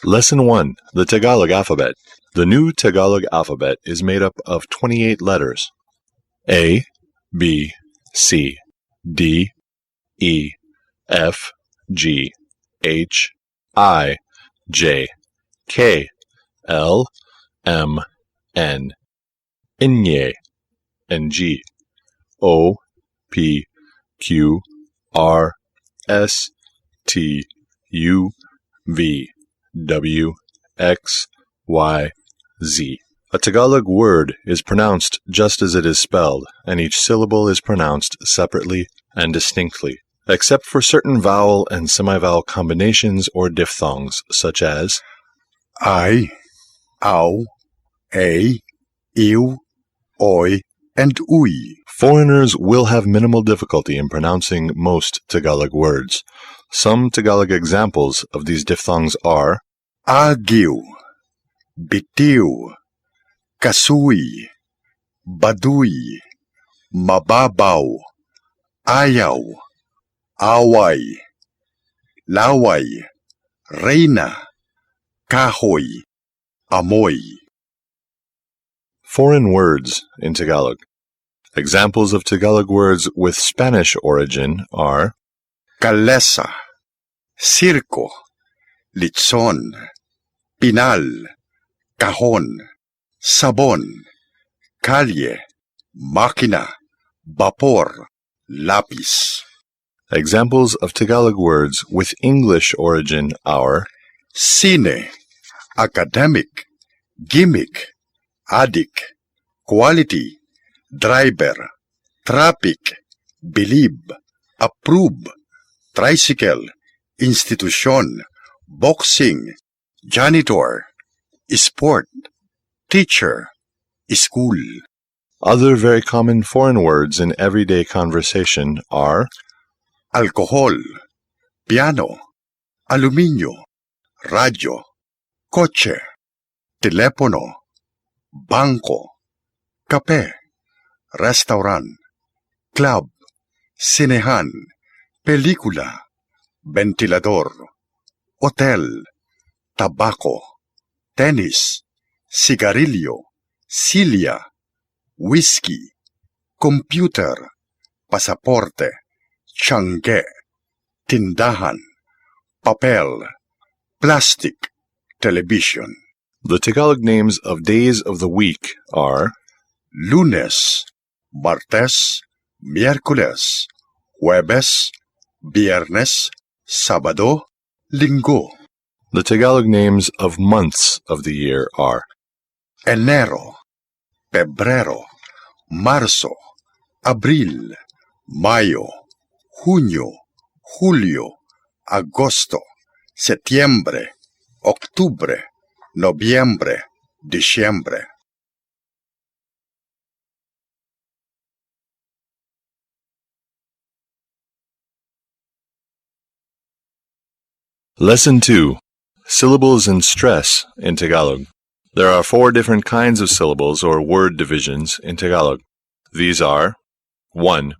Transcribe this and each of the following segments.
Lesson 1. The Tagalog Alphabet. The new Tagalog alphabet is made up of 28 letters. A, B, C, D, E, F, G, H, I, J, K, L, M, N, N, G, O, P, Q, R, S, T, U, V, W, X, Y, Z. A Tagalog word is pronounced just as it is spelled, and each syllable is pronounced separately and distinctly, except for certain vowel and semivowel combinations or diphthongs, such as I, ow, a, ew, oi, and uy. Foreigners will have minimal difficulty in pronouncing most Tagalog words. Some Tagalog examples of these diphthongs are Agiw, bitiw, kasuy, baduy, mababaw, ayaw, away, laway, reyna, kahoy, amoy. Foreign words in Tagalog. Examples of Tagalog words with Spanish origin are Kalesa, circo, litson, pinal, kahon, sabon, kalye, makina, vapor, lapis. Examples of Tagalog words with English origin are Cine, academic, gimmick, addict, quality, driver, traffic, believe, approve, tricycle, institution, boxing, janitor, sport, teacher, school. Other very common foreign words in everyday conversation are Alcohol, piano, aluminio, radyo, coche, telepono, banko, kape, restaurant, club, sinehan, pelikula, ventilador, hotel, tabaco, tennis, cigarillo, silya, whiskey, computer, pasaporte, tiyangge, tindahan, papel, plastic, television. The Tagalog names of days of the week are Lunes, Martes, Miércoles, Jueves, Viernes, Sábado, Linggo. The Tagalog names of months of the year are Enero, Pebrero, Marzo, Abril, Mayo, Junio, Julio, Agosto, Septiembre, Octubre, Noviembre, Diciembre. Lesson 2. Syllables and stress in Tagalog. There are 4 different kinds of syllables or word divisions in Tagalog. These are 1.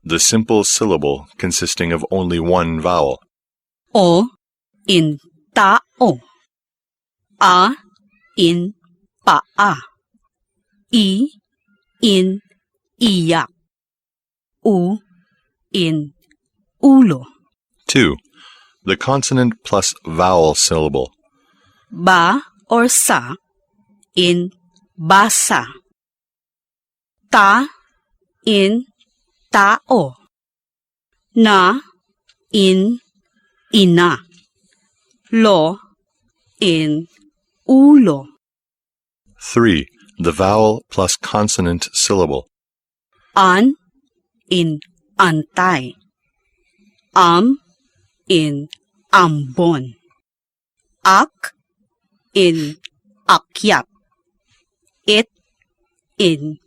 The simple syllable consisting of only one vowel. O in tao. A in paa. I in iyak. U in ulo. 2. The consonant plus vowel syllable. Ba or sa in basa. Ta in tao. Na in ina. Lo in ulo. 3. The vowel plus consonant syllable. An in antay. In ambon. Ak in akyat. It in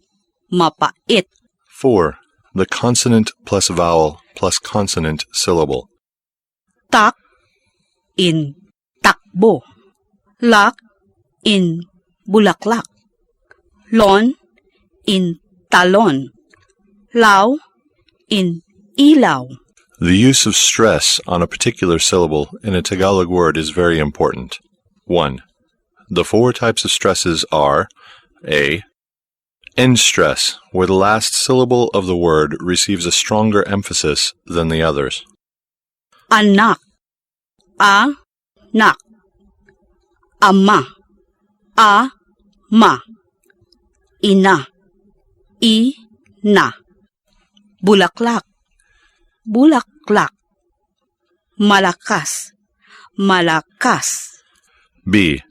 mapait. 4. The consonant plus vowel plus consonant syllable. Tak in takbo. Lak in bulaklak. Lon in talon. Law in ilaw. The use of stress on a particular syllable in a Tagalog word is very important. 1. The four types of stresses are A. End stress, where the last syllable of the word receives a stronger emphasis than the others. Anak, anak. Ama, ama. Ina, ina. Bulaklak, bulaklak. Malakas, malakas. B.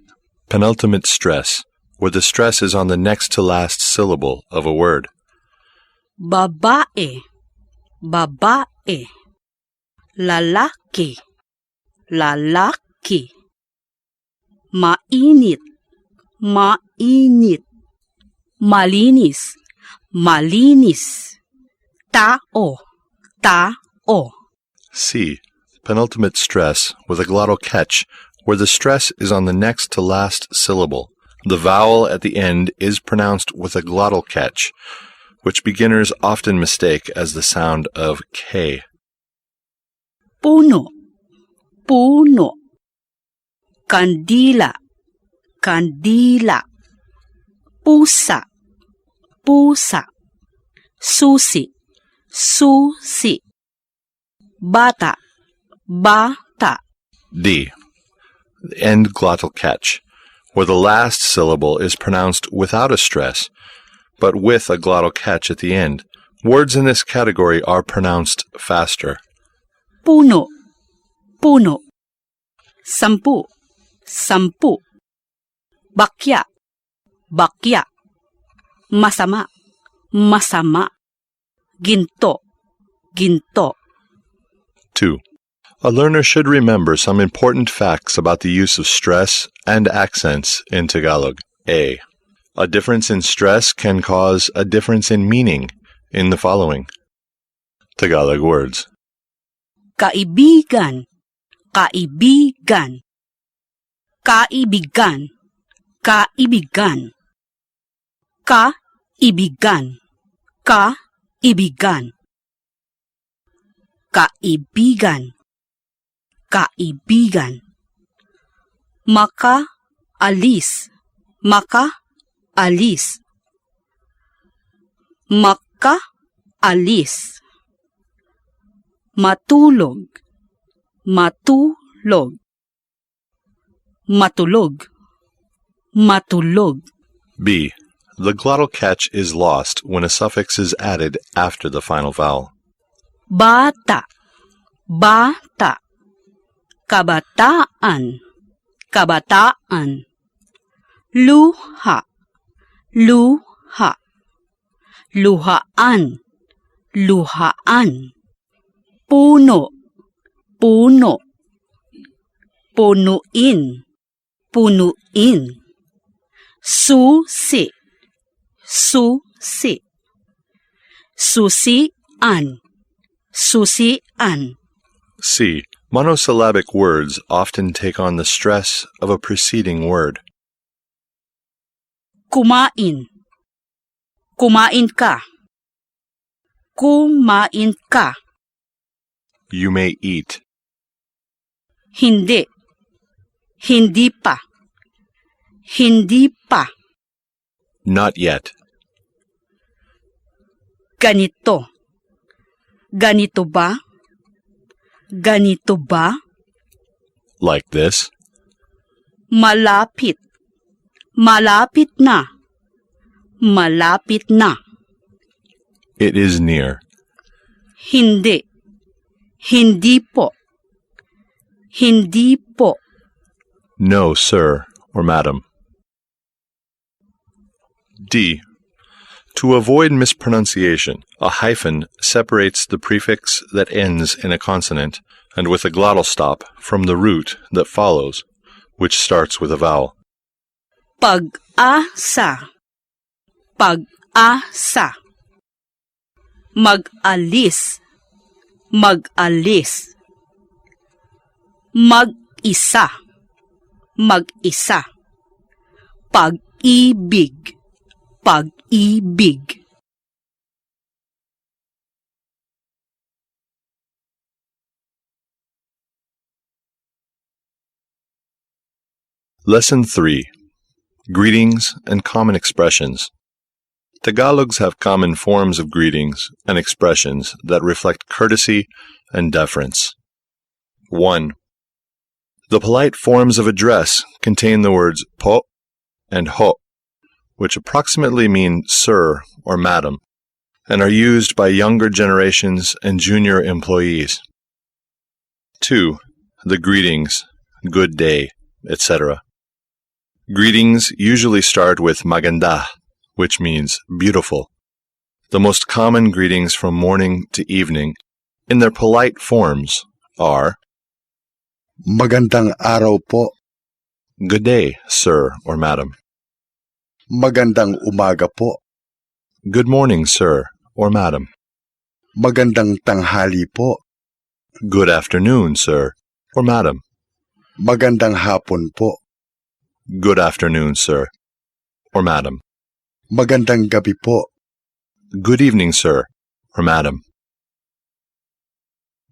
Penultimate stress, where the stress is on the next to last syllable of a word. Babae, babae. Lalaki, lalaki. Mainit, mainit. Malinis, malinis. Tao, tao. C. Penultimate stress with a glottal catch, where the stress is on the next to last syllable. The vowel at the end is pronounced with a glottal catch, which beginners often mistake as the sound of K. Puno, puno. Kandila, kandila. Pusa, pusa. Susi, susi. Bata, bata. D. The end glottal catch, where the last syllable is pronounced without a stress, but with a glottal catch at the end. Words in this category are pronounced faster. Puno, puno. Sampu, sampu. Bakya, bakya. Masama, masama. Ginto, ginto. 2. A learner should remember some important facts about the use of stress and accents in Tagalog. A. A difference in stress can cause a difference in meaning in the following Tagalog words. Kaibigan, kaibigan. Kaibigan, kaibigan. Kaibigan, kaibigan. Kaibigan, kaibigan. Maka-alis, maka-alis. Maka-alis. Matulog, matulog. Matulog, matulog. B. The glottal catch is lost when a suffix is added after the final vowel. Bata, bata. Kabataan, kabataan. Luha, luha. Luhaan, luhaan. Puno, puno. Punuin, punuin. Susi, susi. Susian, susian. C. Monosyllabic words often take on the stress of a preceding word. Kumain, kumain ka. Kumain ka. You may eat. Hindi, hindi pa. Hindi pa. Not yet. Ganito. Ganito ba? Ganito ba? Like this. Malapit. Malapit na. Malapit na. It is near. Hindi. Hindi po. Hindi po. No, sir or madam. D. To avoid mispronunciation, a hyphen separates the prefix that ends in a consonant and with a glottal stop from the root that follows, which starts with a vowel. Pag-asa. Pag-asa. Mag-alis. Mag-alis. Mag-isa. Mag-isa. Pag-ibig. Pag-ibig. Lesson 3. Greetings and Common Expressions. Tagalogs have common forms of greetings and expressions that reflect courtesy and deference. 1. The polite forms of address contain the words po and ho, which approximately mean sir or madam, and are used by younger generations and junior employees. 2. The greetings, good day, etc. Greetings usually start with maganda, which means beautiful. The most common greetings from morning to evening, in their polite forms, are Magandang araw po. good day, sir or madam. Magandang umaga po. Good morning, sir or madam. Magandang tanghali po. Good afternoon, sir or madam. Magandang hapon po. Good afternoon, sir or madam. Magandang gabi po. Good evening, sir or madam.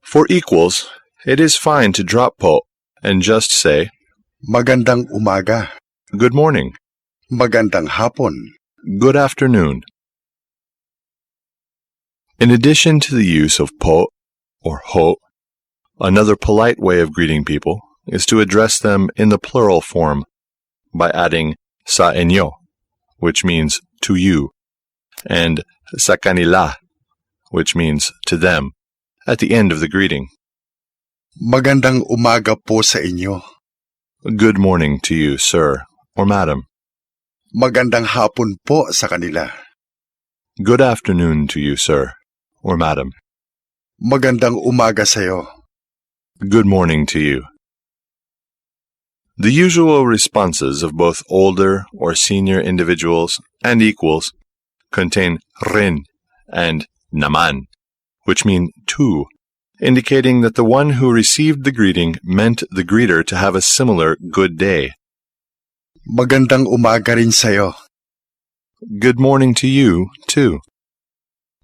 For equals, it is fine to drop po and just say, Magandang umaga. good morning, Magandang hapon. good afternoon. In addition to the use of po or ho, another polite way of greeting people is to address them in the plural form by adding sa inyo, which means to you, and sa kanila, which means to them, at the end of the greeting. Magandang umaga po sa inyo. Good morning to you, sir or madam. Magandang hapon po sa kanila. Good afternoon to you, sir or madam. Magandang umaga sa'yo. Good morning to you. The usual responses of both older or senior individuals and equals contain rin and naman, which mean too, indicating that the one who received the greeting meant the greeter to have a similar good day. Magandang umaga rin sa'yo. Good morning to you, too.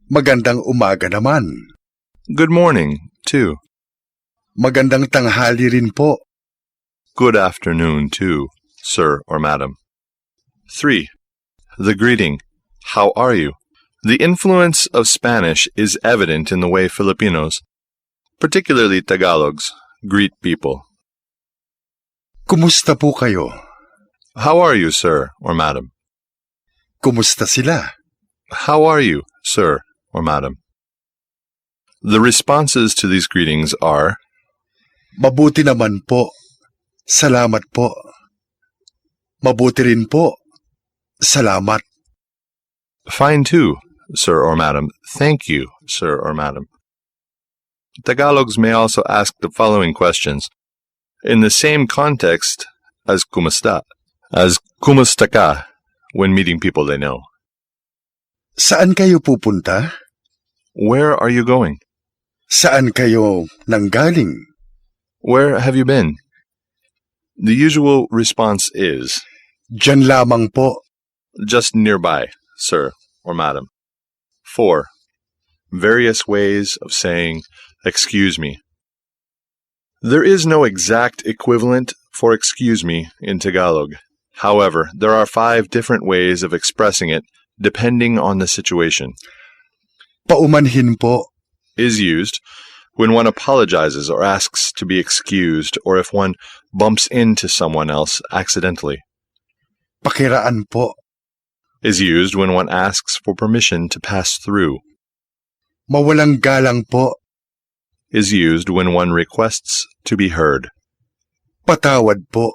Magandang umaga naman. Good morning, too. Magandang tanghali rin po. Good afternoon, too, sir or madam. 3. The greeting, how are you? The influence of Spanish is evident in the way Filipinos, particularly Tagalogs, greet people. Kumusta po kayo? How are you, sir or madam? Kumusta sila? How are you, sir or madam? The responses to these greetings are Mabuti naman po. Salamat po. Mabuti rin po. Salamat. fine too, sir or madam. Thank you, sir or madam. Tagalogs may also ask the following questions in the same context as kumusta ka when meeting people they know. Saan kayo pupunta? Where are you going? Saan kayo nanggaling? Where have you been? The usual response is, Diyan lamang po. just nearby, sir or madam. 4. Various ways of saying, excuse me. There is no exact equivalent for excuse me in Tagalog. However, there are 5 different ways of expressing it depending on the situation. Paumanhin po. Is used when one apologizes or asks to be excused, or if one bumps into someone else accidentally. Pakiraan po. Is used when one asks for permission to pass through. Mawalang galang po. Is used when one requests to be heard. Patawad po.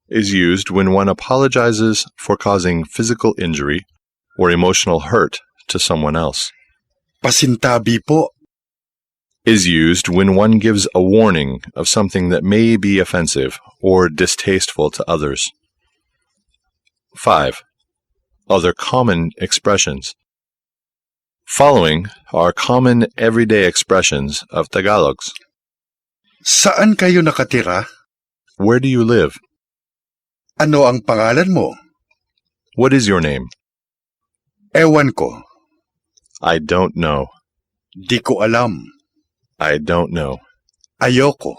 Is used when one apologizes for causing physical injury or emotional hurt to someone else. Pasintabi po. Is used when one gives a warning of something that may be offensive or distasteful to others. 5. Other common expressions. Following are common everyday expressions of Tagalogs. Saan kayo nakatira? Where do you live? Ano ang pangalan mo? What is your name? Ewan ko. I don't know. Di ko alam. I don't know. Ayoko.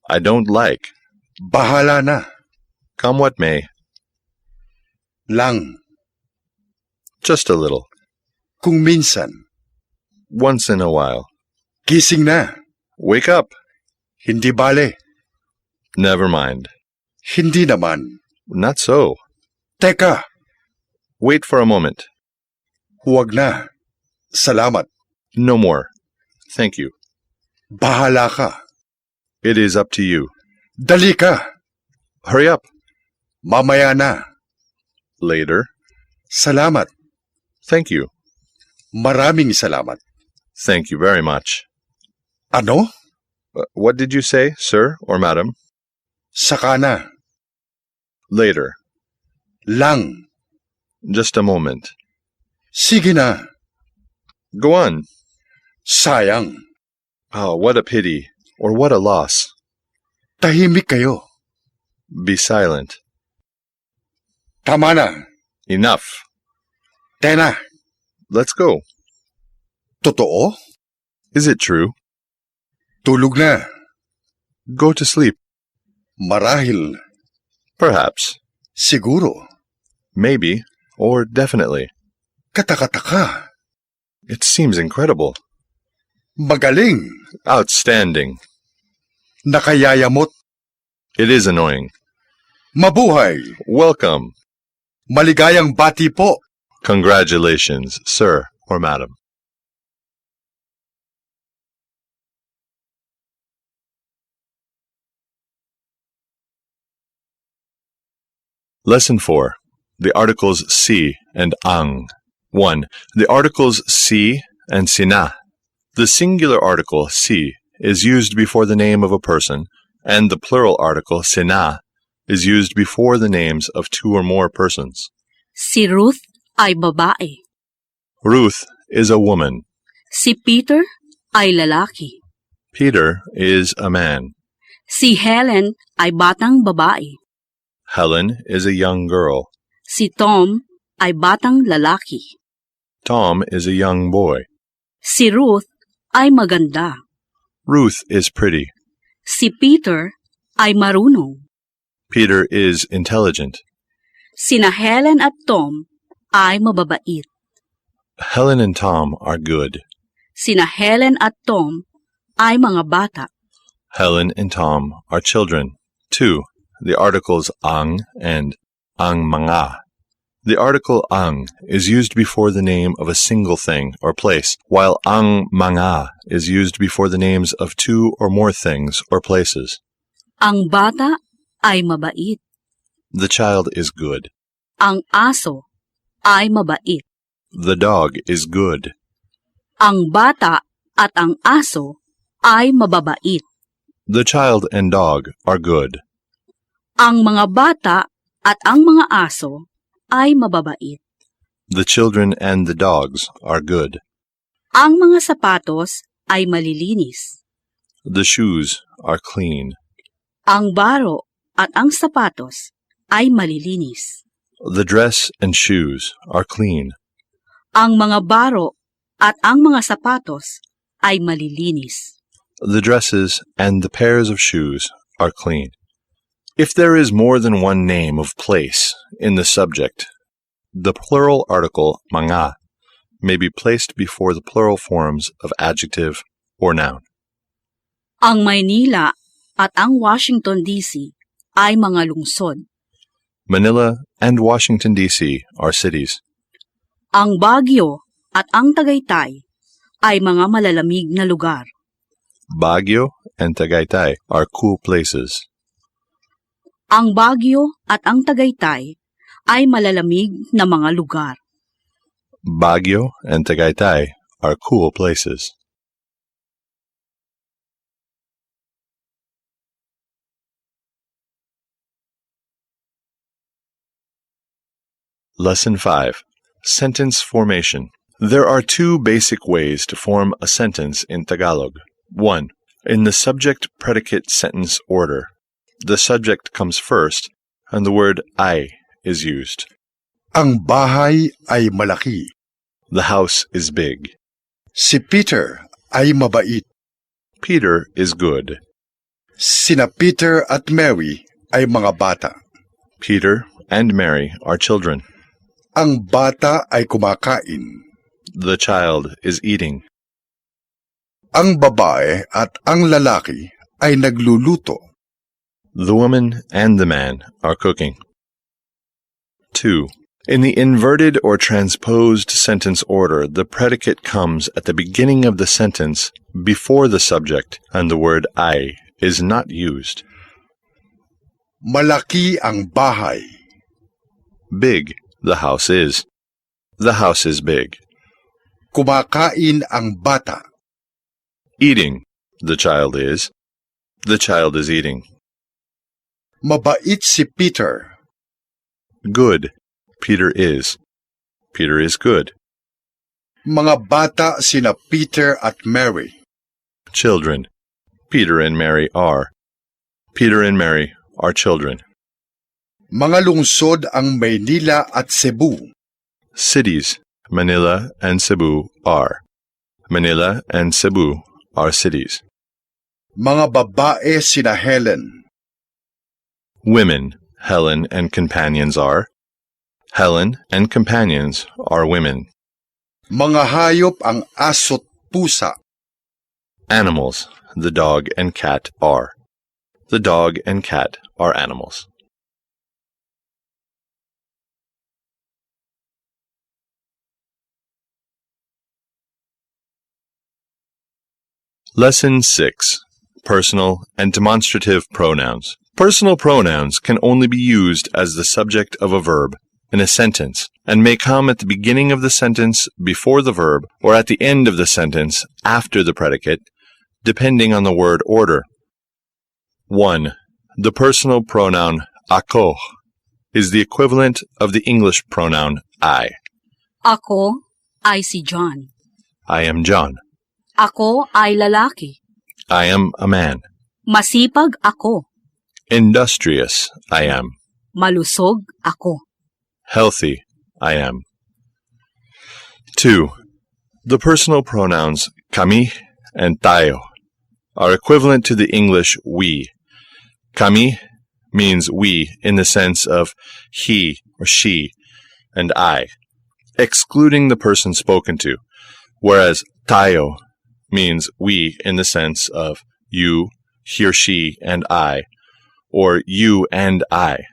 I don't like. Bahala na. Come what may. Lang. Just a little. Kung minsan. Once in a while. Gising na. Wake up. Hindi bale. Never mind. Hindi naman. Not so. Teka. Wait for a moment. Huwag na. Salamat. No more. Thank you. Bahala ka. It is up to you. Dali ka. Hurry up. Mamaya na. Later. Salamat. Thank you. Maraming salamat. Thank you very much. Ano? What did you say, sir or madam? Saka na. Later. Lang. Just a moment. Sige na. Go on. Sayang. Oh, what a pity, or what a loss. Tahimik kayo. Be silent. Tama na. Enough. Tena. Let's go. Totoo? Is it true? Tulog na. Go to sleep. Marahil. Perhaps. Siguro. Maybe. Or definitely. Katakataka. It seems incredible. Magaling. Outstanding. Nakayayamot. It is annoying. Mabuhay. Welcome. Maligayang bati po. Congratulations, sir or madam. Lesson 4. The articles si and ang. 1. The articles si and sina. The singular article si is used before the name of a person, and the plural article sina is used before the names of two or more persons. Si Ruth ay babae. Ruth is a woman. Si Peter ay lalaki. Peter is a man. Si Helen ay batang babae. Helen is a young girl. Si Tom ay batang lalaki. Tom is a young boy. Si Ruth ay maganda. Ruth is pretty. Si Peter ay marunong. Peter is intelligent. Sina Helen at Tom ay mababait. Helen and Tom are good. Sina Helen at Tom ay mga bata. Helen and Tom are children. 2. The articles ang and ang mga. The article ang is used before the name of a single thing or place, while ang mga is used before the names of two or more things or places. Ang bata ay mabait. The child is good. Ang aso ay mabait. The dog is good. Ang bata at ang aso ay mababait. The child and dog are good. Ang mga bata at ang mga aso ay mababait. The children and the dogs are good. Ang mga sapatos ay malilinis. The shoes are clean. Ang baro at ang sapatos ay malilinis. The dress and shoes are clean. Ang mga baro at ang mga sapatos ay malilinis. The dresses and the pairs of shoes are clean. If there is more than one name of place in the subject, the plural article mga may be placed before the plural forms of adjective or noun. Ang Maynila at ang Washington, D.C. ay mga lungsod. Manila and Washington, D.C. are cities. Ang Baguio at ang Tagaytay ay mga malalamig na lugar. Baguio and Tagaytay are cool places. Ang Baguio at ang Tagaytay ay malalamig na mga lugar. Baguio and Tagaytay are cool places. Lesson 5. Sentence formation. There are two basic ways to form a sentence in Tagalog. 1. In the subject-predicate sentence order. The subject comes first, and the word ay is used. Ang bahay ay malaki. The house is big. Si Peter ay mabait. Peter is good. Sina Peter at Mary ay mga bata. Peter and Mary are children. Ang bata ay kumakain. The child is eating. Ang babae at ang lalaki ay nagluluto. The woman and the man are cooking. 2. In the inverted or transposed sentence order, the predicate comes at the beginning of the sentence before the subject, and the word I is not used. Malaki ang bahay. Big, the house is. The house is big. Kumakain ang bata. Eating, the child is. The child is eating. Mabait si Peter. Good, Peter is. Peter is good. Mga bata sina Peter at Mary. Children, Peter and Mary are. Peter and Mary are children. Mga lungsod ang Maynila at Cebu. Cities, Manila and Cebu are. Manila and Cebu are cities. Mga babae sina Helen. Women, Helen and companions are. Helen and companions are women. Mga hayop ang aso't pusa. Animals, the dog and cat are. The dog and cat are animals. Lesson 6. Personal and demonstrative pronouns. Personal pronouns can only be used as the subject of a verb in a sentence and may come at the beginning of the sentence before the verb or at the end of the sentence after the predicate, depending on the word order. 1. The personal pronoun ako is the equivalent of the English pronoun I. Ako ay si John. I am John. Ako ay lalaki. I am a man. Masipag ako. Industrious, I am. Malusog ako. Healthy, I am. 2. The personal pronouns kami and tayo are equivalent to the English we. Kami means we in the sense of he or she and I, excluding the person spoken to, whereas tayo means we in the sense of you, he or she, and I, or you and I.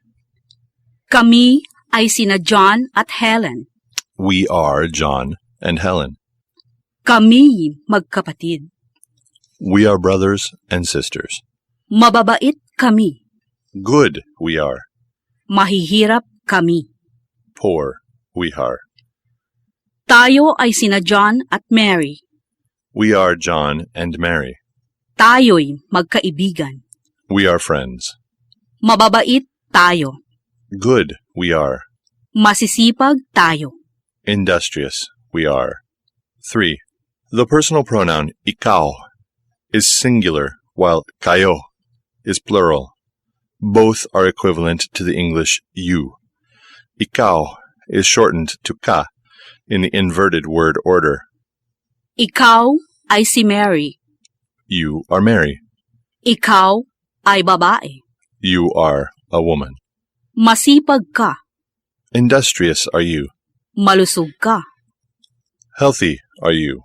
Kami ay sina John at Helen. We are John and Helen. Kami magkapatid. We are brothers and sisters. Mababait kami. Good we are. Mahihirap kami. Poor we are. Tayo ay sina John at Mary. We are John and Mary. Tayo'y magkaibigan. We are friends. Mababait tayo. Good we are. Masisipag tayo. Industrious we are. 3. The personal pronoun ikaw is singular while kayo is plural. Both are equivalent to the English you. Ikaw is shortened to ka in the inverted word order. Ikaw ay si Mary. You are Mary. Ikaw ay babae. You are a woman. Masipag ka. Industrious are you. Malusog ka. Healthy are you.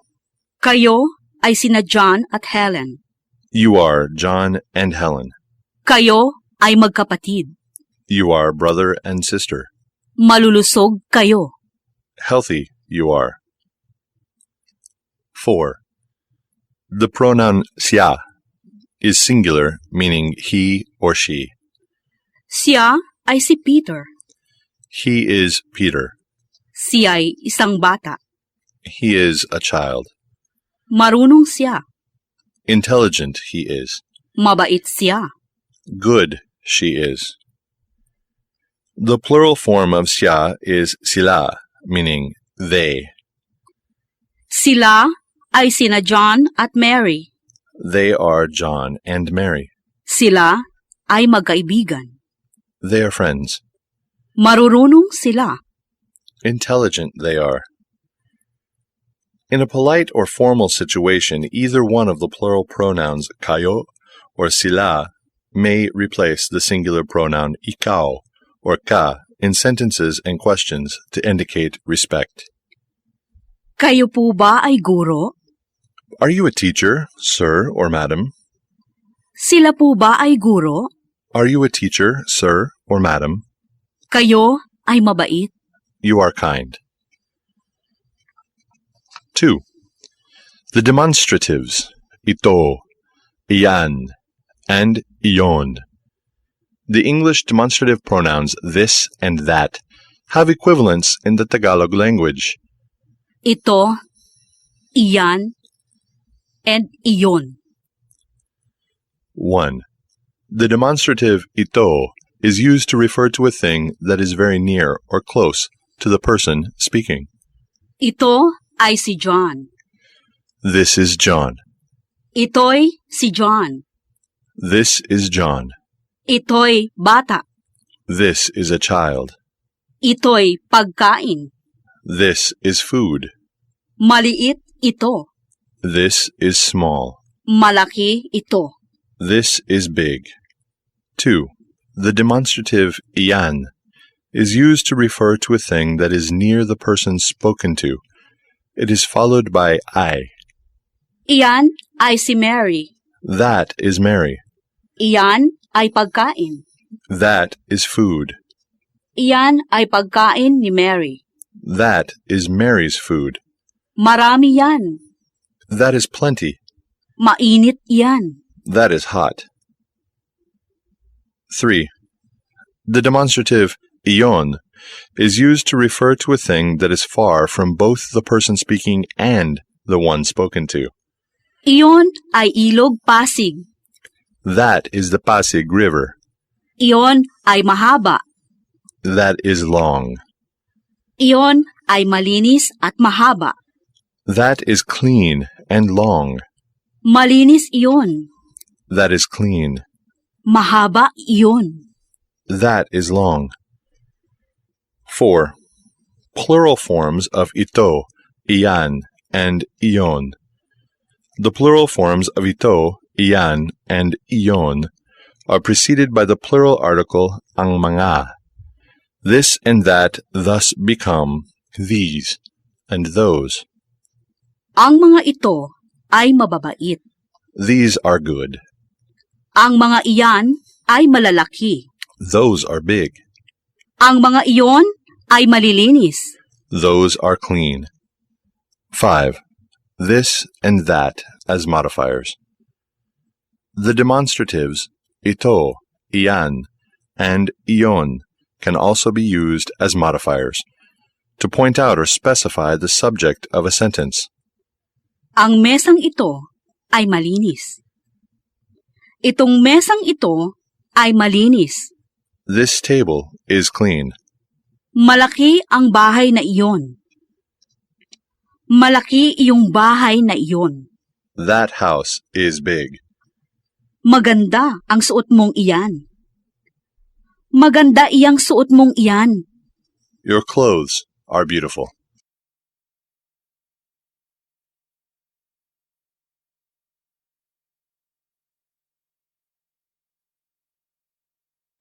Kayo ay sina John at Helen. You are John and Helen. Kayo ay magkapatid. You are brother and sister. Malulusog kayo. Healthy you are. 4. The pronoun siya is singular, meaning he or she. Siya ay si Peter. He is Peter. Siya'y isang bata. He is a child. Marunong siya. Intelligent he is. Mabait siya. Good she is. The plural form of siya is sila, meaning they. Sila ay sina John at Mary. They are John and Mary. Sila ay magkaibigan. They are friends. Marurunong sila. Intelligent they are. In a polite or formal situation, either one of the plural pronouns kayo or sila may replace the singular pronoun ikaw or ka in sentences and questions to indicate respect. Kayo po ba ay guro? Are you a teacher, sir or madam? Sila po ba ay guro? Are you a teacher, sir or madam? Kayo ay mabait? You are kind. 2. The demonstratives, ito, iyan, and iyon. The English demonstrative pronouns this and that have equivalents in the Tagalog language. Ito, iyan, and iyon. 1. The demonstrative ito is used to refer to a thing that is very near or close to the person speaking. Ito ay si John. This is John. Ito'y si John. This is John. Ito'y bata. This is a child. Ito'y pagkain. This is food. Maliit ito. This is small. Malaki ito. This is big. 2. The demonstrative iyan is used to refer to a thing that is near the person spoken to. It is followed by I. Iyan ay si Mary. That is Mary. Iyan ay pagkain. That is food. Iyan ay pagkain ni Mary. That is Mary's food. Marami yan. That is plenty. Mainit yan. That is hot. 3. The demonstrative iyon is used to refer to a thing that is far from both the person speaking and the one spoken to. Iyon ay ilog Pasig. That is the Pasig River. Iyon ay mahaba. That is long. Iyon ay malinis at mahaba. That is clean and long. Malinis iyon. That is clean. Mahaba iyon. That is long. 4. Plural forms of ito, iyan, and iyon. The plural forms of ito, iyan, and iyon are preceded by the plural article ang mga. This and that thus become these and those. Ang mga ito ay mababait. These are good. Ang mga iyan ay malalaki. Those are big. Ang mga iyon ay malilinis. Those are clean. 5. This and that as modifiers. The demonstratives ito, iyan, and iyon can also be used as modifiers to point out or specify the subject of a sentence. Ang mesang ito ay malinis. Itong mesang ito ay malinis. This table is clean. Malaki ang bahay na iyon. Malaki iyong bahay na iyon. That house is big. Maganda ang suot mong iyan. Maganda iyang suot mong iyan. Your clothes are beautiful.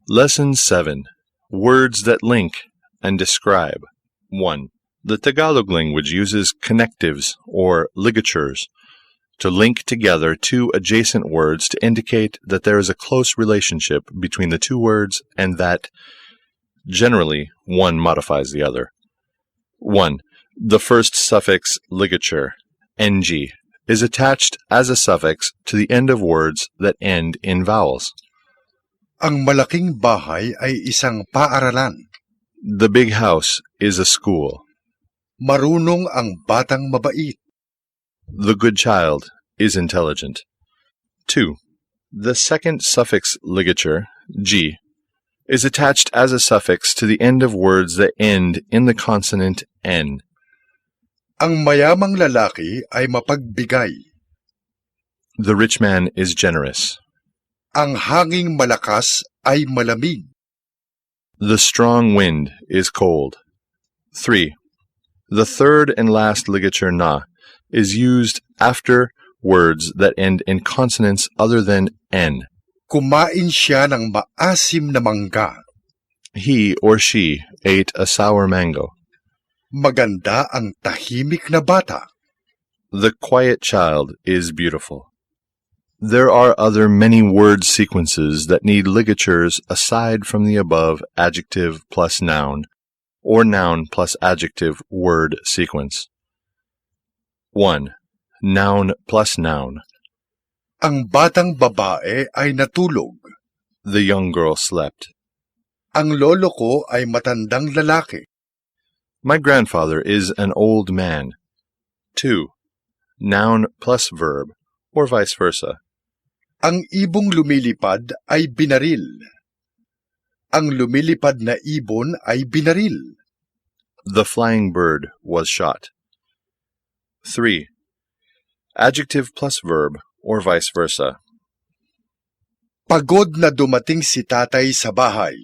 Lesson 7. Words that link and describe. 1. The Tagalog language uses connectives or ligatures to link together two adjacent words to indicate that there is a close relationship between the two words and that, generally, one modifies the other. 1. The first suffix ligature, ng, is attached as a suffix to the end of words that end in vowels. Ang malaking bahay ay isang paaralan. The big house is a school. Marunong ang batang mabait. The good child is intelligent. 2. The second suffix ligature, g, is attached as a suffix to the end of words that end in the consonant n. Ang mayamang lalaki ay mapagbigay. The rich man is generous. Ang hanging malakas ay malamig. The strong wind is cold. 3. The third and last ligature na is used after words that end in consonants other than n. Kumain siya ng maasim na mangga. He or she ate a sour mango. Maganda ang tahimik na bata. The quiet child is beautiful. There are other many word sequences that need ligatures aside from the above adjective plus noun or noun plus adjective word sequence. 1. Noun plus noun. Ang batang babae ay natulog. The young girl slept. Ang lolo ko ay matandang lalaki. My grandfather is an old man. 2. Noun plus verb, or vice versa. Ang ibong lumilipad ay binaril. Ang lumilipad na ibon ay binaril. The flying bird was shot. 3. Adjective plus verb, or vice versa. Pagod na dumating si tatay sa bahay.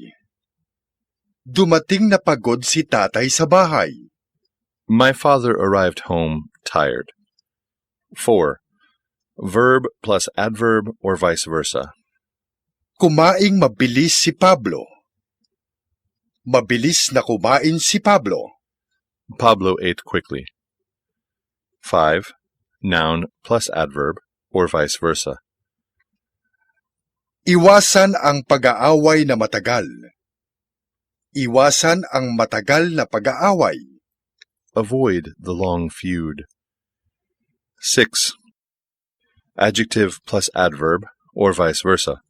Dumating na pagod si tatay sa bahay. My father arrived home tired. 4. Verb plus adverb or vice versa. Kumaing mabilis si Pablo. Mabilis na kumain si Pablo. Pablo ate quickly. 5. Noun plus adverb or vice versa. Iwasan ang pag-aaway na matagal. Iwasan ang matagal na pag-aaway. Avoid the long feud. 6. Adjective plus adverb or vice versa.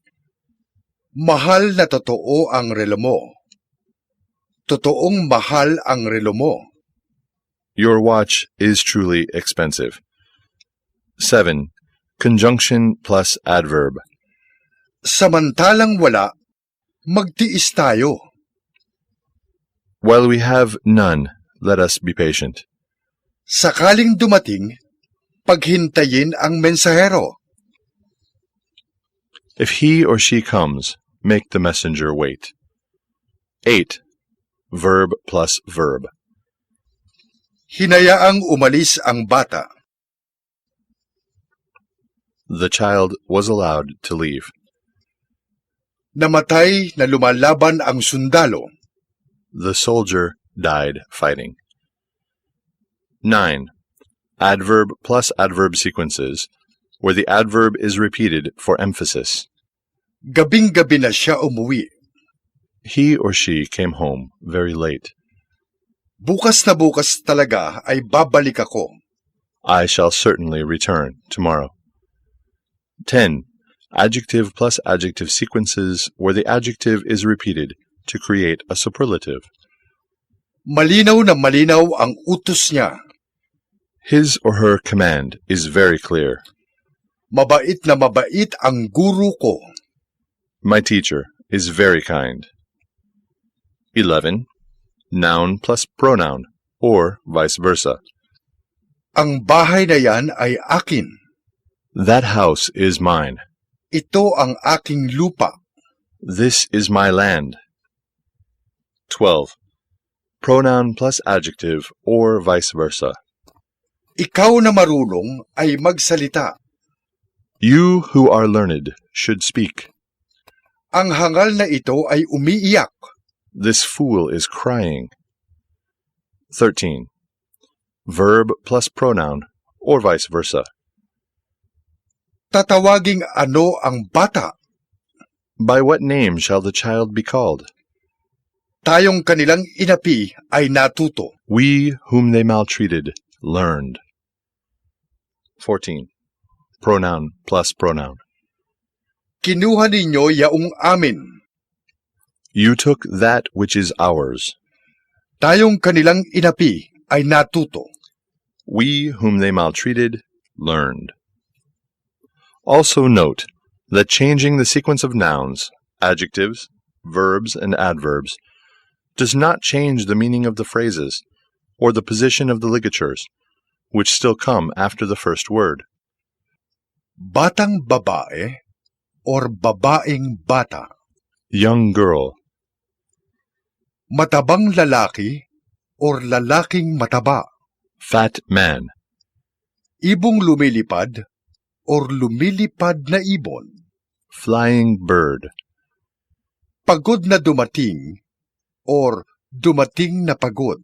Mahal na totoo ang relo mo. Totoong mahal ang relo mo. Your watch is truly expensive. 7. Conjunction plus adverb. Samantalang wala, magtiis tayo. While we have none, let us be patient. Sakaling dumating, paghintayin ang mensahero. If he or she comes, make the messenger wait. 8. Verb plus verb. Hinayaang umalis ang bata. The child was allowed to leave. Namatay na lumalaban ang sundalo. The soldier died fighting. 9. Adverb plus adverb sequences, where the adverb is repeated for emphasis. Gabing-gabi na siya umuwi. He or she came home very late. Bukas na bukas talaga ay babalik ako. I shall certainly return tomorrow. 10. Adjective plus adjective sequences, where the adjective is repeated to create a superlative. Malinaw na malinaw ang utos niya. His or her command is very clear. Mabait na mabait ang guru ko. My teacher is very kind. 11. Noun plus pronoun, or vice versa. Ang bahay na yan ay akin. That house is mine. Ito ang aking lupa. This is my land. 12. Pronoun plus adjective, or vice versa. Ikaw na marunong ay magsalita. You who are learned should speak. Ang hangal na ito ay umiiyak. This fool is crying. 13. Verb plus pronoun, or vice versa. Tatawaging ano ang bata? By what name shall the child be called? Tayong kanilang inapi ay natuto. We whom they maltreated learned. 14. Pronoun plus pronoun. Kinuha ninyo yaong amin. You took that which is ours. Tayong kanilang inapi ay natuto. We whom they maltreated learned. Also note that changing the sequence of nouns, adjectives, verbs, and adverbs does not change the meaning of the phrases or the position of the ligatures, which still come after the first word. Batang babae or babaeng bata. Young girl. Matabang lalaki or lalaking mataba. Fat man. Ibong lumilipad or lumilipad na ibon. Flying bird. Pagod na dumating or dumating na pagod.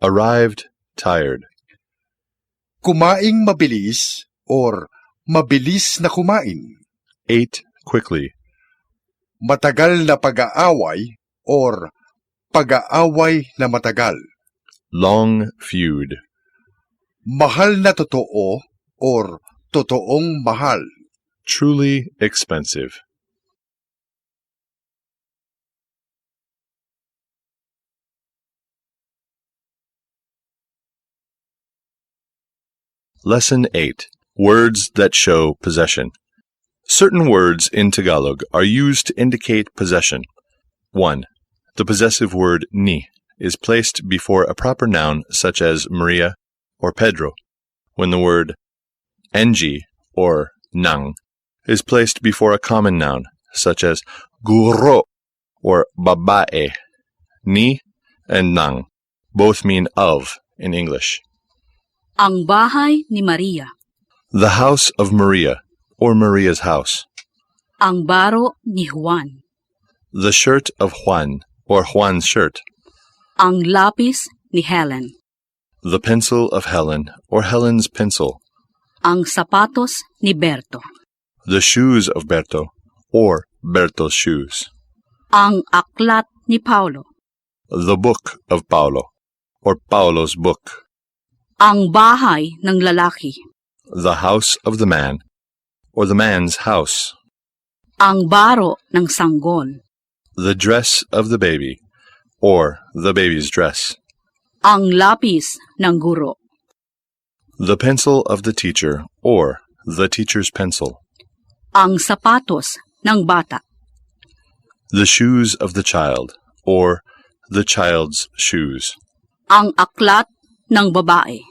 Arrived, tired. Kumaing mabilis or mabilis na kumain. Ate quickly. Matagal na pag-aaway or pag-aaway na matagal. Long feud. Mahal na totoo or totoong mahal. Truly expensive. Lesson 8. Words that show possession. Certain words in Tagalog are used to indicate possession. 1. The possessive word ni is placed before a proper noun such as Maria or Pedro, when the word ng or nang is placed before a common noun such as guro or babae. Ni and nang both mean of in English. Ang bahay ni Maria. The house of Maria or Maria's house. Ang baro ni Juan. The shirt of Juan or Juan's shirt. Ang lapis ni Helen. The pencil of Helen or Helen's pencil. Ang sapatos ni Berto. The shoes of Berto or Berto's shoes. Ang aklat ni Paulo. The book of Paulo or Paulo's book. Ang bahay ng lalaki. The house of the man or the man's house. Ang baro ng sanggol. The dress of the baby or the baby's dress. Ang lapis ng guro. The pencil of the teacher or the teacher's pencil. Ang sapatos ng bata. The shoes of the child or the child's shoes. Ang aklat ng babae.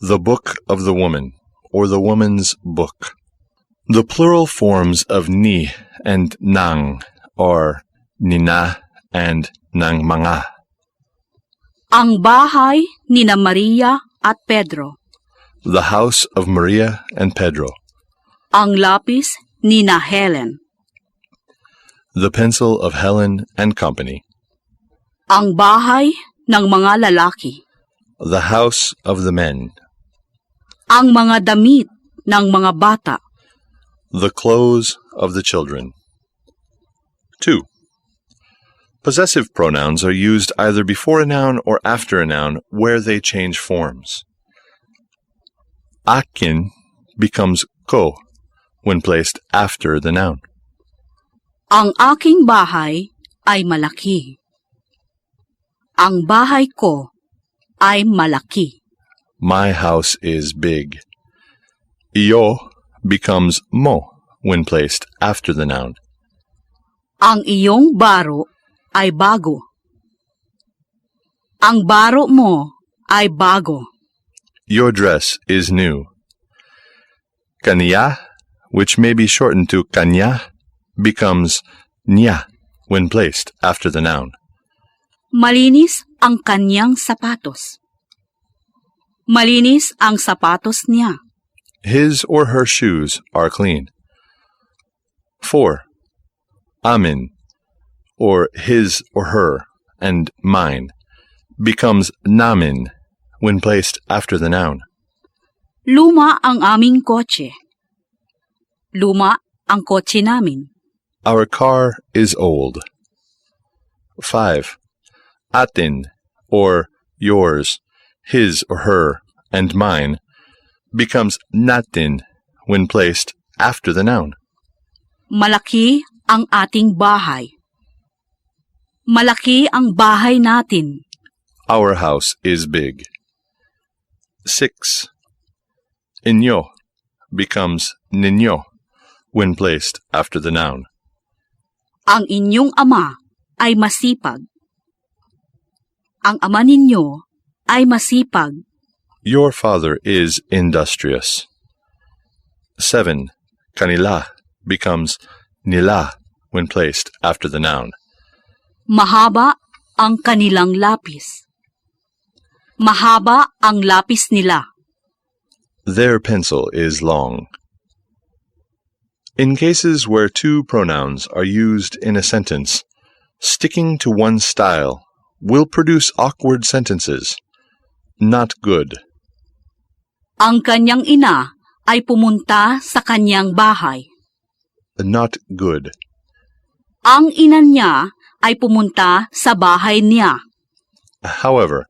The book of the woman or the woman's book. The plural forms of ni and nang are nina and nang mga. Ang bahay ni na Maria at Pedro. The house of Maria and Pedro. Ang lapis ni na Helen. The pencil of Helen and company. Ang bahay ng mga lalaki. The house of the men. Ang mga damit ng mga bata. The clothes of the children. 2. Possessive pronouns are used either before a noun or after a noun where they change forms. Akin becomes ko when placed after the noun. Ang aking bahay ay malaki. Ang bahay ko ay malaki. My house is big. Iyo becomes mo when placed after the noun. Ang iyong baro ay bago. Ang baro mo ay bago. Your dress is new. Kanya, which may be shortened to kanya, becomes nya when placed after the noun. Malinis ang kanyang sapatos. Malinis ang sapatos niya. His or her shoes are clean. 4. Amin, or his or her, and mine, becomes namin when placed after the noun. Luma ang aming kotse. Luma ang kotse namin. Our car is old. 5. Atin, or yours, his or her, and mine, becomes natin when placed after the noun. Malaki ang ating bahay. Malaki ang bahay natin. Our house is big. 6. Inyo becomes ninyo when placed after the noun. Ang inyong ama ay masipag. Ang ama ninyo ay masipag. Your father is industrious. 7. Kanila becomes nila when placed after the noun. Mahaba ang kanilang lapis. Mahaba ang lapis nila. Their pencil is long. In cases where two pronouns are used in a sentence, Sticking to one style will produce awkward sentences. Not good. Ang kanyang ina ay pumunta sa kanyang bahay. Not good. Ang ina niya ay pumunta sa bahay niya. However,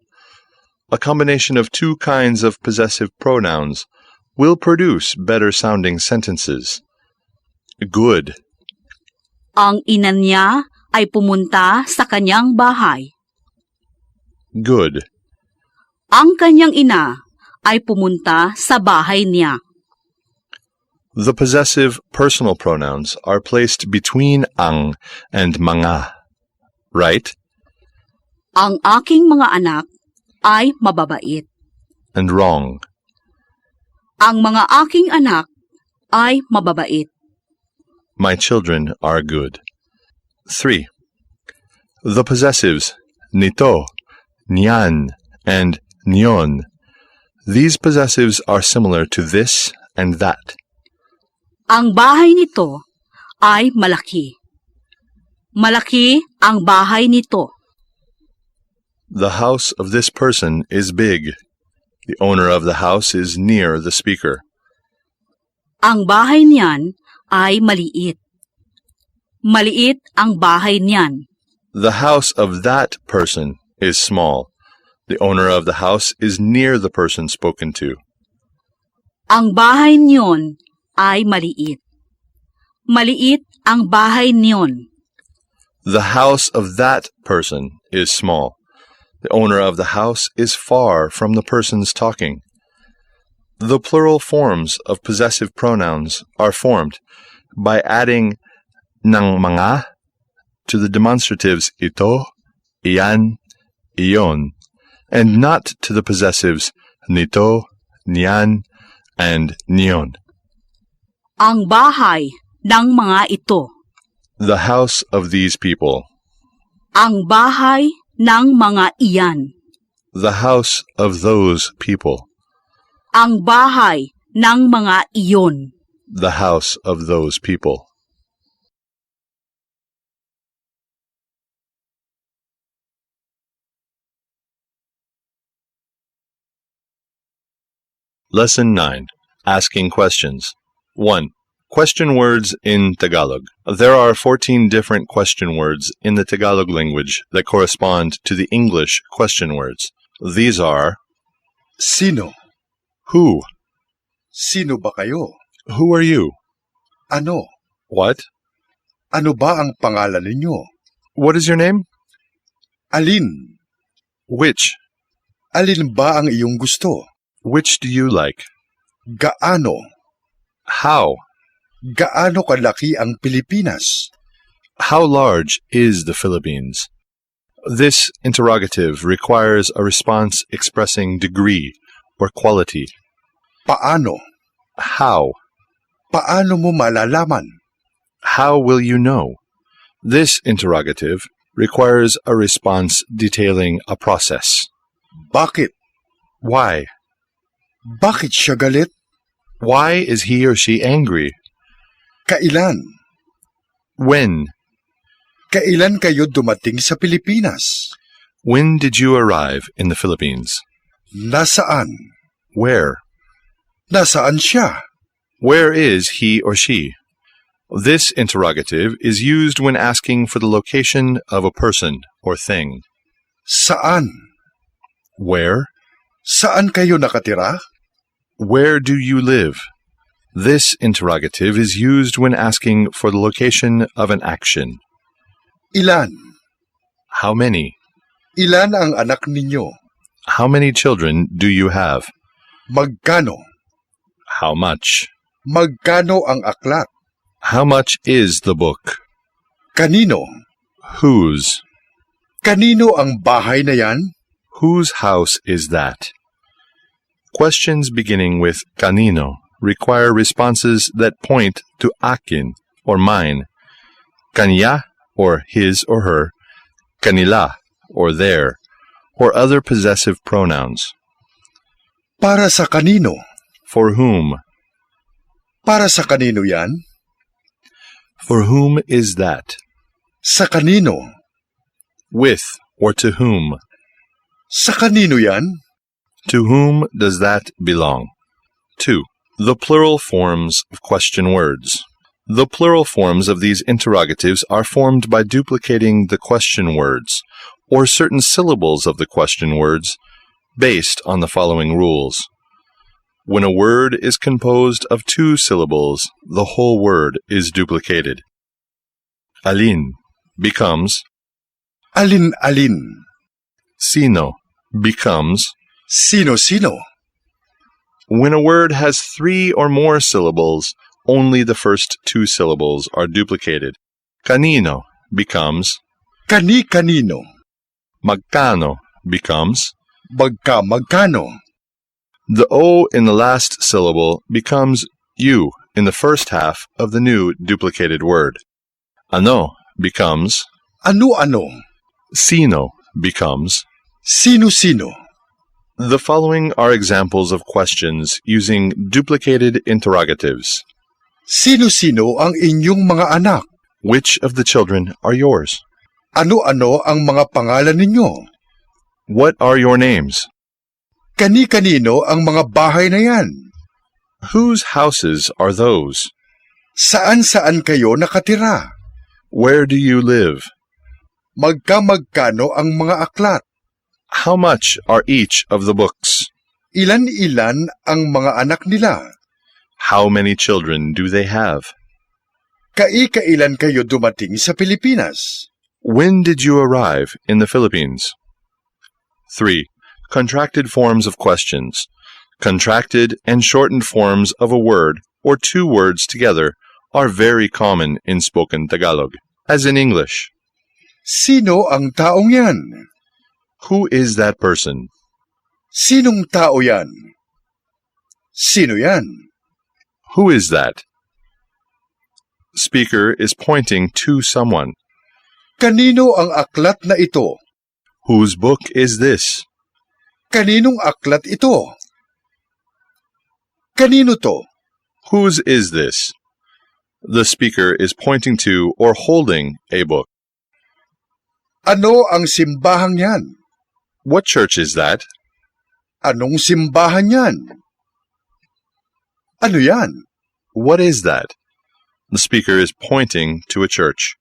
a combination of two kinds of possessive pronouns will produce better-sounding sentences. Good. Ang ina niya ay pumunta sa kanyang bahay. Good. Ang kanyang ina ay pumunta sa bahay niya. The possessive personal pronouns are placed between ang and mga. Right? Ang aking mga anak ay mababait. And wrong. Ang mga aking anak ay mababait. My children are good. 3. The possessives nito, niyan, and niyon. These possessives are similar to this and that. Ang bahay nito ay malaki. Malaki ang bahay nito. The house of this person is big. The owner of the house is near the speaker. Ang bahay niyan ay maliit. Maliit ang bahay niyan. The house of that person is small. The owner of the house is near the person spoken to. Ang bahay niyon ay maliit. Maliit ang bahay niyon. The house of that person is small. The owner of the house is far from the persons talking. The plural forms of possessive pronouns are formed by adding ng mga to the demonstratives ito, iyan, iyon, and not to the possessives nito, niyan, and niyon. Ang bahay ng mga ito. The house of these people. Ang bahay ng mga iyan. The house of those people. Ang bahay ng mga iyon. The house of those people. Lesson 9. Asking questions. 1. Question words in Tagalog. There are 14 different question words in the Tagalog language that correspond to the English question words. These are Sino? who, Sino ba kayo? who are you, Ano? what, Ano ba ang pangalan ninyo? what is your name, Alin? which, Alin ba ang iyong gusto? which do you like, Gaano? how, Gaano kalaki ang Pilipinas? how large is the Philippines? This interrogative requires a response expressing degree or quality. Paano? How? Paano mo malalaman? How will you know? This interrogative requires a response detailing a process. Bakit? Why? Bakit siya galit? Why is he or she angry? Kailan? When? Kailan kayo dumating sa Pilipinas? When did you arrive in the Philippines? Nasaan? Where? Nasaan siya? Where is he or she? This interrogative is used when asking for the location of a person or thing. Saan? Where? Saan kayo nakatira? Where do you live? This interrogative is used when asking for the location of an action. Ilan? How many? Ilan ang anak ninyo? How many children do you have? Magkano? How much? Magkano ang aklat? How much is the book? Kanino? Whose? Kanino ang bahay na yan? Whose house is that? Questions beginning with kanino require responses that point to akin or mine, kanya or his or her, kanila or their, or other possessive pronouns. Para sa kanino? For whom? Para sa kanino yan? For whom is that? Sa kanino? With or to whom? Sa kanino yan? To whom does that belong? 2. The plural forms of question words. The plural forms of these interrogatives are formed by duplicating the question words, or certain syllables of the question words, based on the following rules. When a word is composed of 2 syllables, the whole word is duplicated. Alin becomes Alin-alin. sino becomes Sino-sino. when a word has 3 or more syllables, only the first 2 syllables are duplicated. Kanino becomes Kani-kanino. magkano becomes Magka-magkano. the O in the last syllable becomes U in the first half of the new duplicated word. Ano becomes Ano-ano. sino becomes. Sino-sino. The following are examples of questions using duplicated interrogatives. Sino-sino ang inyong mga anak? Which of the children are yours? Ano-ano ang mga pangalan ninyo? What are your names? Kani-kanino ang mga bahay na yan? Whose houses are those? Saan-saan kayo nakatira? Where do you live? Magka-magkano ang mga aklat? How much are each of the books? Ilan-ilan ang mga anak nila? How many children do they have? Kailan kayo dumating sa Pilipinas? When did you arrive in the Philippines? 3. Contracted forms of questions. Contracted and shortened forms of a word or 2 words together are very common in spoken Tagalog, as in English. Sino ang taong yan? Who is that person? Sinong tao yan? Sino yan? Who is that? Speaker is pointing to someone. Kanino ang aklat na ito? Whose book is this? Kaninong aklat ito? Kanino to? Whose is this? The speaker is pointing to or holding a book. Ano ang simbahang yan? What church is that? Anong simbahan yan? Ano yan? What is that? The speaker is pointing to a church.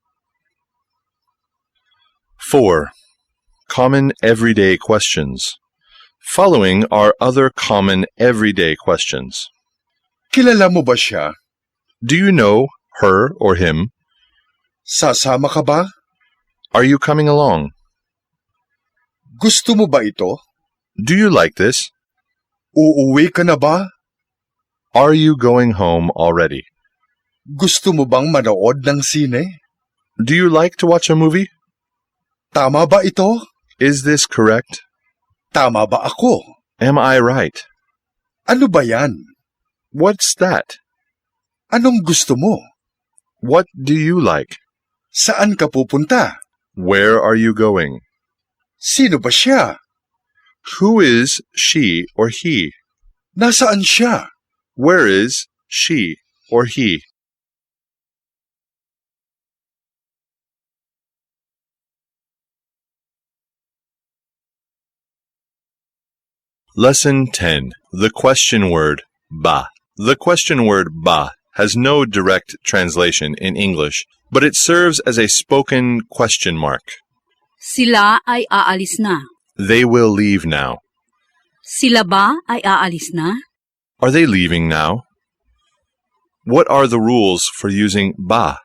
4. Common everyday questions. Following are other common everyday questions. Kilala mo ba siya? Do you know her or him? Sasama ka ba? Are you coming along? Gusto mo ba ito? Do you like this? Uuwi ka na ba? Are you going home already? Gusto mo bang manood ng sine? Do you like to watch a movie? Tama ba ito? Is this correct? Tama ba ako? Am I right? Ano ba yan? What's that? Anong gusto mo? What do you like? Saan ka pupunta? Where are you going? Sino ba siya? Who is she or he? Nasaan siya? Where is she or he? Lesson 10. The question word ba. The question word ba has no direct translation in English, but it serves as a spoken question mark. Sila ay aalis na. They will leave now. Sila ba ay aalis na? Are they leaving now? What are the rules for using ba?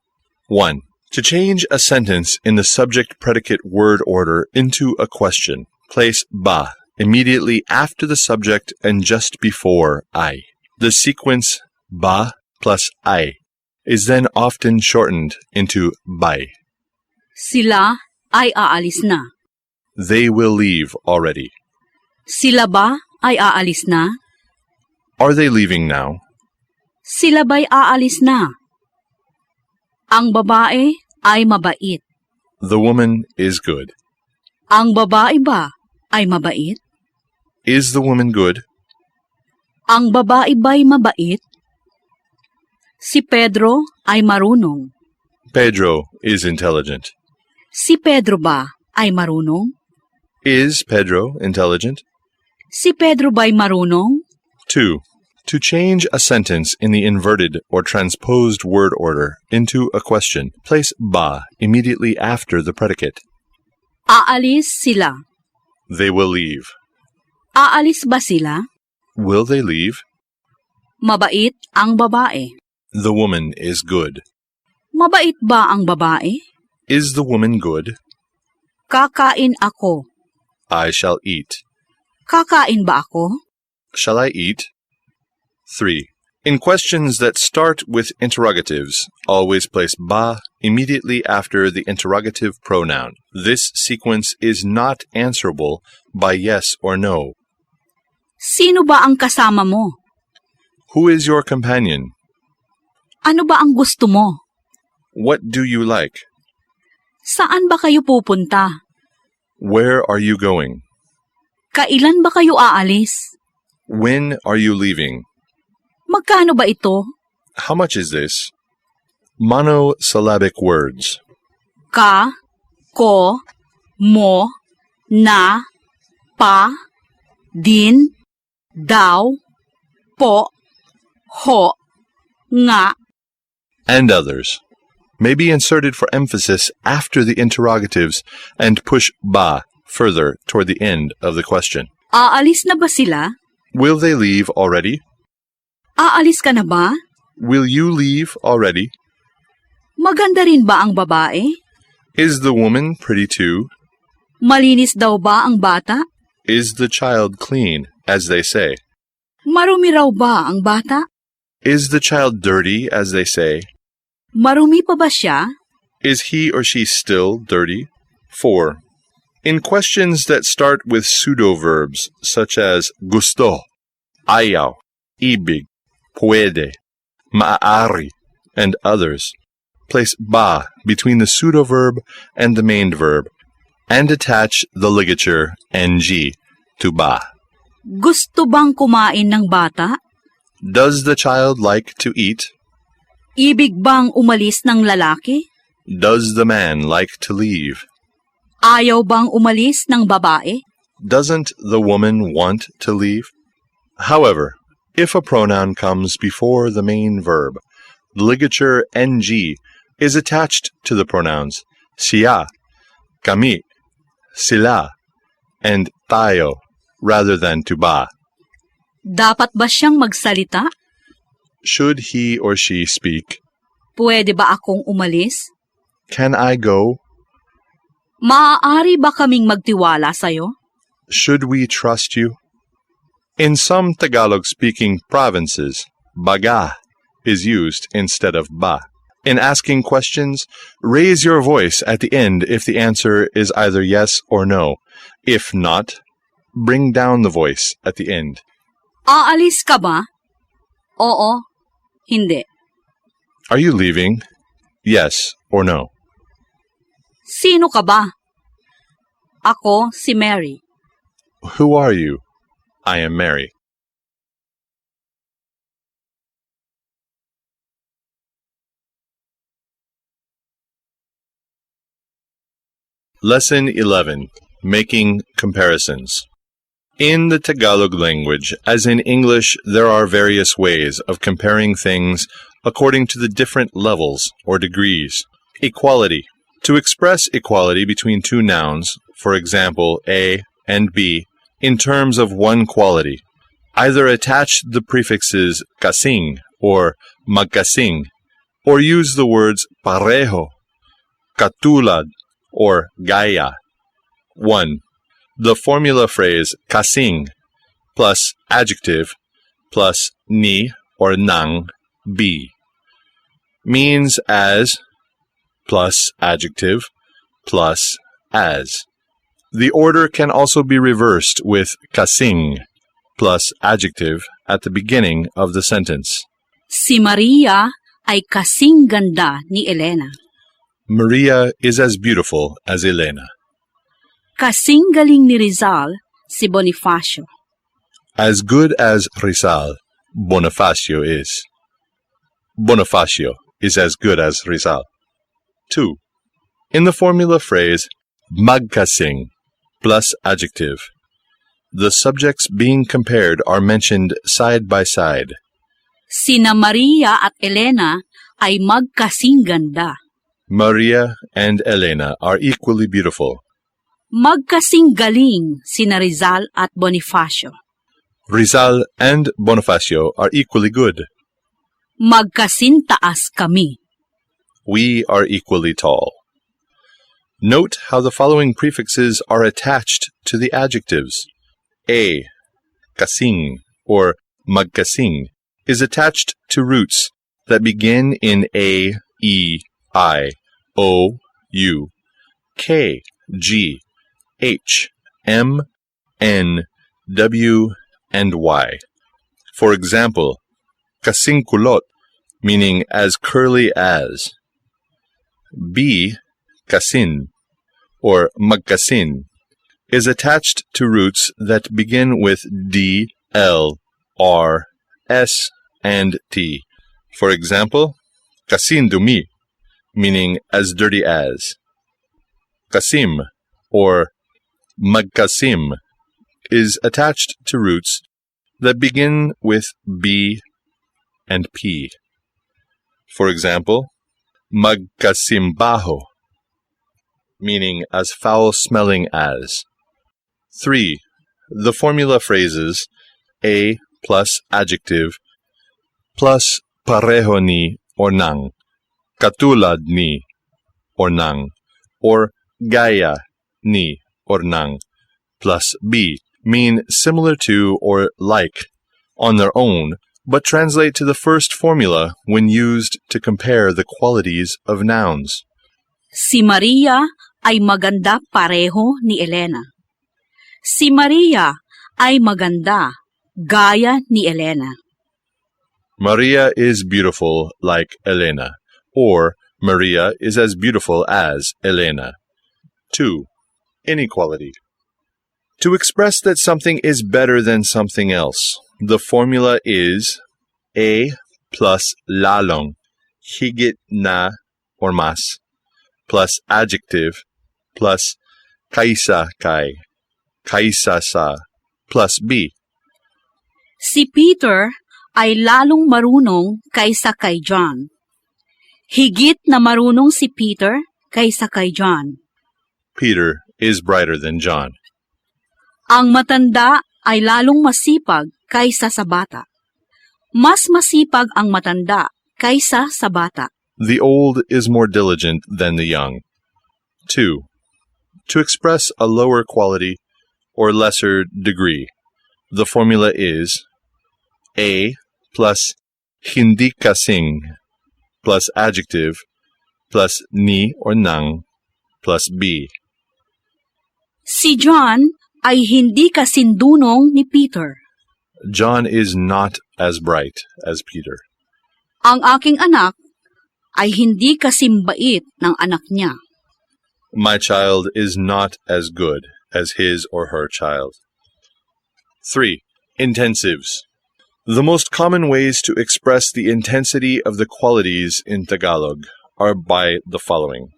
1. To change a sentence in the subject-predicate word order into a question, place ba immediately after the subject and just before I. The sequence ba plus I is then often shortened into bay. Sila ay aalis na. They will leave already. Sila ba ay aalis na? Are they leaving now? Sila ba'y aalis na? Ang babae ay mabait. The woman is good. Ang babae ba ay mabait? Is the woman good? Ang babae ba'y mabait? Si Pedro ay marunong. Pedro is intelligent. Si Pedro ba ay marunong? Is Pedro intelligent? Si Pedro ba'y marunong? 2. To change a sentence in the inverted or transposed word order into a question, place ba immediately after the predicate. Aalis sila. They will leave. Aalis ba sila? Will they leave? Mabait ang babae. The woman is good. Mabait ba ang babae? Is the woman good? Kakain ako. I shall eat. Kakain ba ako? Shall I eat? 3. In questions that start with interrogatives, always place ba immediately after the interrogative pronoun. This sequence is not answerable by yes or no. Sino ba ang kasama mo? Who is your companion? Ano ba ang gusto mo? What do you like? Saan ba kayo pupunta? Where are you going? Kailan ba kayo aalis? When are you leaving? Magkano ba ito? How much is this? Monosyllabic words. Ka, ko, mo, na, pa, din, daw, po, ho, nga, And others may be inserted for emphasis after the interrogatives and push ba further toward the end of the question. Aalis na ba sila? Will they leave already? Aalis ka na ba? Will you leave already? Maganda rin ba ang babae? Is the woman pretty too? Malinis daw ba ang bata? Is the child clean, as they say? Marumi raw ba ang bata? Is the child dirty, as they say? Marumi pa ba siya? Is he or she still dirty? 4. In questions that start with pseudo-verbs such as gusto, ayaw, ibig, puede, maaari, and others, place ba between the pseudo-verb and the main verb, and attach the ligature ng to ba. Gusto bang kumain ng bata? Does the child like to eat? Ibig bang umalis ng lalaki? Does the man like to leave? Ayaw bang umalis ng babae? Doesn't the woman want to leave? However, if a pronoun comes before the main verb, the ligature ng is attached to the pronouns siya, kami, sila, and tayo rather than to ba. Dapat ba siyang magsalita? Should he or she speak? Pwede ba akong umalis? Can I go? Maaari ba kaming magtiwala sa'yo? Should we trust you? In some Tagalog-speaking provinces, baga is used instead of ba. In asking questions, raise your voice at the end if the answer is either yes or no. If not, bring down the voice at the end. Aalis ka ba? Oo. Hindi. Are you leaving? Yes or no? Sino ka ba? Ako si Mary. Who are you? I am Mary. Lesson 11. Making Comparisons. In the Tagalog language, as in English, there are various ways of comparing things according to the different levels or degrees. Equality. To express equality between two nouns, for example, A and B, in terms of one quality, either attach the prefixes kasing or magkasing, or use the words pareho, katulad, or gaya. 1. The formula phrase kasing plus adjective plus ni or nang be means as plus adjective plus as. The order can also be reversed with kasing plus adjective at the beginning of the sentence. Si Maria ay kasing ganda ni Elena. Maria is as beautiful as Elena. Kasing galing ni Rizal si Bonifacio. As good as Rizal, Bonifacio is. Bonifacio is as good as Rizal. 2. In the formula phrase, magkasing plus adjective. The subjects being compared are mentioned side by side. Sina Maria at Elena ay magkasing ganda. Maria and Elena are equally beautiful. Magkasing galing sina Rizal at Bonifacio. Rizal and Bonifacio are equally good. Magkasing taas kami. We are equally tall. Note how the following prefixes are attached to the adjectives. A, kasing, or magkasing, is attached to roots that begin in A, E, I, O, U, K, G, H, M, N, W, and Y. For example, kasing kulot, meaning as curly as. B, kasin, or magkasin, is attached to roots that begin with D, L, R, S, and T. For example, kasin dumi, meaning as dirty as. Kasim, or magkasim, is attached to roots that begin with B and P. For example, magkasimbaho, meaning as foul-smelling as. 3. The formula phrases A plus adjective plus pareho ni or nang, katulad ni or nang, or gaya ni or nang, plus B mean similar to or like on their own, but translate to the first formula when used to compare the qualities of nouns. Si Maria ay maganda pareho ni Elena. Si Maria ay maganda gaya ni Elena. Maria is beautiful like Elena, or Maria is as beautiful as Elena. 2. Inequality. To express that something is better than something else, the formula is A plus lalong, higit na or mas, plus adjective, plus kaysa kay, kaysa sa, plus B. Si Peter ay lalong marunong kaysa kay John. Higit na marunong si Peter kaysa kay John. Peter is brighter than John. Ang matanda ay lalong masipag kaysa sa bata. Mas masipag ang matanda kaysa sa bata. The old is more diligent than the young. 2. To express a lower quality or lesser degree, the formula is A plus hindi kasing plus adjective plus ni or nang plus B. Si John ay hindi kasindunong ni Peter. John is not as bright as Peter. Ang aking anak ay hindi kasimbait ng anak niya. My child is not as good as his or her child. 3. Intensives. The most common ways to express the intensity of the qualities in Tagalog are by the following.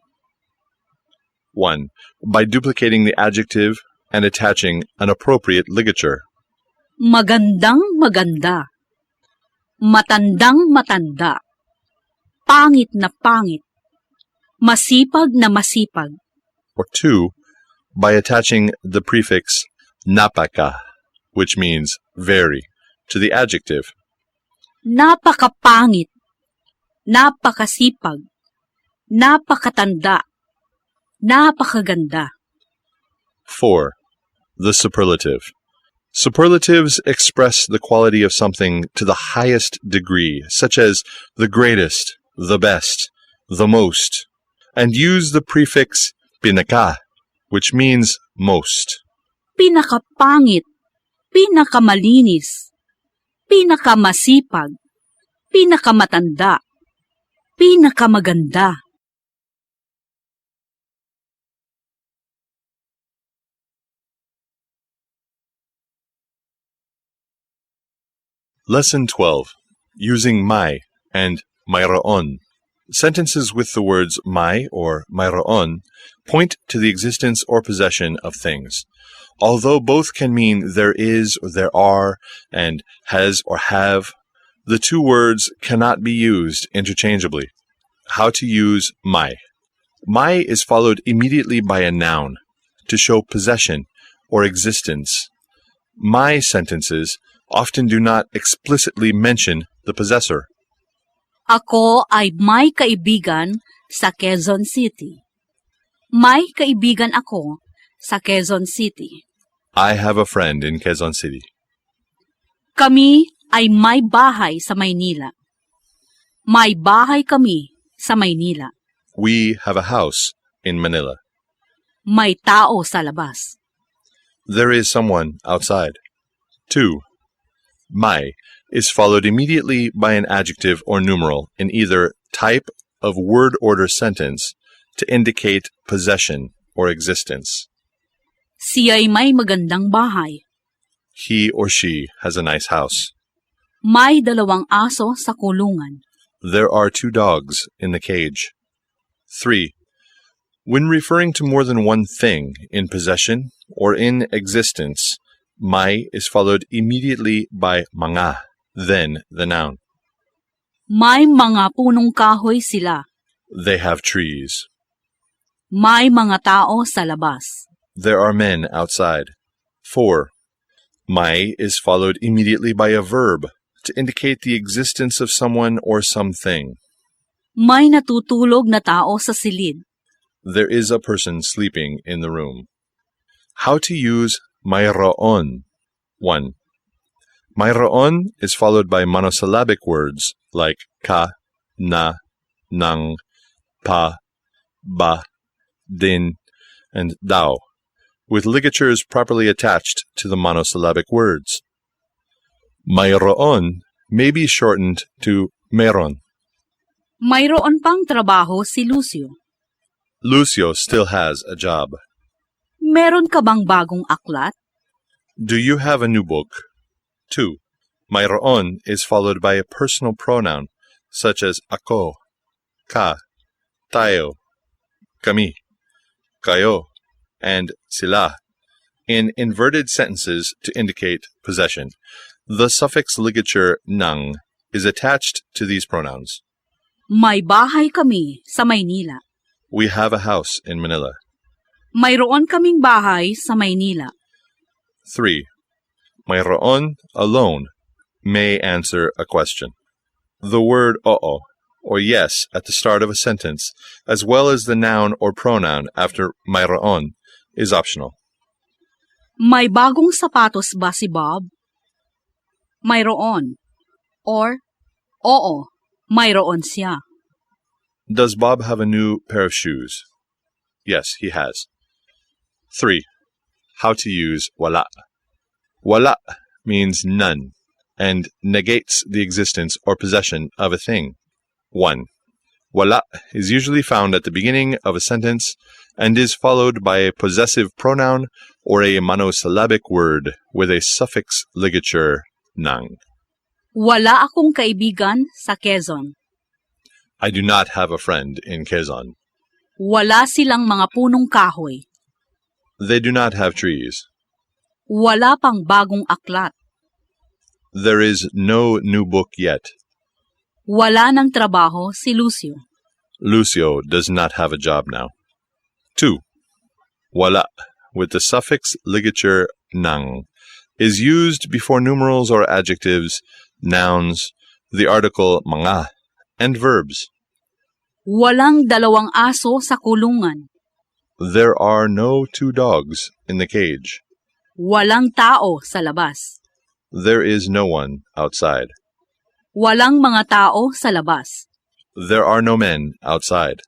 1. By duplicating the adjective and attaching an appropriate ligature. Magandang maganda. Matandang matanda. Pangit na pangit. Masipag na masipag. Or 2. By attaching the prefix napaka, which means very, to the adjective. Napakapangit. Napakasipag. Napakatanda. Napakaganda. 4. The superlative. Superlatives express the quality of something to the highest degree, such as the greatest, the best, the most, and use the prefix pinaka, which means most. Pinakapangit. Pinakamalinis. Pinakamasipag. Pinakamatanda. Pinakamaganda. Lesson 12. Using my and mayroon. Sentences with the words may or mayroon point to the existence or possession of things. Although both can mean there is or there are and has or have, the two words cannot be used interchangeably. How to use may. May is followed immediately by a noun to show possession or existence. May sentences often do not explicitly mention the possessor. Ako ay may kaibigan sa Quezon City. May kaibigan ako sa Quezon City. I have a friend in Quezon City. Kami ay may bahay sa Maynila. May bahay kami sa Maynila. We have a house in Manila. May tao sa labas. There is someone outside. 2. May is followed immediately by an adjective or numeral in either type of word order sentence to indicate possession or existence. Siya'y may magandang bahay. He or she has a nice house. May 2 aso sa kulungan. There are 2 dogs in the cage. 3. When referring to more than one thing in possession or in existence, may is followed immediately by mga, then the noun. May mga punong kahoy sila. They have trees. May mga tao sa labas. There are men outside. 4. May is followed immediately by a verb to indicate the existence of someone or something. May natutulog na tao sa silid. There is a person sleeping in the room. How to use mayroon. 1. Mayroon is followed by monosyllabic words like ka, na, nang, pa, ba, din, and daw, with ligatures properly attached to the monosyllabic words. Mayroon may be shortened to meron. Mayroon pang trabaho si Lucio. Lucio still has a job. Meron ka bang bagong aklat? Do you have a new book? 2. Mayroon is followed by a personal pronoun such as ako, ka, tayo, kami, kayo, and sila in inverted sentences to indicate possession. The suffix ligature nang is attached to these pronouns. May bahay kami sa Maynila. We have a house in Manila. Mayroon kaming bahay sa Maynila. 3. Mayroon alone may answer a question. The word oo or yes at the start of a sentence, as well as the noun or pronoun after mayroon, is optional. May bagong sapatos ba si Bob? Mayroon. Or, oo, mayroon siya. Does Bob have a new pair of shoes? Yes, he has. 3. How to use wala. Wala means none and negates the existence or possession of a thing. 1. Wala is usually found at the beginning of a sentence and is followed by a possessive pronoun or a monosyllabic word with a suffix ligature nang. Wala akong kaibigan sa Quezon. I do not have a friend in Quezon. Wala silang mga punong kahoy. They do not have trees. Wala pang bagong aklat. There is no new book yet. Wala ng trabaho si Lucio. Lucio does not have a job now. 2. Wala, with the suffix ligature nang, is used before numerals or adjectives, nouns, the article mga, and verbs. Walang 2 aso sa kulungan. There are no 2 dogs in the cage. Walang tao sa labas. There is no one outside. Walang mga tao sa labas. There are no men outside.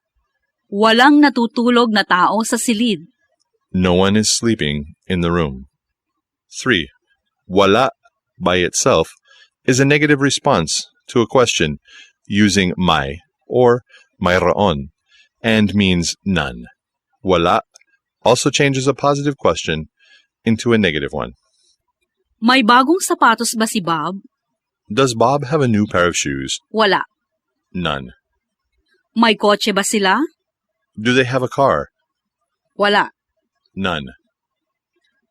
Walang natutulog na tao sa silid. No one is sleeping in the room. 3. Wala, by itself, is a negative response to a question using may or mayroon and means none. Wala also changes a positive question into a negative one. May bagong sapatos ba si Bob? Does Bob have a new pair of shoes? Wala. None. May kotse ba sila? Do they have a car? Wala. None.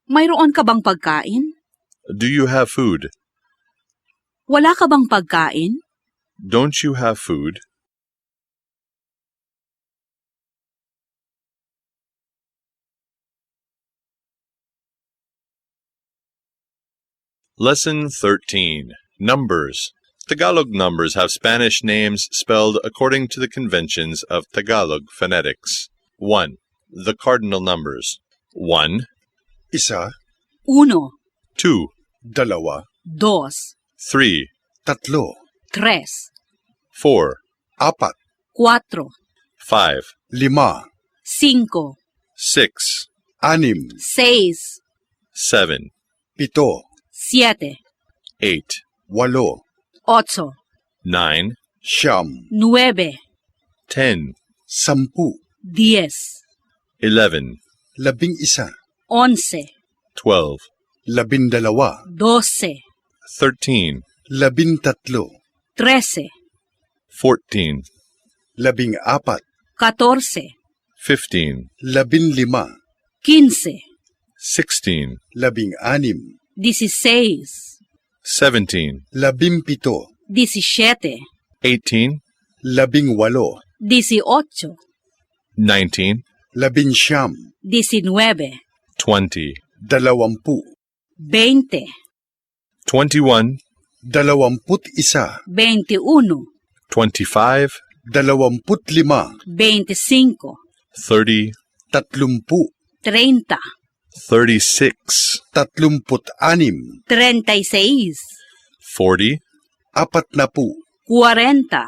Mayroon ka bang pagkain? Do you have food? Wala ka bang pagkain? Don't you have food? Lesson 13. Numbers. Tagalog numbers have Spanish names spelled according to the conventions of Tagalog phonetics. 1. The cardinal numbers. 1, Isa, 1, 2, 2, 2, 3, 3, 3, 4, 4, 4, 5, 5, 5, 6, 6, 6, 7, 7, 7, 8, 8, 8, 9, 9, 10, 10, 10, 11, 11, 11, 12, 12, 12, 13, 13, 13, 14, 14, 14, 15, 15, 15, 16, 16, 16, 17, 17, 17, 18, 18, 18, 19, 19, 19, 20, 20, 20, 21, 21, 21, 25, 25, 25, 30, 30, 30, 36, 36, 36, 40, 40, 40,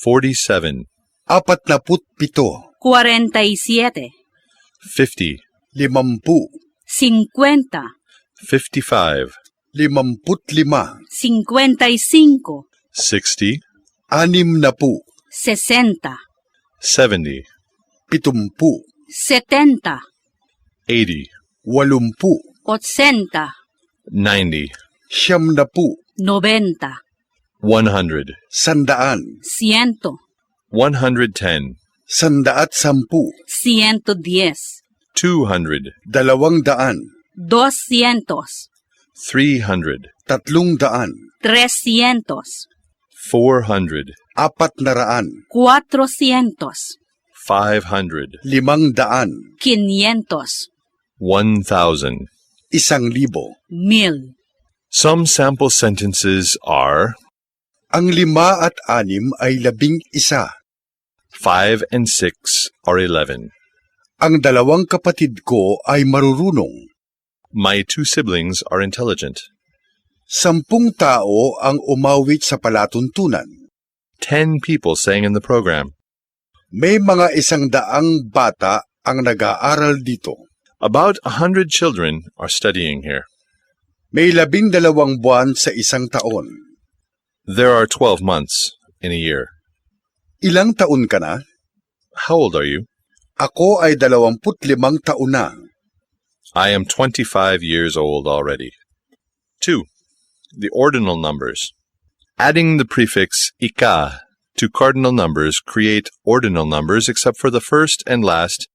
47, 47, 47, 50, 50, 50, 55, 55, 55, 60, 60, 60, 70, 70, 70, 80, 80, 80, 90, 90, 90, 100, 100, 100, 110, 110, 110, 200, 200, 200, 300, 300, 300, 400, 400, 400, 500, 500, 500, 1,000. 1,000. 1000. Some sample sentences are Ang 5 at 6 ay 11. 5 and 6 are 11. Ang 2 kapatid ko ay marurunong. My 2 siblings are intelligent. 10 tao ang umawit sa palatuntunan. 10 people sang in the program. May mga 100 bata ang nag-aaral dito. About 100 children are studying here. May 12 buwan sa isang taon. There are 12 months in a year. Ilang taon ka na? How old are you? Ako ay 25 taon na. I am 25 years old already. 2. The ordinal numbers. Adding the prefix ika to cardinal numbers create ordinal numbers except for the first and last,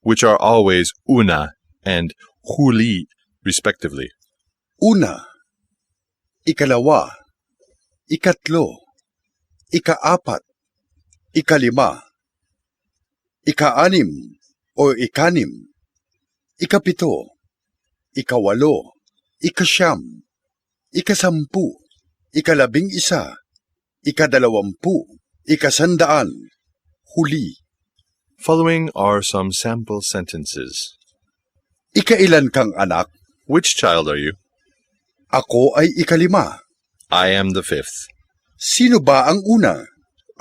which are always una and huli, respectively. Una, ikalawa, ikatlo, ikaapat, ikalima, ikaanim o ikanim, ikapito, ikawalo, ikasyam, ikasampu, ikalabing-isa, ikadalawampu, ikasandaan, huli. Following are some sample sentences. Ikailan kang anak? Which child are you? Ako ay ikalima. I am the 5th. Sino ba ang una?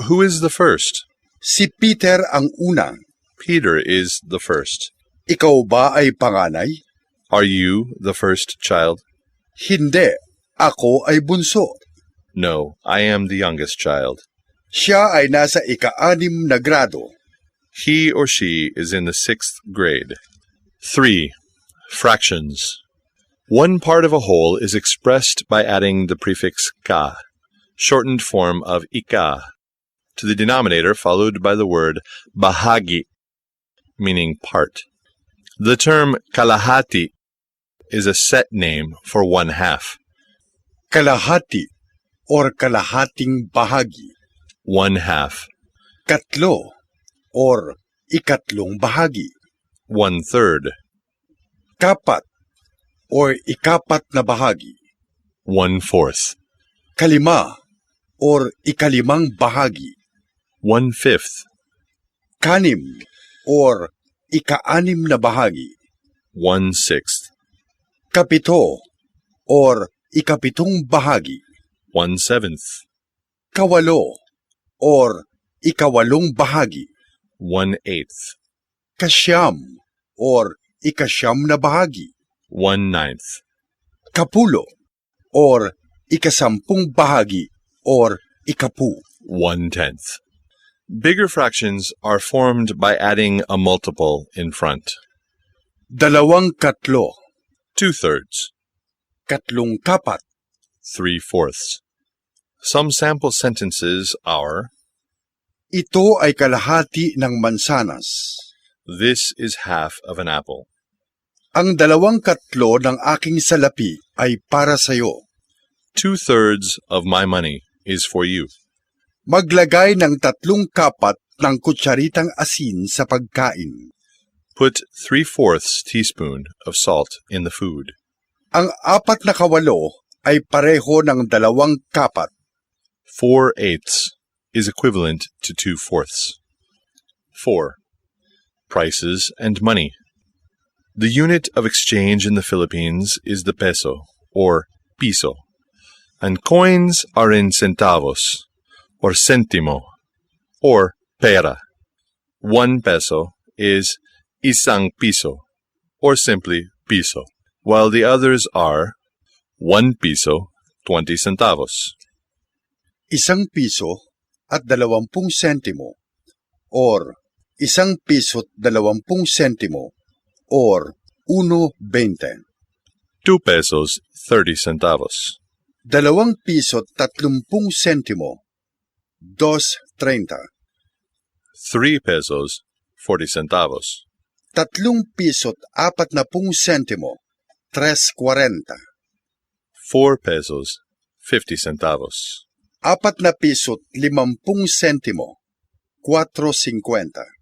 Who is the first? Si Peter ang una. Peter is the first. Ikaw ba ay panganay? Are you the first child? Hindi. Ako ay bunso. No, I am the youngest child. Siya ay nasa ika-6 na grado. He or she is in the 6th grade. 3. Fractions. One part of a whole is expressed by adding the prefix ka, shortened form of ika, to the denominator followed by the word bahagi, meaning part. The term kalahati is a set name for one half. Kalahati or kalahating bahagi. One half. Katlo or ikatlong bahagi. 1/3. Kapat or ikapat na bahagi. 1/4. Kalima or ikalimang bahagi. 1/5. Kanim or ikaanim na bahagi. 1/6. Kapito or ikapitong bahagi. 1/7. Kawalo or ikawalong bahagi. 1/8. Kasyam or ikasyam na bahagi. 1/9. Kapulo or ikasampung bahagi or ikapu. 1/10. Bigger fractions are formed by adding a multiple in front. Dalawang katlo. 2/3. Katlong kapat. 3/4. Some sample sentences are: Ito ay kalahati ng mansanas. This is half of an apple. Ang dalawang katlo ng aking salapi ay para sayo. 2/3 of my money is for you. Maglagay ng 3 kapat ng kutsaritang asin sa pagkain. Put 3/4 teaspoon of salt in the food. Ang 4 na kawalo ay pareho ng 2 kapat. 4/8 is equivalent to 2/4. 4. Prices and money. The unit of exchange in the Philippines is the peso, or piso, and coins are in centavos, or centimo, or pera. 1 peso is isang piso, or simply piso, while the others are 1 piso, 20 centavos. 1 piso at 20 sentimo, or 1 piso't 20 sentimo, or 1.20. 2 pesos, 30 centavos. 2 piso't 30 sentimo, 2.30. 3 pesos, 40 centavos. 3 piso't 40 sentimo, 3.40. 4 pesos, 50 centavos. 4 na piso't 50 sentimo, 4.50.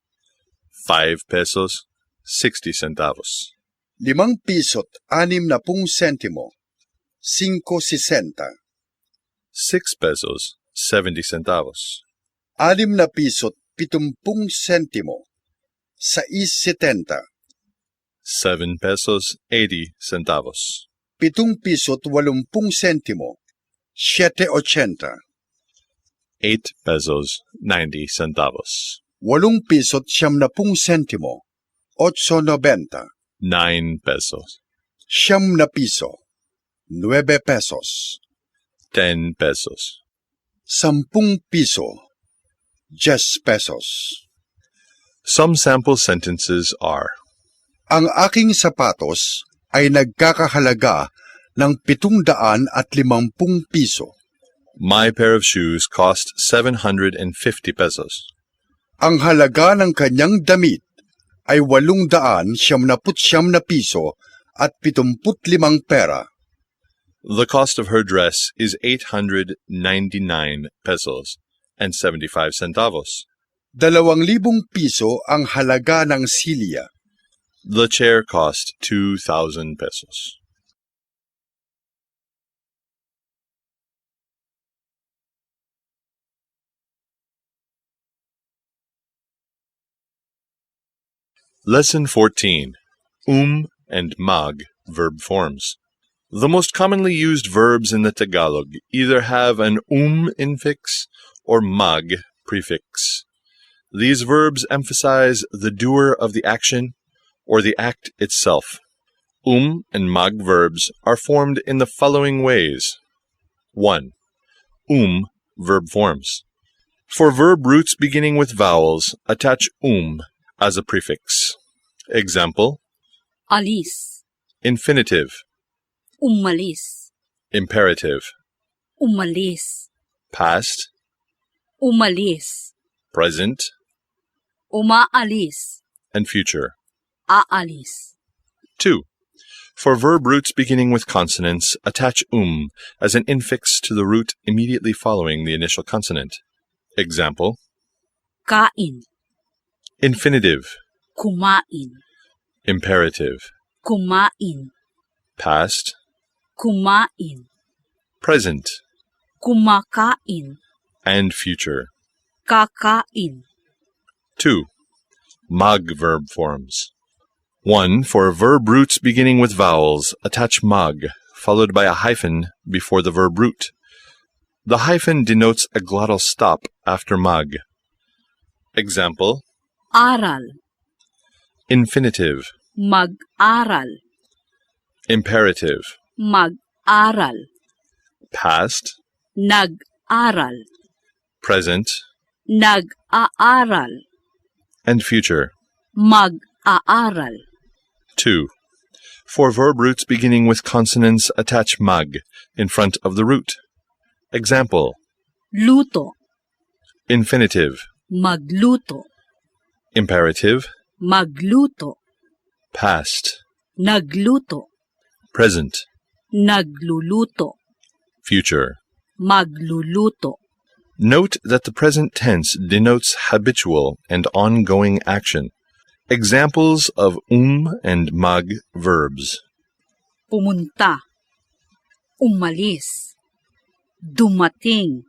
5 pesos, 60 centavos. 5 piso't 60 sentimo, 5.60. 6 pesos, 70 centavos. 6 na piso't 70 sentimo, 6.70. 7 pesos, 80 centavos. 7 piso't 80 sentimo, 7.80. 8 pesos, 90 centavos. 8 piso't 70 sentimo, 8.90. 9 pesos. 9 na piso, 9 pesos. 10 pesos. 10 piso, 10 pesos. Some sample sentences are: Ang aking sapatos ay nagkakahalaga ng 750 piso. My pair of shoes cost 750 pesos. Ang halaga ng kanyang damit ay 879 na piso at 75 pera. The cost of her dress is 899 pesos and 75 centavos. 2,000 piso ang halaga ng silya. The chair cost 2,000 pesos. Lesson 14. And mag verb forms. The most commonly used verbs in the Tagalog either have an infix or mag prefix. These verbs emphasize the doer of the action or the act itself. And mag verbs are formed in the following ways. 1. Verb forms. For verb roots beginning with vowels, attach as a prefix. Example: Alis, infinitive, umalis, imperative, umalis, past, umalis, present, umaalis, and future. aalis. 2. For verb roots beginning with consonants, attach as an infix to the root immediately following the initial consonant. Example: Kain, infinitive, kumain, imperative, kumain, past, kumain, present, kumakain, and future. kakain. 2. Mag verb forms. 1. For verb roots beginning with vowels, attach mag, followed by a hyphen before the verb root. The hyphen denotes a glottal stop after mag. Example: Aral, infinitive, mag-aral, imperative, mag-aral, past, nag-aral, present, nag-aaral, and future. mag-aaral. 2. For verb roots beginning with consonants, attach mag in front of the root. Example: Luto, infinitive, magluto, imperative, magluto, past, nagluto, present, nagluluto, future. magluluto. Note that the present tense denotes habitual and ongoing action. Examples of and mag verbs: Pumunta, umalis, dumating,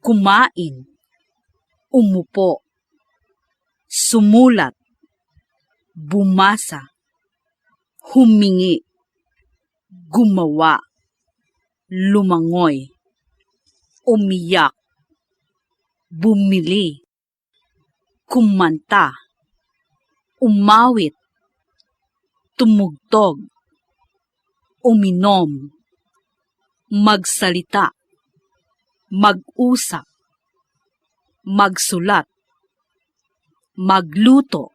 kumain, umupo, sumulat, bumasa, humingi, gumawa, lumangoy, umiyak, bumili, kumanta, umawit, tumugtog, uminom, magsalita, mag-usap, magsulat, magluto,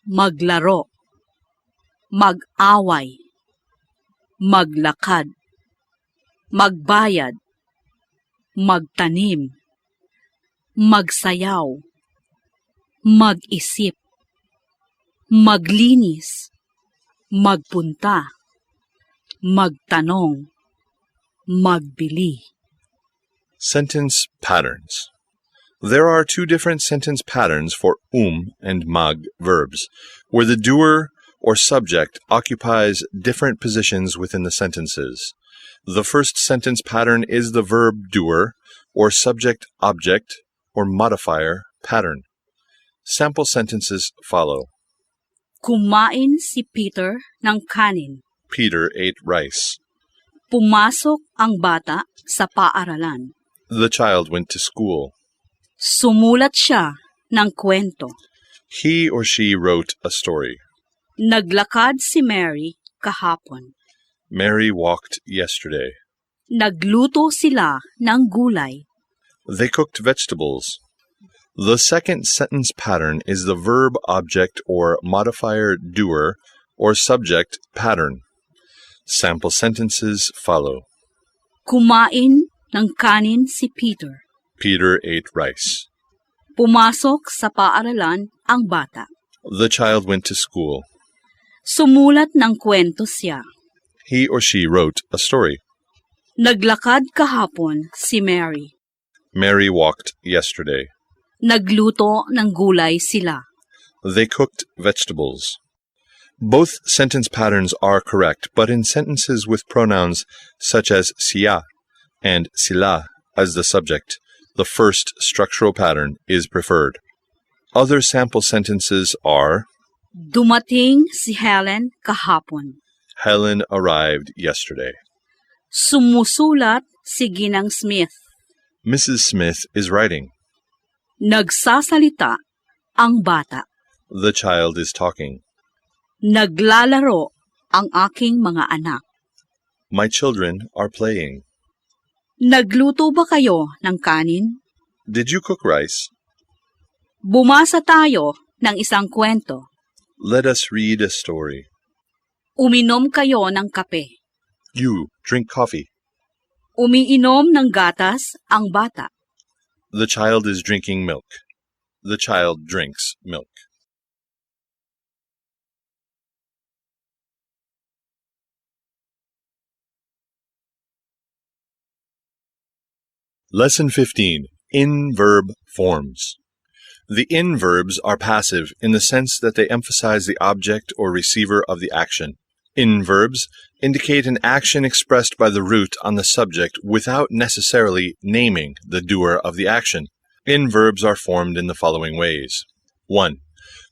maglaro, mag-away, maglakad, magbayad, magtanim, magsayaw, mag-isip, maglinis, magpunta, magtanong, magbili. Sentence patterns. There are 2 different sentence patterns for and mag verbs, where the doer or subject occupies different positions within the sentences. The first sentence pattern is the verb doer, or subject-object, or modifier pattern. Sample sentences follow. Kumain si Peter ng kanin. Peter ate rice. Pumasok ang bata sa paaralan. The child went to school. Sumulat siya ng kwento. He or she wrote a story. Naglakad si Mary kahapon. Mary walked yesterday. Nagluto sila ng gulay. They cooked vegetables. The second sentence pattern is the verb-object or modifier doer or subject pattern. Sample sentences follow. Kumain ng kanin si Peter. Peter ate rice. Pumasok sa paaralan ang bata. The child went to school. Sumulat ng kwento siya. He or she wrote a story. Naglakad kahapon si Mary. Mary walked yesterday. Nagluto ng gulay sila. They cooked vegetables. Both sentence patterns are correct, but in sentences with pronouns such as siya and sila as the subject, the first structural pattern is preferred. Other sample sentences are: Dumating si Helen kahapon. Helen arrived yesterday. Sumusulat si Ginang Smith. Mrs. Smith is writing. Nagsasalita ang bata. The child is talking. Naglalaro ang aking mga anak. My children are playing. Nagluto ba kayo ng kanin? Did you cook rice? Bumasa tayo ng isang kwento. Let us read a story. Uminom kayo ng kape. You drink coffee. Umiinom ng gatas ang bata. The child is drinking milk. The child drinks milk. Lesson 15. In-verb forms. The in-verbs are passive in the sense that they emphasize the object or receiver of the action. In-verbs indicate an action expressed by the root on the subject without necessarily naming the doer of the action. In-verbs are formed in the following ways. 1.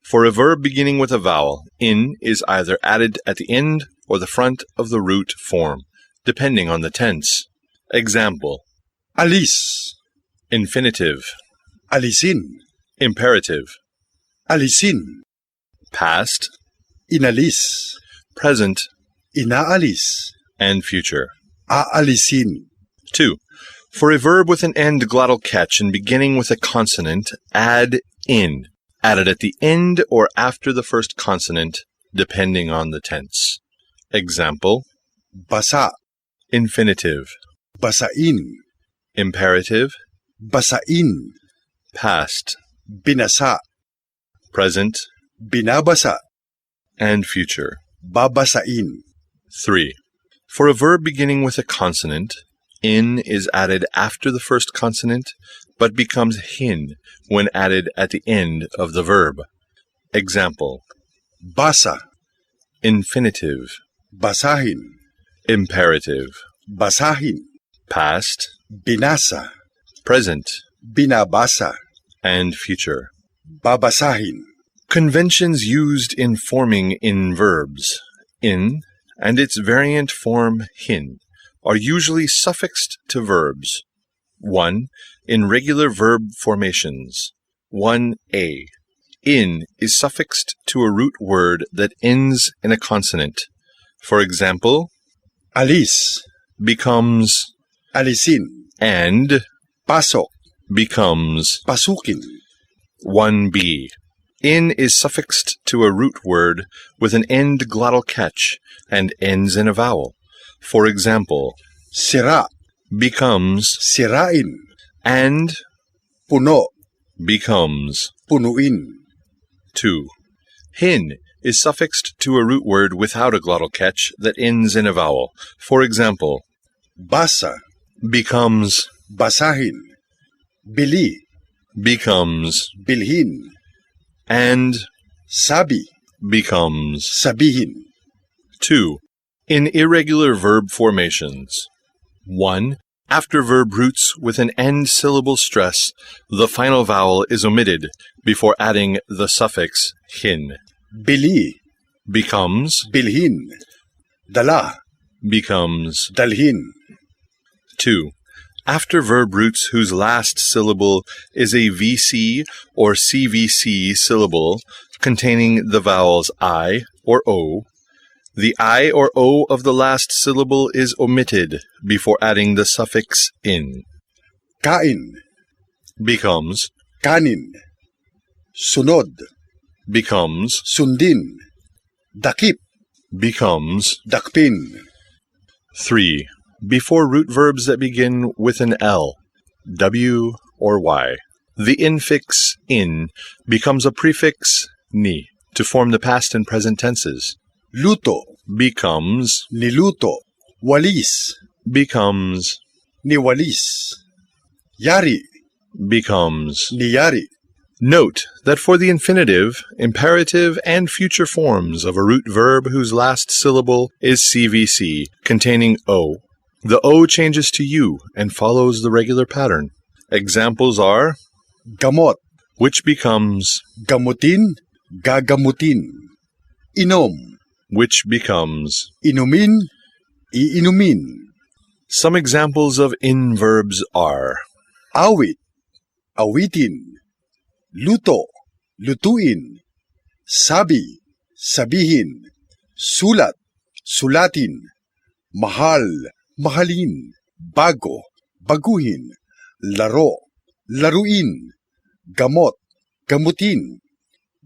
For a verb beginning with a vowel, in is either added at the end or the front of the root form, depending on the tense. Example: Alis, infinitive, alisin, imperative, alisin, past, inalis, present, inaalis, and future. aalisin. 2. For a verb with an end glottal catch and beginning with a consonant, add in, added at the end or after the first consonant, depending on the tense. Example: Basa, infinitive, basain, imperative, basain, past, binasa, present, binabasa, and future. babasain. 3. For a verb beginning with a consonant, in is added after the first consonant, but becomes hin when added at the end of the verb. Example: Basa, infinitive, basahin, imperative, basahin, past, binasa, present, binabasa, and future. babasahin. Conventions used in forming in verbs, in, and its variant form hin, are usually suffixed to verbs. 1. In regular verb formations. 1a. In is suffixed to a root word that ends in a consonant. For example, Alis, becomes, alisin, and pasok, becomes. pasukin. 1b. In is suffixed to a root word with an end glottal catch and ends in a vowel. For example, Sira, becomes, sirain, and puno, becomes. punuin. 2. Hin is suffixed to a root word without a glottal catch that ends in a vowel. For example, Basa, becomes, basahin. Bili, becomes, bilhin. and Sabi, becomes. sabihin. 2. In irregular verb formations. 1. After verb roots with an end syllable stress, the final vowel is omitted before adding the suffix hin. Bili, Becomes, bilhin. Dala, becomes. dalhin. 2. After verb roots whose last syllable is a VC or CVC syllable containing the vowels I or O, the I or O of the last syllable is omitted before adding the suffix in. Kain, Becomes, kanin. Sunod, becomes, sundin. Dakip, becomes. dakpin. 3. Before root verbs that begin with an L, W, or Y, the infix in becomes a prefix ni to form the past and present tenses. Luto, Becomes, niluto. Walis, becomes, niwalis. Yari, becomes. niyari. Note that for the infinitive, imperative, and future forms of a root verb whose last syllable is CVC containing O, the O changes to U and follows the regular pattern. Examples are Gamot, which becomes, gamutin, gagamutin. Inom, which becomes. inumin, iinumin. Some examples of in verbs are Awit, awitin. Luto, lutuin. Sabi, sabihin. Sulat, sulatin. Mahal, mahalin. Bago, baguhin. Laro, laruin. Gamot, gamutin.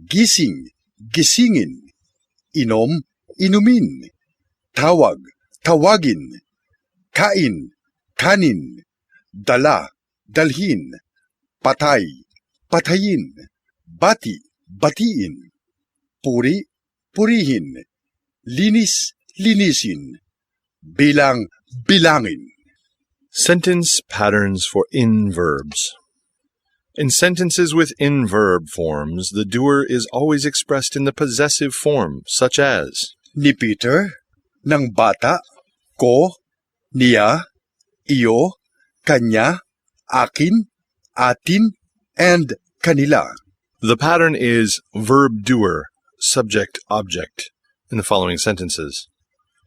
Gising, gisingin. Inom, inumin. Tawag, tawagin. Kain, kanin. Dala, dalhin. patay, patayin, bati, batiin, puri, purihin, linis, linisin, bilang, bilangin. Sentence patterns for in-verbs. In sentences with in-verb forms, the doer is always expressed in the possessive form, such as Ni Peter, ng bata, ko, niya, iyo, kanya, akin, atin, and kanila. the pattern is verb doer, subject object in the following sentences.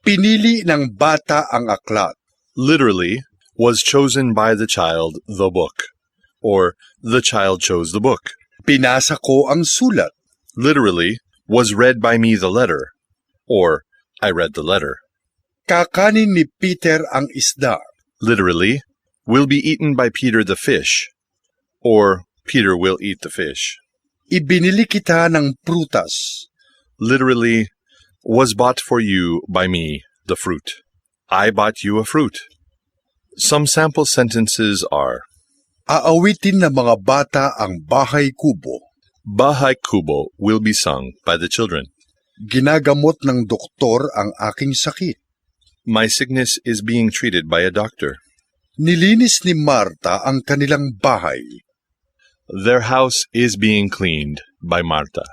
Pinili ng bata ang aklat. Literally, was chosen by the child the book, or the child chose the book. Pinasa ko ang sulat. Literally, was read by me the letter, or I read the letter. Kakanin ni Peter ang isda. Literally, will be eaten by Peter the fish, or Peter will eat the fish. Ibinili kita ng prutas. Literally, was bought for you by me the fruit. I bought you a fruit. Some sample sentences are Aawitin ng mga bata ang bahay kubo. Bahay Kubo will be sung by the children. Ginagamot ng doktor ang aking sakit. My sickness is being treated by a doctor. Nilinis ni Marta ang kanilang bahay. Their house is being cleaned by Marta.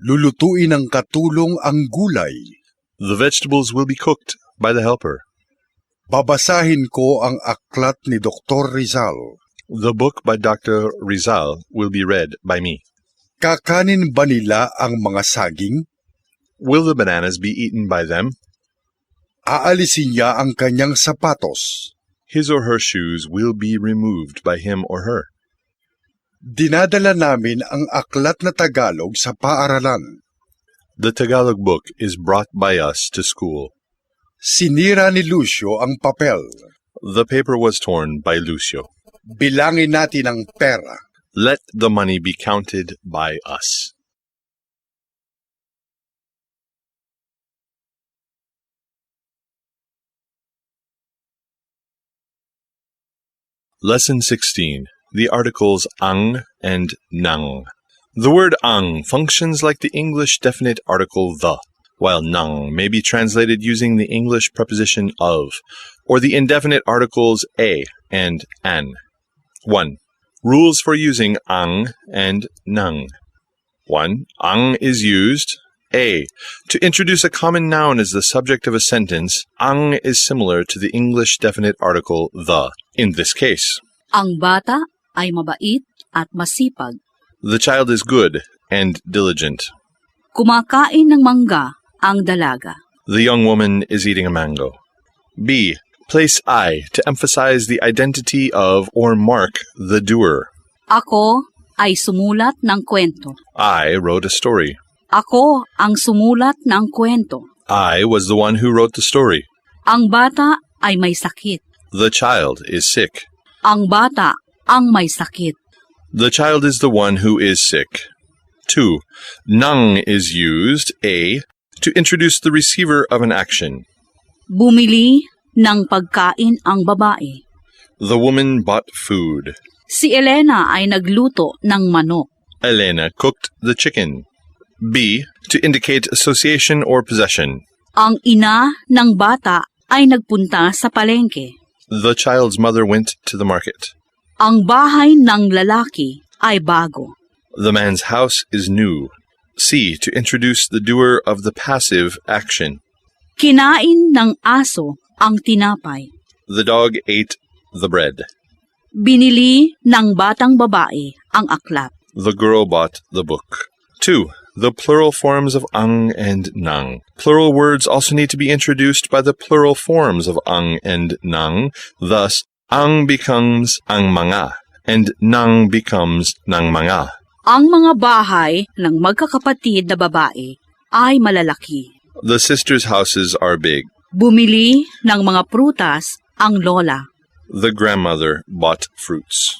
Lulutuin ng katulong ang gulay. The vegetables will be cooked by the helper. Babasahin ko ang aklat ni Dr. Rizal. The book by Dr. Rizal will be read by me. Kakanin ba nila ang mga saging? Will the bananas be eaten by them? Aalisin niya ang kanyang sapatos. His or her shoes will be removed by him or her. Dinadala namin ang aklat na Tagalog sa paaralan. The Tagalog book is brought by us to school. Sinira ni Lucio ang papel. The paper was torn by Lucio. Bilangin natin ang pera. Let the money be counted by us. Lesson 16. The articles ang and nang. The word ang functions like the English definite article the, while nang may be translated using the English preposition of, or the indefinite articles a and an. 1. Rules for using ang and nang. 1. Ang is used a. To introduce a common noun as the subject of a sentence, ang is similar to the English definite article the. In this case, Ang bata ay mabait at masipag. the child is good and diligent. Kumakain ng mangga ang dalaga. The young woman is eating a mango. B. Place I to emphasize the identity of or mark the doer. Ako ay sumulat ng kwento. I wrote a story. Ako ang sumulat ng kwento. I was the one who wrote the story. Ang bata ay may sakit. The child is sick. Ang bata ang may sakit. The child is the one who is sick. 2. Nang is used, A, to introduce the receiver of an action. Bumili ng pagkain ang babae. The woman bought food. Si Elena ay nagluto ng manok. Elena cooked the chicken. B, to indicate association or possession. Ang ina ng bata ay nagpunta sa palengke. The child's mother went to the market. Ang bahay ng lalaki ay bago. The man's house is new. C, to introduce the doer of the passive action. Kinain ng aso ang tinapay. The dog ate the bread. Binili ng batang babae ang aklat. The girl bought the book. 2. The plural forms of ang and nang. Plural words also need to be introduced by the plural forms of ang and nang. Thus, ang becomes ang mga, and nang becomes nang mga. Ang mga bahay ng magkakapatid na babae ay malalaki. The sisters' houses are big. Bumili ng mga prutas ang lola. The grandmother bought fruits.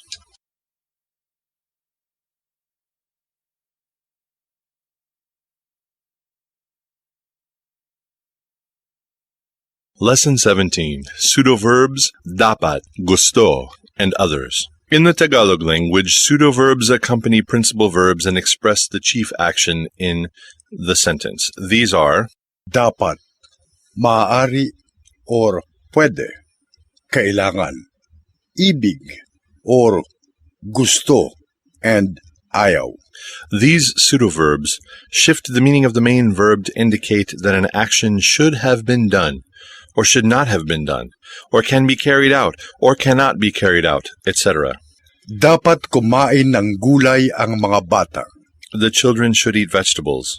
Lesson 17. Pseudoverbs, dapat, gusto, and others. In the Tagalog language, pseudoverbs accompany principal verbs and express the chief action in the sentence. These are dapat, maaari, or pwede, kailangan, ibig, or gusto, and ayaw. These pseudoverbs shift the meaning of the main verb to indicate that an action should have been done, or should not have been done, or can be carried out, or cannot be carried out, etc. Dapat kumain ng gulay ang mga bata. The children should eat vegetables.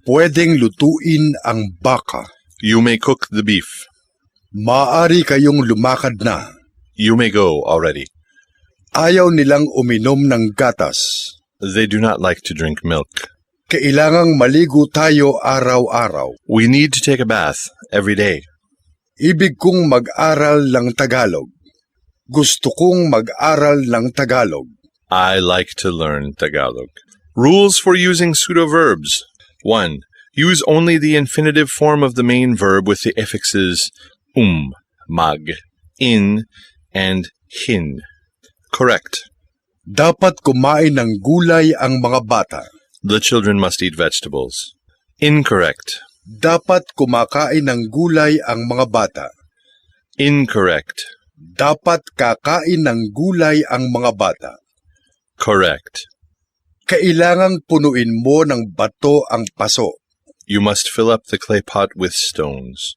Pwedeng lutuin ang baka. You may cook the beef. Maaari kayong lumakad na. You may go already. Ayaw nilang uminom ng gatas. They do not like to drink milk. Kailangang maligo tayo araw-araw. We need to take a bath every day. Ibig kong mag-aral ng Tagalog. Gusto kong mag-aral ng Tagalog. I like to learn Tagalog. Rules for using pseudoverbs. 1. Use only the infinitive form of the main verb with the affixes mag, in, and hin. Correct. Dapat kumain ng gulay ang mga bata. The children must eat vegetables. Incorrect. Dapat kumakain ng gulay ang mga bata. Incorrect. Dapat kakain ng gulay ang mga bata. Correct. Kailangang punuin mo ng bato ang paso. You must fill up the clay pot with stones.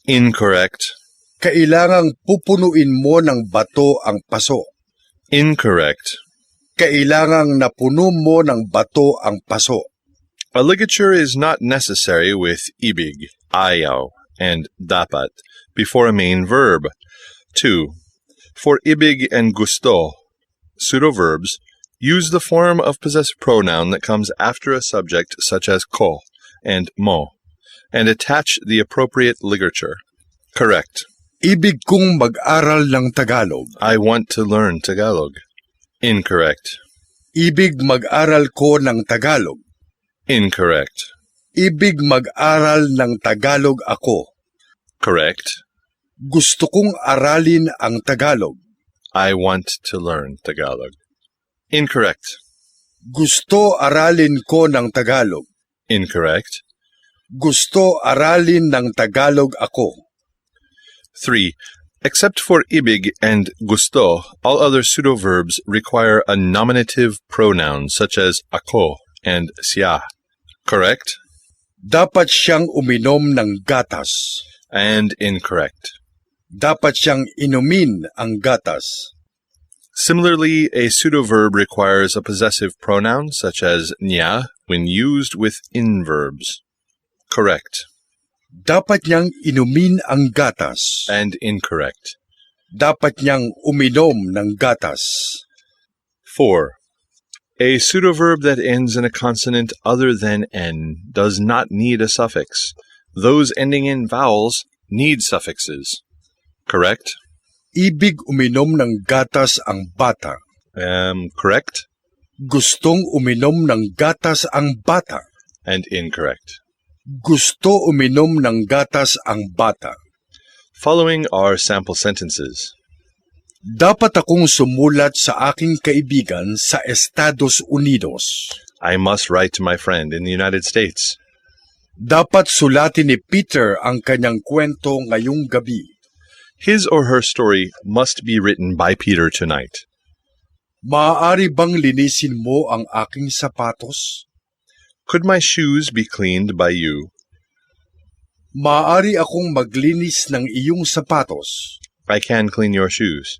Incorrect. Kailangang pupunuin mo ng bato ang paso. Incorrect. Kailangang napuno mo ng bato ang paso. A ligature is not necessary with ibig, ayaw, and dapat before a main verb. 2. For ibig and gusto, pseudoverbs, use the form of possessive pronoun that comes after a subject such as ko and mo, and attach the appropriate ligature. Correct. Ibig kong mag-aral ng Tagalog. I want to learn Tagalog. Incorrect. Ibig mag-aral ko ng Tagalog. Incorrect. Ibig mag-aral ng Tagalog ako. Correct. Gusto kong aralin ang Tagalog. I want to learn Tagalog. Incorrect. Gusto aralin ko ng Tagalog. Incorrect. Gusto aralin ng Tagalog ako. 3. Except for ibig and gusto, all other pseudoverbs require a nominative pronoun such as ako and siya. Correct? Dapat siyang uminom ng gatas. And incorrect. Dapat siyang inumin ang gatas. Similarly, a pseudoverb requires a possessive pronoun such as niya when used with inverbs. Correct. Dapat niyang inumin ang gatas. And incorrect. Dapat niyang uminom ng gatas. 4. A pseudoverb that ends in a consonant other than n does not need a suffix. Those ending in vowels need suffixes. Correct? Ibig uminom ng gatas ang bata. Correct? Gustong uminom ng gatas ang bata. And incorrect. Gusto uminom ng gatas ang bata. Following are sample sentences. Dapat akong sumulat sa aking kaibigan sa Estados Unidos. I must write to my friend in the United States. Dapat sulatin ni Peter ang kanyang kwento ngayong gabi. His or her story must be written by Peter tonight. Maaari bang linisin mo ang aking sapatos? Could my shoes be cleaned by you? Maaari akong maglinis ng iyong sapatos. I can clean your shoes.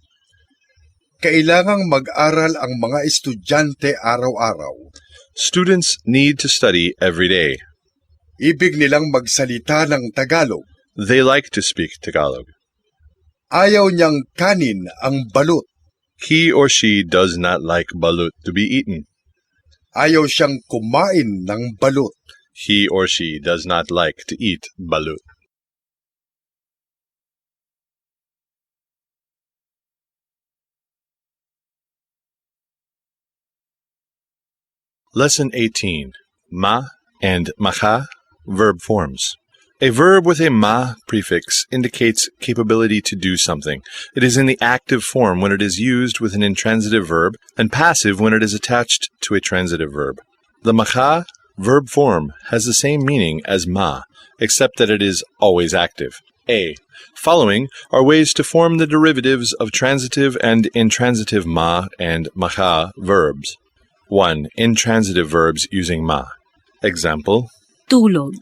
Kailangang mag-aral ang mga estudyante araw-araw. Students need to study every day. Ibig nilang magsalita ng Tagalog. They like to speak Tagalog. Ayaw niyang kanin ang balut. He or she does not like balut to be eaten. Ayaw siyang kumain ng balut. He or she does not like to eat balut. Lesson 18. Ma and macha, verb forms. A verb with a ma prefix indicates capability to do something. It is in the active form when it is used with an intransitive verb and passive when it is attached to a transitive verb. The makha verb form has the same meaning as ma, except that it is always active. A. Following are ways to form the derivatives of transitive and intransitive ma and makha verbs. 1. Intransitive verbs using ma. Example: tulog,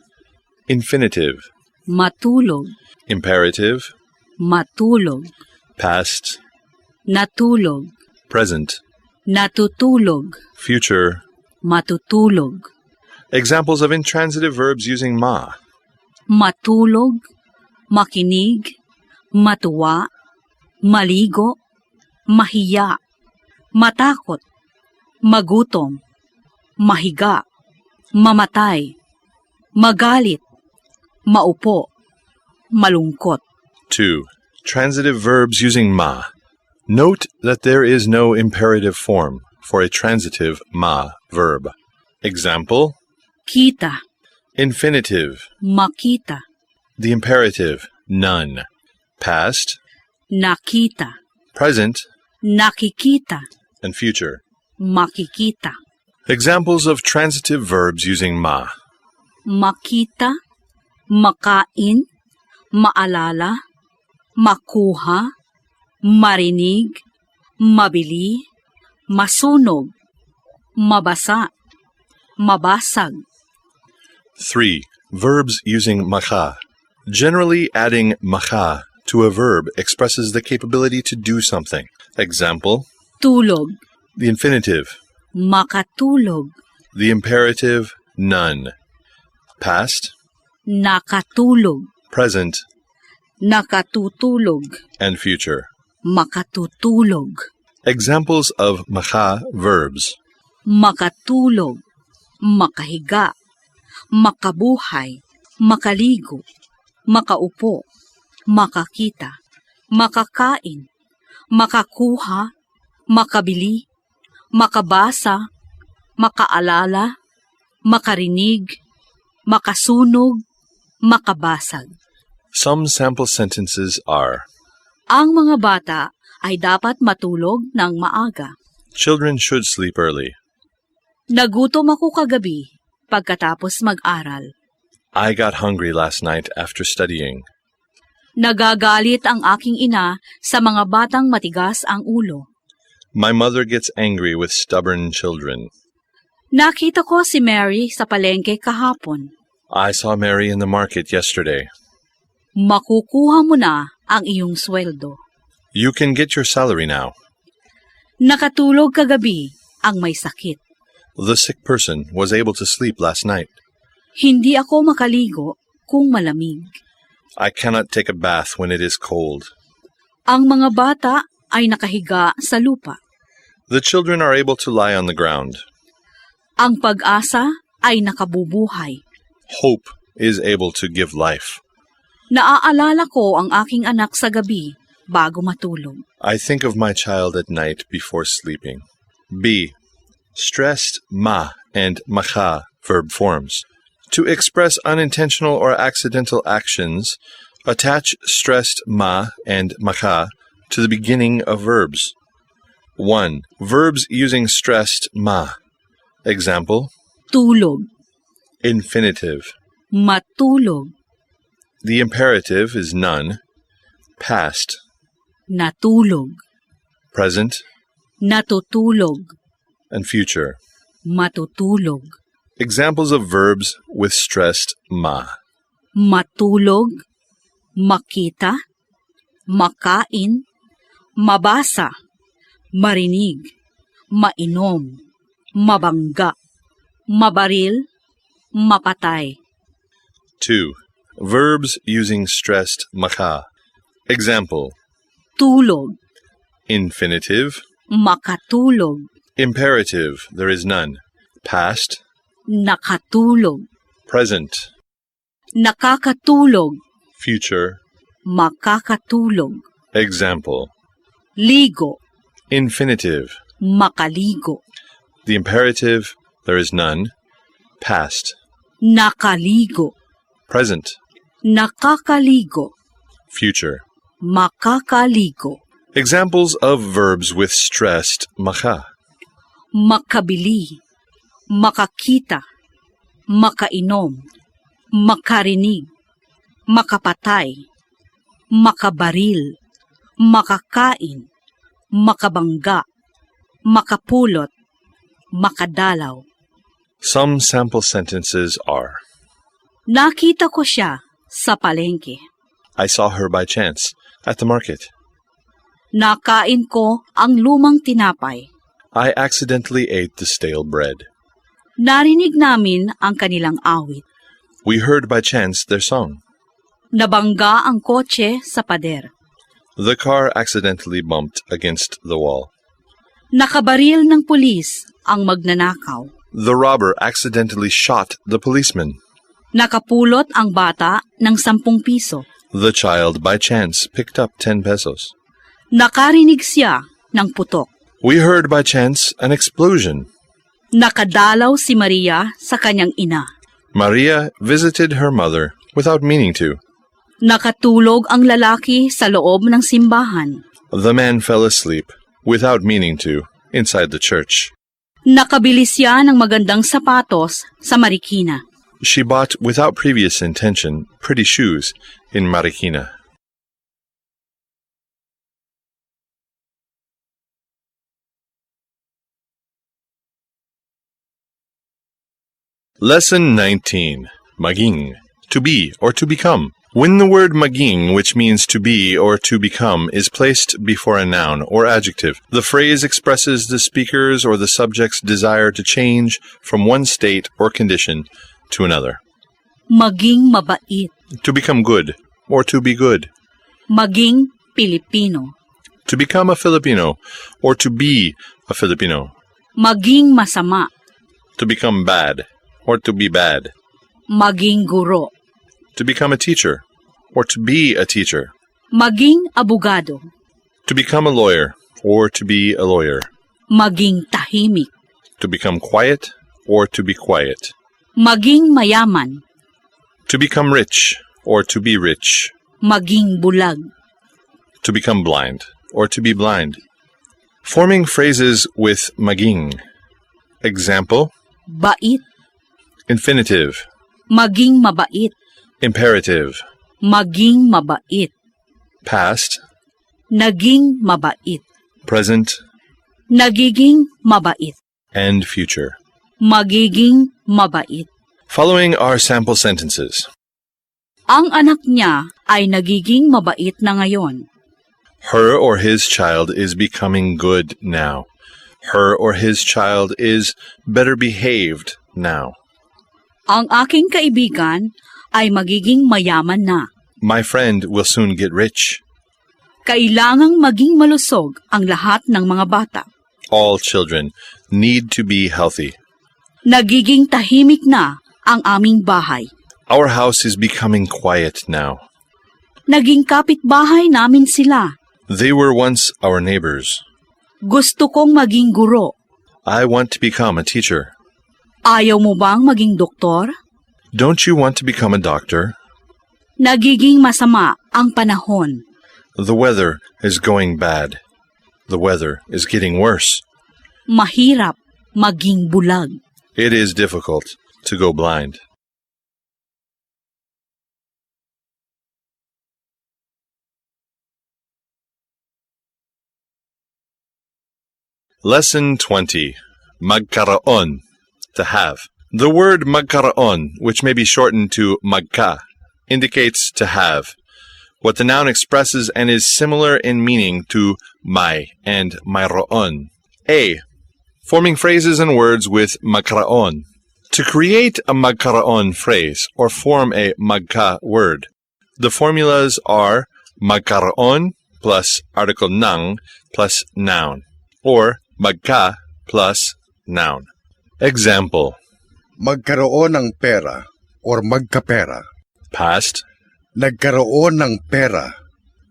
infinitive, matulog, imperative, matulog, past, natulog, present, natutulog, future. matutulog, Examples of intransitive verbs using ma. matulog, makinig, matuwa, maligo, mahiya, matakot, magutom, mahiga, mamatay, magalit, maupo, malungkot. 2. Transitive verbs using ma. Note that there is no imperative form for a transitive ma verb. Example: Kita, infinitive, makita, the imperative, none, past, nakita, present, nakikita, and future. makikita, Examples of transitive verbs using ma. makita, makain, maalala, makuha, marinig, mabili, masunog, mabasa, mabasag. 3. Verbs using makha. Generally, adding makha to a verb expresses the capability to do something. Example: Tulog, the infinitive, makatulog, the imperative, none, past, nakatulog, present, nakatutulog, and future. makatutulog, Examples of makha verbs: makatulog, makahiga, makabuhay, makaligo, makaupo, makakita, makakain, makakuha, makabili, makabasa, makaalala, makarinig, makasunog, makabasag. Some sample sentences are: Ang mga bata ay dapat matulog ng maaga. children should sleep early. Nagutom ako kagabi pagkatapos mag-aral. I got hungry last night after studying. Nagagalit ang aking ina sa mga batang matigas ang ulo. My mother gets angry with stubborn children. Nakita ko si Mary sa palengke kahapon. I saw Mary in the market yesterday. Makukuha mo na ang iyong sweldo. You can get your salary now. Nakatulog kagabi ang may sakit. The sick person was able to sleep last night. Hindi ako makaligo kung malamig. I cannot take a bath when it is cold. Ang mga bata ay nakahiga sa lupa. The children are able to lie on the ground. Ang pag-asa ay nakabubuhay. Hope is able to give life. Naaalala ko ang aking anak sa gabi bago matulog. I think of my child at night before sleeping. B. Stressed ma and makha verb forms. To express unintentional or accidental actions, attach stressed ma and makha to the beginning of verbs. 1. Verbs using stressed ma. Example: Tulog, infinitive. matulog, The imperative is none, past, natulog, present, natutulog, and future. matutulog, Examples of verbs with stressed ma. matulog, makita, makain, mabasa, marinig, mainom, mabangga, mabaril, mapatay. 2. Verbs using stressed makha. Example: Tulog, infinitive, makatulog, imperative, there is none, past, nakatulog, present, nakakatulog, future. makakatulog, Example: ligo, infinitive, makaligo, the imperative, there is none, past, nakaligo, present, nakakaligo, Future. makakaligo, Examples of verbs with stressed maka. makabili, makakita, makainom, makarinig, makapatay, makabaril, makakain, makabangga, makapulot, makadalaw. Some sample sentences are: Nakita ko siya sa palengke. I saw her by chance at the market. Nakain ko ang lumang tinapay. I accidentally ate the stale bread. Narinig namin ang kanilang awit. We heard by chance their song. Nabangga ang kotse sa pader. The car accidentally bumped against the wall. Nakabaril ng pulis ang magnanakaw. The robber accidentally shot the policeman. Nakapulot ang bata ng 10 piso. The child by chance picked up 10 pesos. Nakarinig siya ng putok. We heard by chance an explosion. Nakadalaw si Maria sa kanyang ina. Maria visited her mother without meaning to. Nakatulog ang lalaki sa loob ng simbahan. The man fell asleep without meaning to inside the church. Nakabili siya ng magandang sapatos sa Marikina. She bought without previous intention pretty shoes in Marikina. Lesson 19. Maging. To be or to become. When the word maging, which means to be or to become, is placed before a noun or adjective, the phrase expresses the speaker's or the subject's desire to change from one state or condition to another. Maging mabait. To become good or to be good. Maging Pilipino. To become a Filipino or to be a Filipino. Maging masama. To become bad or to be bad. Maging guro. To become a teacher or to be a teacher. Maging abogado. To become a lawyer or to be a lawyer. Maging tahimik. To become quiet or to be quiet. Maging mayaman. To become rich or to be rich. Maging bulag. To become blind or to be blind. Forming phrases with maging. Example: Bait. infinitive, Maging mabait. imperative, Maging mabait. past, Naging mabait. present, Nagiging mabait. and future. Magiging mabait. Following are sample sentences. Ang anak niya ay nagiging mabait na ngayon. Her or his child is becoming good now. Her or his child is better behaved now. Ang aking kaibigan ay magiging mayaman na. My friend will soon get rich. Kailangang maging malusog ang lahat ng mga bata. All children need to be healthy. Nagiging tahimik na ang aming bahay. Our house is becoming quiet now. Naging kapitbahay namin sila. They were once our neighbors. Gusto kong maging guro. I want to become a teacher. Ayaw mo bang maging doktor? Don't you want to become a doctor? Nagiging masama ang panahon. The weather is going bad. The weather is getting worse. Mahirap maging bulag. It is difficult to go blind. Lesson 20. Magkaroon. To have. The word magkaroon, which may be shortened to magka, indicates to have. What the noun expresses and is similar in meaning to may and mayroon. A. Forming phrases and words with magkaroon. To create a magkaroon phrase or form a magka word, the formulas are magkaroon plus article ng plus noun, or magka plus noun. Example: Magkaroon ng pera or magkapera. past, Nagkaroon ng pera.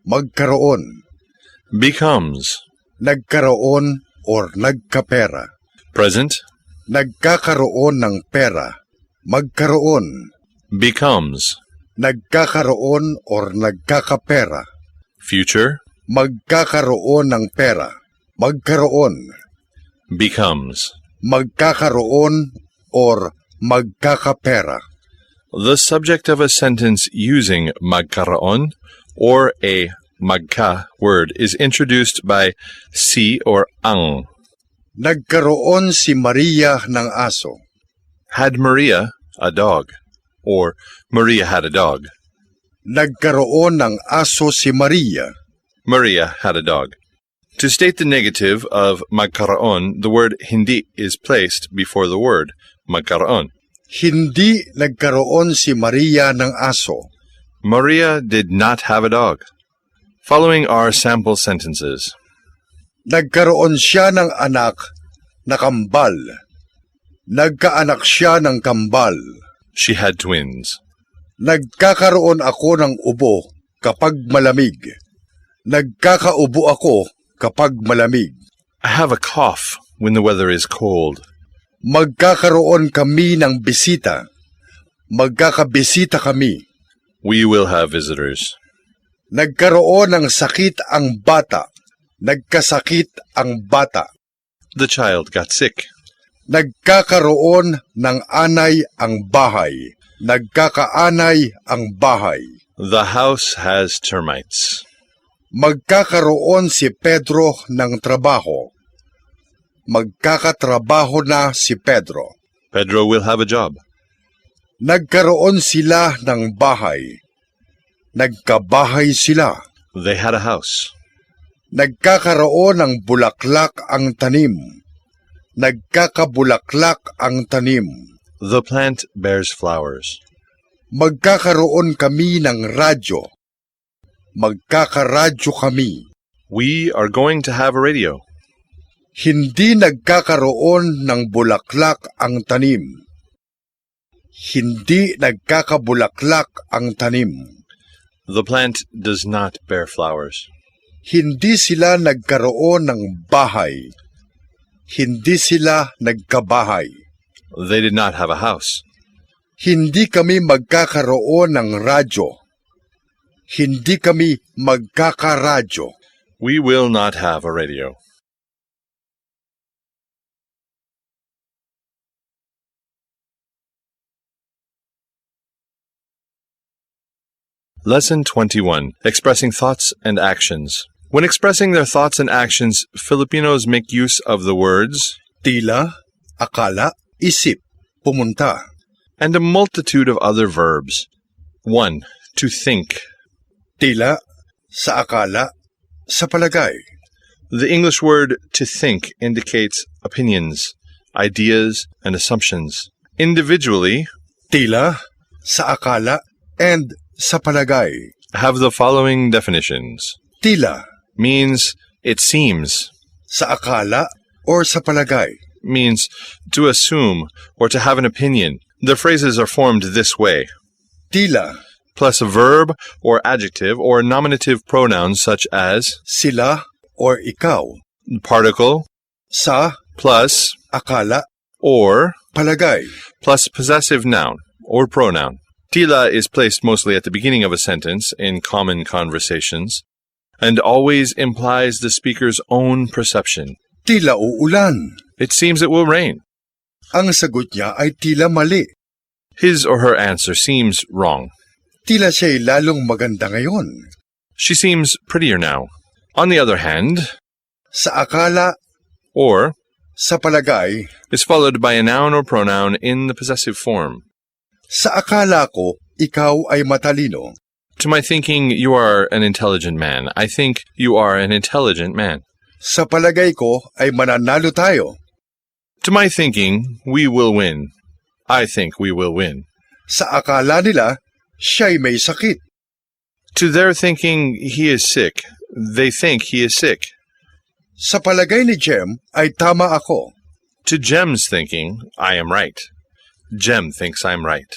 Magkaroon. becomes, Nagkaroon or nagkapera. present, Nagkakaroon ng pera. Magkaroon. becomes, nagkakaroon or nagkakapera. Future Magkakaroon ng pera. Magkaroon. becomes. Magkakaroon or magkakapera. The subject of a sentence using magkaroon or a magka word is introduced by si or ang. Nagkaroon si Maria ng aso. Had Maria a dog? Or Maria had a dog. Nagkaroon ng aso si Maria. Maria had a dog. To state the negative of magkaroon, the word hindi is placed before the word magkaroon. Hindi nagkaroon si Maria ng aso. Maria did not have a dog. Following are sample sentences. Nagkaroon siya ng anak na kambal. Nagkaanak siya ng kambal. She had twins. Nagkakaroon ako ng ubo kapag malamig. Nagkakaubo ako kapag malamig. I have a cough when the weather is cold. Magkakaroon kami ng bisita. Magkakabisita kami. We will have visitors. Nagkaroon ng sakit ang bata. Nagkasakit ang bata. The child got sick. Nagkakaroon ng anay ang bahay. Nagkakaanay ang bahay. The house has termites. Magkakaroon si Pedro ng trabaho. Magkakatrabaho na si Pedro. Pedro will have a job. Nagkaroon sila ng bahay. Nagkabahay sila. They had a house. Nagkakaroon ng bulaklak ang tanim. Nagkakabulaklak ang tanim. The plant bears flowers. Magkakaroon kami ng radyo. Magkakaradyo kami. We are going to have a radio. Hindi nagkakaroon ng bulaklak ang tanim. Hindi nagkakabulaklak ang tanim. The plant does not bear flowers. Hindi sila nagkaroon ng bahay. Hindi sila nagkabahay. They did not have a house. Hindi kami magkakaroon ng radyo. Hindi kami magkakaradyo. We will not have a radio. Lesson 21. Expressing thoughts and actions. When expressing their thoughts and actions, Filipinos make use of the words Tila, akala, isip, pumunta. and a multitude of other verbs. 1. To think. Tila, sa akala, sa palagay. The English word to think indicates opinions, ideas, and assumptions. Individually, Tila, sa akala, and sa palagay. have the following definitions. Tila, Means it seems. sa akala or sa palagay. Means to assume or to have an opinion. The phrases are formed this way. Tila, Plus a verb or adjective or nominative pronouns such as sila or ikaw. particle Sa, plus akala, or palagay. plus possessive noun or pronoun. Tila is placed mostly at the beginning of a sentence in common conversations and always implies the speaker's own perception. Tila uulan. It seems it will rain. Ang sagot niya ay tila mali. His or her answer seems wrong. Tila siya'y lalong maganda ngayon. She seems prettier now. On the other hand, Sa akala, or sa palagay. is followed by a noun or pronoun in the possessive form. Sa akala ko, ikaw ay matalino. To my thinking, you are an intelligent man. I think you are an intelligent man. Sa palagay ko ay mananalo tayo. To my thinking, we will win. I think we will win. Sa akala nila, siya'y may sakit. To their thinking, he is sick. They think he is sick. Sa palagay ni Jem ay tama ako. To Jem's thinking, I am right. Jem thinks I'm right.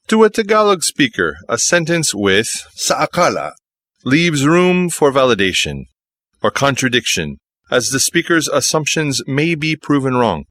To a Tagalog speaker, a sentence with Sa akala, leaves room for validation or contradiction, as the speaker's assumptions may be proven wrong.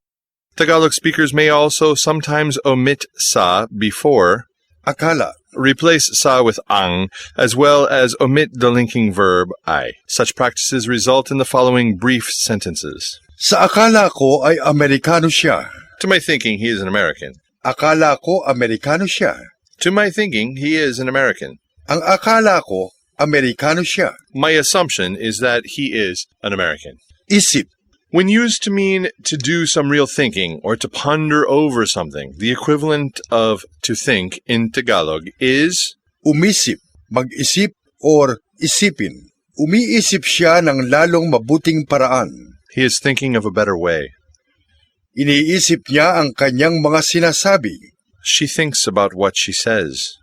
Tagalog speakers may also sometimes omit sa before akala. Replace sa with ang, as well as omit the linking verb I. Such practices result in the following brief sentences. Sa akala ko ay Amerikano siya. To my thinking, he is an American. Akala ko Amerikano siya. To my thinking, he is an American. Ang akala ko, Amerikano siya. My assumption is that he is an American. Isip. When used to mean to do some real thinking or to ponder over something, the equivalent of to think in Tagalog is Umisip, mag-isip or isipin. Umiisip siya ng lalong mabuting paraan. he is thinking of a better way. Iniisip niya ang kanyang mga sinasabi. She thinks about what she says.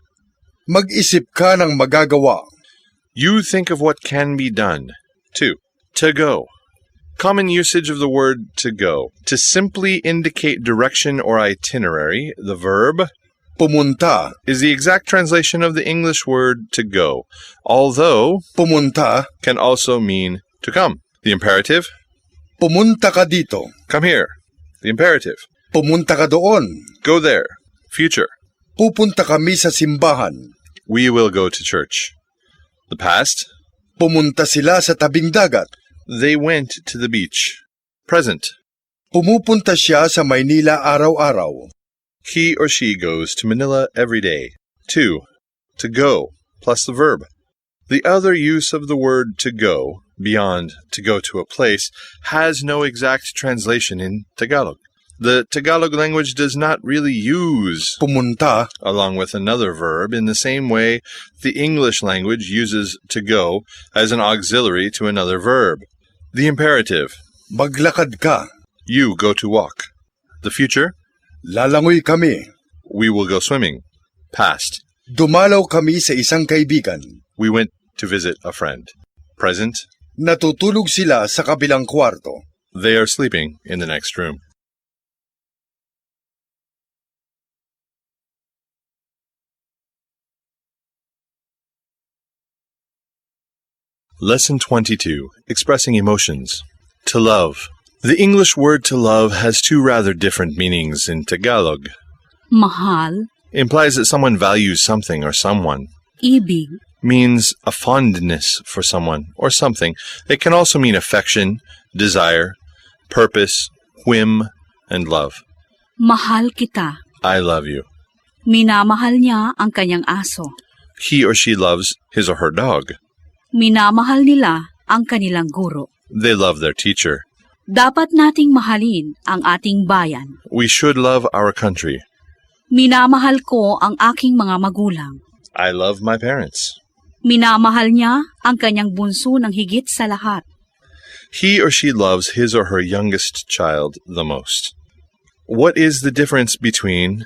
Mag-isip ka ng magagawa. You think of what can be done. 2. To go. Common usage of the word to go. To simply indicate direction or itinerary, the verb Pumunta, is the exact translation of the English word to go, although pumunta, can also mean to come. The imperative, pumunta ka dito. come here. The imperative, Pumunta ka doon. go there. Future, Pupunta kami sa simbahan. we will go to church. The past, Pumunta sila sa tabing dagat. they went to the beach. Present, Pumupunta siya sa Maynila araw-araw. he or she goes to Manila every day. 2. To go, plus the verb. The other use of the word to go, beyond to go to a place, has no exact translation in Tagalog. The Tagalog language does not really use Pumunta, along with another verb in the same way the English language uses to go as an auxiliary to another verb. The imperative, maglakad ka. you go to walk. The future, Lalangoy kami. we will go swimming. Past, Dumalaw kami sa isang kaibigan. we went to visit a friend. Present, Natutulog sila sa kabilang kwarto. they are sleeping in the next room. Lesson 22. Expressing emotions. To love. The English word to love has two rather different meanings in Tagalog. Mahal, Implies that someone values something or someone. ibig, Means a fondness for someone or something. It can also mean affection, desire, purpose, whim, and love. mahal kita. I love you. Minamahal niya ang kanyang aso. He or she loves his or her dog. Minamahal nila ang kanilang guro. They love their teacher. Dapat nating mahalin ang ating bayan. We should love our country. Minamahal ko ang aking mga magulang. I love my parents. Minamahal niya ang kanyang bunso ng higit sa lahat. He or she loves his or her youngest child the most. What is the difference between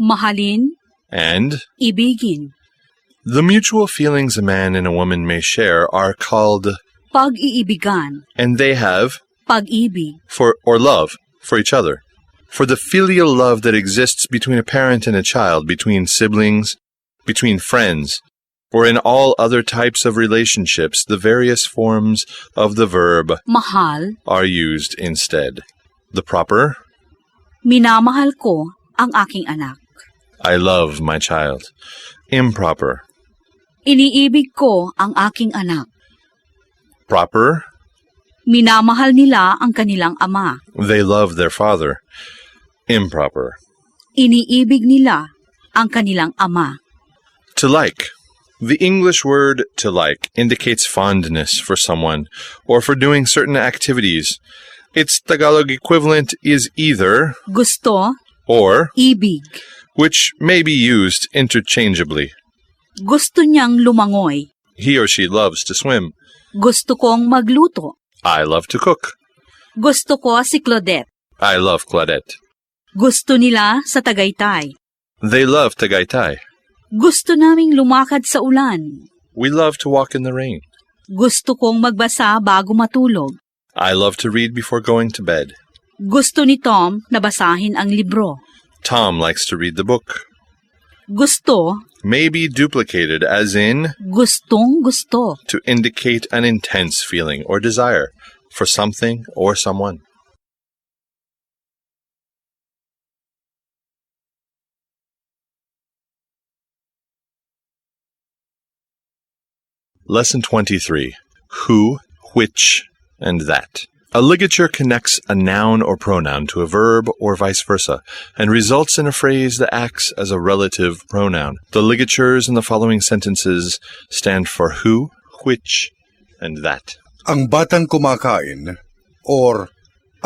Mahalin, and? ibigin, The mutual feelings a man and a woman may share are called, pag-iibigan, and they have, pag-ibig, for or love for each other. For the filial love that exists between a parent and a child, between siblings, between friends, or in all other types of relationships, the various forms of the verb mahal, are used instead. The proper, minamahal ko ang aking anak. I love my child. Improper, Iniibig ko ang aking anak. proper, Minamahal nila ang kanilang ama. they love their father. Improper, Iniibig nila ang kanilang ama. to like. The English word to like indicates fondness for someone or for doing certain activities. Its Tagalog equivalent is either Gusto, or, ibig. which may be used interchangeably. Gusto niyang lumangoy. He or she loves to swim. Gusto kong magluto. I love to cook. Gusto ko si Claudette. I love Claudette. Gusto nila sa Tagaytay. They love Tagaytay. Gusto naming lumakad sa ulan. We love to walk in the rain. Gusto kong magbasa bago matulog. I love to read before going to bed. Gusto ni Tom na basahin ang libro. Tom likes to read the book. Gusto, May be duplicated as in gustong gusto. to indicate an intense feeling or desire for something or someone. Lesson 23. Who, which, and that. A ligature connects a noun or pronoun to a verb or vice versa, and results in a phrase that acts as a relative pronoun. The ligatures in the following sentences stand for who, which, and that. Ang batang kumakain or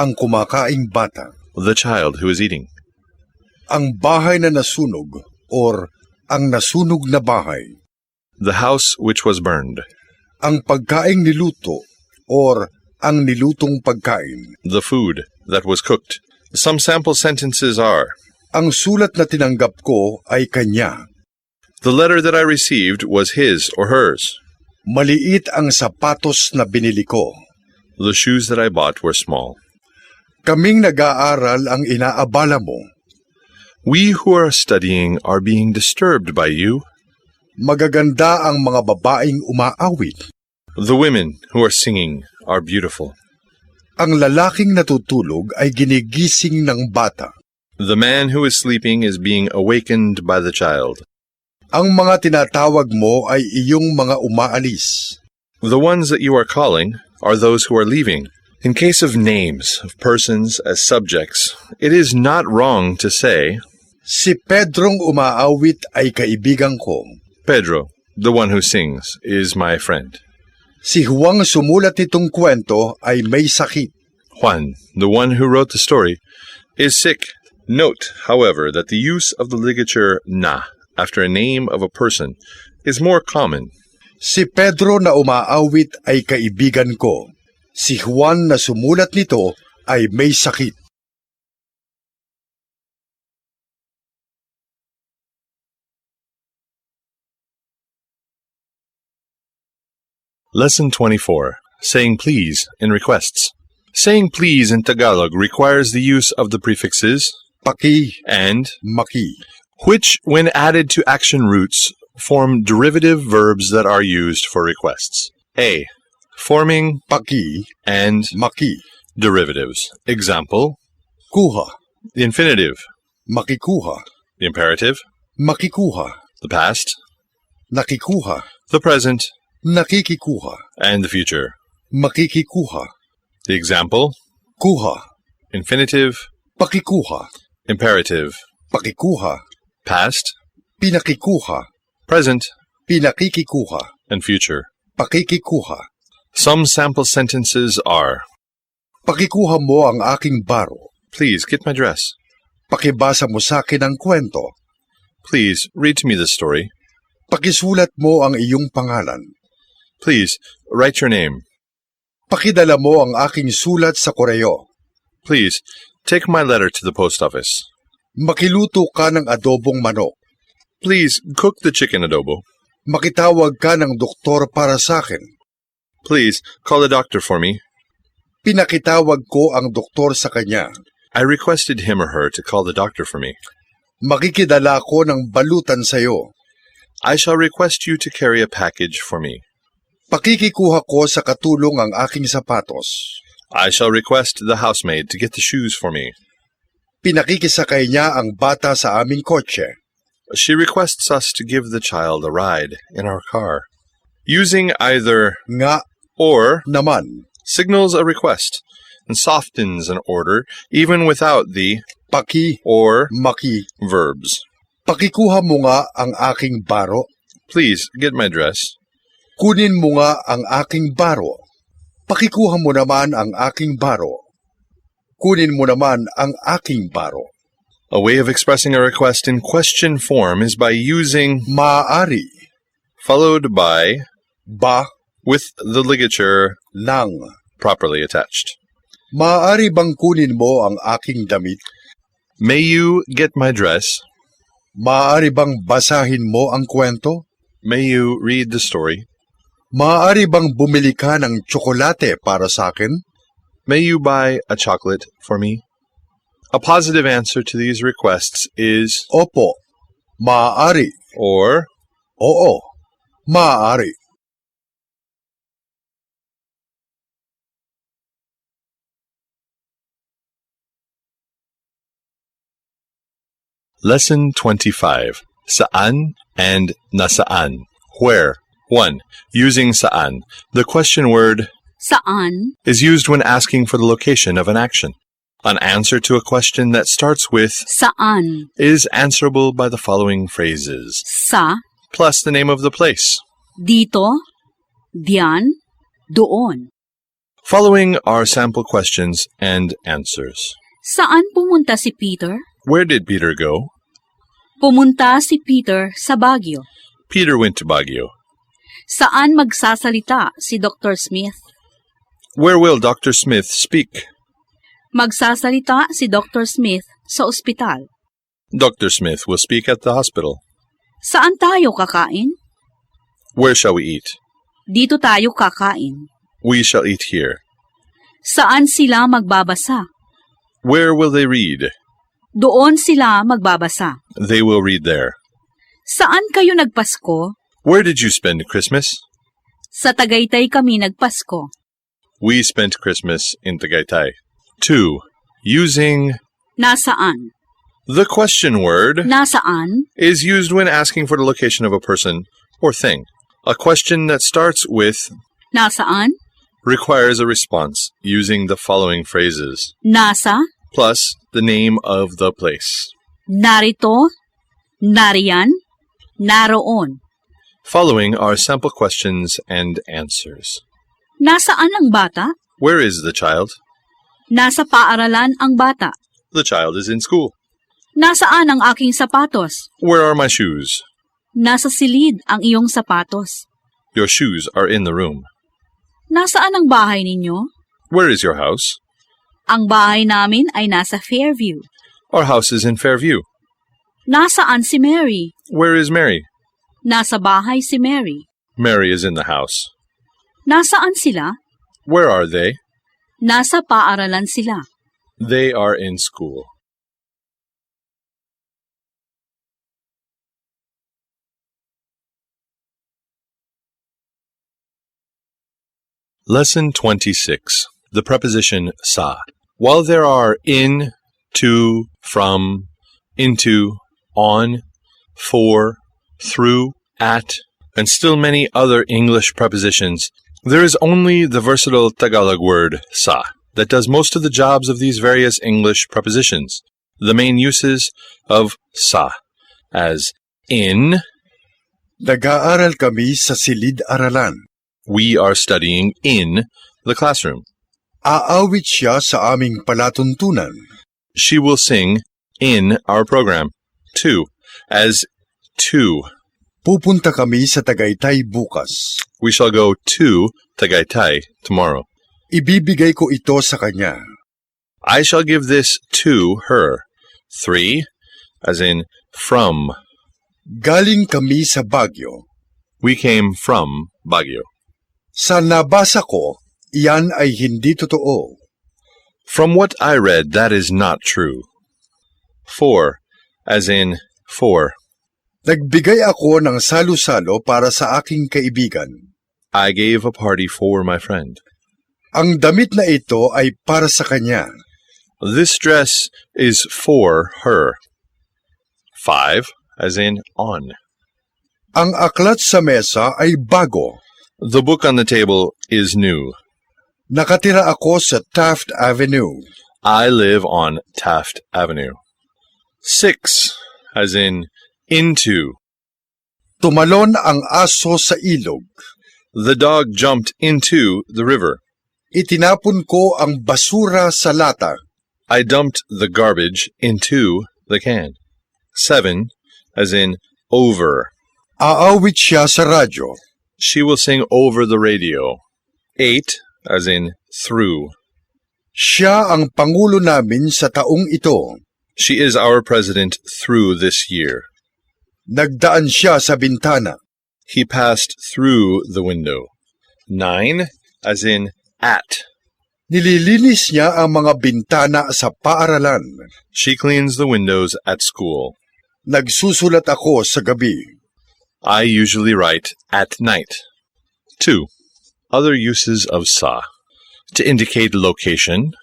ang kumakaing bata. The child who is eating. Ang bahay na nasunog or ang nasunog na bahay. The house which was burned. Ang pagkaing niluto or ang nilutong pagkain. The food that was cooked. Some sample sentences are: Ang sulat na tinanggap ko ay kanya. The letter that I received was his or hers. Maliit ang sapatos na binili ko. The shoes that I bought were small. Kaming nag-aaral ang inaabala mo. We who are studying are being disturbed by you. Magaganda ang mga babaeng umaawit. The women who are singing are beautiful. Ang lalaking natutulog ay ginigising ng bata. The man who is sleeping is being awakened by the child. Ang mga tinatawag mo ay iyong mga umaalis. The ones that you are calling are those who are leaving. In case of names of persons as subjects, it is not wrong to say, Si Pedrong umaawit ay kaibigan ko. Pedro, the one who sings, is my friend. Si Juan sumulat nitong kwento ay may sakit. Juan, the one who wrote the story, is sick. Note, however, that the use of the ligature na after a name of a person is more common. Si Pedro na umaawit ay kaibigan ko. Si Juan na sumulat nito ay may sakit. Lesson 24. Saying please in requests. Saying please in Tagalog requires the use of the prefixes Paki, and maki. which, when added to action roots, form derivative verbs that are used for requests. A. Forming Paki, and maki. derivatives. Example, Kuha, the infinitive, makikuha. the imperative, Makikuha, the past, nakikuha. the present, Nakikikuha, and the future. makikikuha. The example, Kuha, infinitive, pakikuha. imperative, Pakikuha, past, pinakikuha. present, Pinakikikuha, and future. pakikikuha. Some sample sentences are: Pakikuha mo ang aking baro. Please get my dress. Pakibasa mo sa akin ang kwento. Please read to me this story. Pakisulat mo ang iyong pangalan. Please write your name. Pakidala mo ang aking sulat sa koreo. Please take my letter to the post office. Makiluto ka ng adobong manok. Please cook the chicken adobo. Makitawag ka ng doktor para sa akin. Please call a doctor for me. Pinakitawag ko ang doktor sa kanya. I requested him or her to call the doctor for me. Makikidala ko ng balutan sa iyo. I shall request you to carry a package for me. Pakikikuha ko sa katulong ang aking sapatos. I shall request the housemaid to get the shoes for me. Pinakikisakay niya ang bata sa aming kotse. She requests us to give the child a ride in our car. Using either Nga or naman, signals a request and softens an order even without the paki, or maki. verbs. Pakikuha mo nga ang aking baro. Please get my dress. Kunin mo nga ang aking baro. Pakikuha mo naman ang aking baro. Kunin mo naman ang aking baro. A way of expressing a request in question form is by using Maaari, followed by ba, with the ligature lang. properly attached. Maaari bang kunin mo ang aking damit? May you get my dress? Maaari bang basahin mo ang kwento? May you read the story? Maaari bang bumili ka ng tsokolate para sa akin? May you buy a chocolate for me? A positive answer to these requests is Opo, maaari. or. Oo, maaari. Lesson 25. Saan and nasaan. Where. 1. Using saan. The question word Saan? is used when asking for the location of an action. An answer to a question that starts with Saan? is answerable by the following phrases, Sa? plus the name of the place. Dito? Diyan? Doon? Following are sample questions and answers. Saan pumunta si Peter? Where did Peter go? Pumunta si Peter sa Baguio. Peter went to Baguio. Saan magsasalita si Dr. Smith? Where will Dr. Smith speak? Magsasalita si Dr. Smith sa ospital. Dr. Smith will speak at the hospital. Saan tayo kakain? Where shall we eat? Dito tayo kakain. We shall eat here. Saan sila magbabasa? Where will they read? Doon sila magbabasa. They will read there. Saan kayo nagpasko? Where did you spend Christmas? Sa Tagaytay kami nagpasko. We spent Christmas in Tagaytay. 2. Using Nasaan? the question word Nasaan? is used when asking for the location of a person or thing. A question that starts with Nasaan? requires a response using the following phrases, Nasa? plus the name of the place. Narito? Nariyan? Naroon? Following are sample questions and answers. Nasaan ang bata? Where is the child? Nasa paaralan ang bata. The child is in school. Nasaan ang aking sapatos? Where are my shoes? Nasa silid ang iyong sapatos. Your shoes are in the room. Nasaan ang bahay ninyo? Where is your house? Ang bahay namin ay nasa Fairview. Our house is in Fairview. Nasaan si Mary? Where is Mary? Nasa bahay si Mary. Mary is in the house. Nasaan sila? Where are they? Nasa paaralan sila. They are in school. Lesson 26. The preposition sa. While there are in, to, from, into, on, for, through, at, and still many other English prepositions, there is only the versatile Tagalog word sa that does most of the jobs of these various English prepositions. The main uses of sa as in, Nag-aaral kami sa silid-aralan. we are studying in the classroom. Aawit siya sa aming palatuntunan. She will sing in our program. 2. As to, Pupunta kami sa Tagaytay bukas. we shall go to Tagaytay tomorrow. Ibibigay ko ito sa kanya. I shall give this to her. 3. As in from, Galing kami sa Baguio. we came from Baguio. Sa nabasa ko, iyan ay hindi totoo. From what I read, that is not true. 4. As in for, Nagbigay ako ng salo-salo para sa aking kaibigan. I gave a party for my friend. Ang damit na ito ay para sa kanya. This dress is for her. 5. As in on, Ang aklat sa mesa ay bago. the book on the table is new. Nakatira ako sa Taft Avenue. I live on Taft Avenue. 6. As in into, Tumalon ang aso sa ilog. the dog jumped into the river. Itinapon ko ang basura sa lata. I dumped the garbage into the can. 7. As in over, Aawit siya sa radyo. she will sing over the radio. 8. As in through, Siya ang pangulo namin sa taong ito. she is our president through this year. Nagdaan siya sa bintana. He passed through the window. 9. As in at, Nililinis niya ang mga bintana sa paaralan. she cleans the windows at school. Nagsusulat ako sa gabi. I usually write at night. 2. Other uses of sa. To indicate location,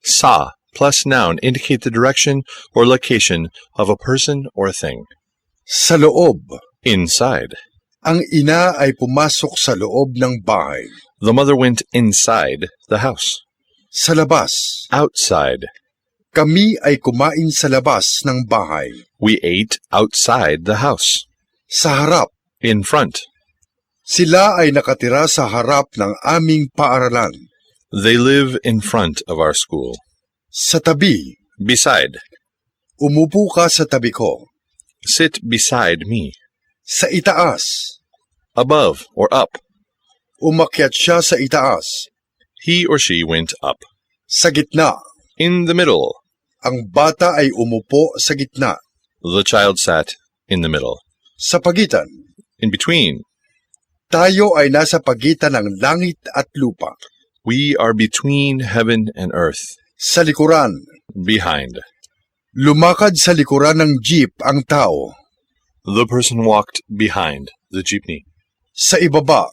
sa plus noun indicate the direction or location of a person or thing. Sa loob. Inside, Ang ina ay pumasok sa loob ng bahay. The mother went inside the house. Sa labas. Outside. Kami ay kumain sa labas ng bahay. We ate outside the house. Sa harap. In front. Sila ay nakatira sa harap ng aming paaralan. They live in front of our school. Sa tabi. Beside. Umupo ka sa tabi ko. Sit beside me. Sa itaas. Above or up. Umakyat siya sa itaas. He or she went up. Sa gitna. In the middle. Ang bata ay umupo sa gitna. The child sat in the middle. Sa pagitan. In between. Tayo ay nasa pagitan ng langit at lupa. We are between heaven and earth. Sa likuran. Behind. Lumakad sa likuran ng jeep ang tao. The person walked behind the jeepney. Sa ibaba.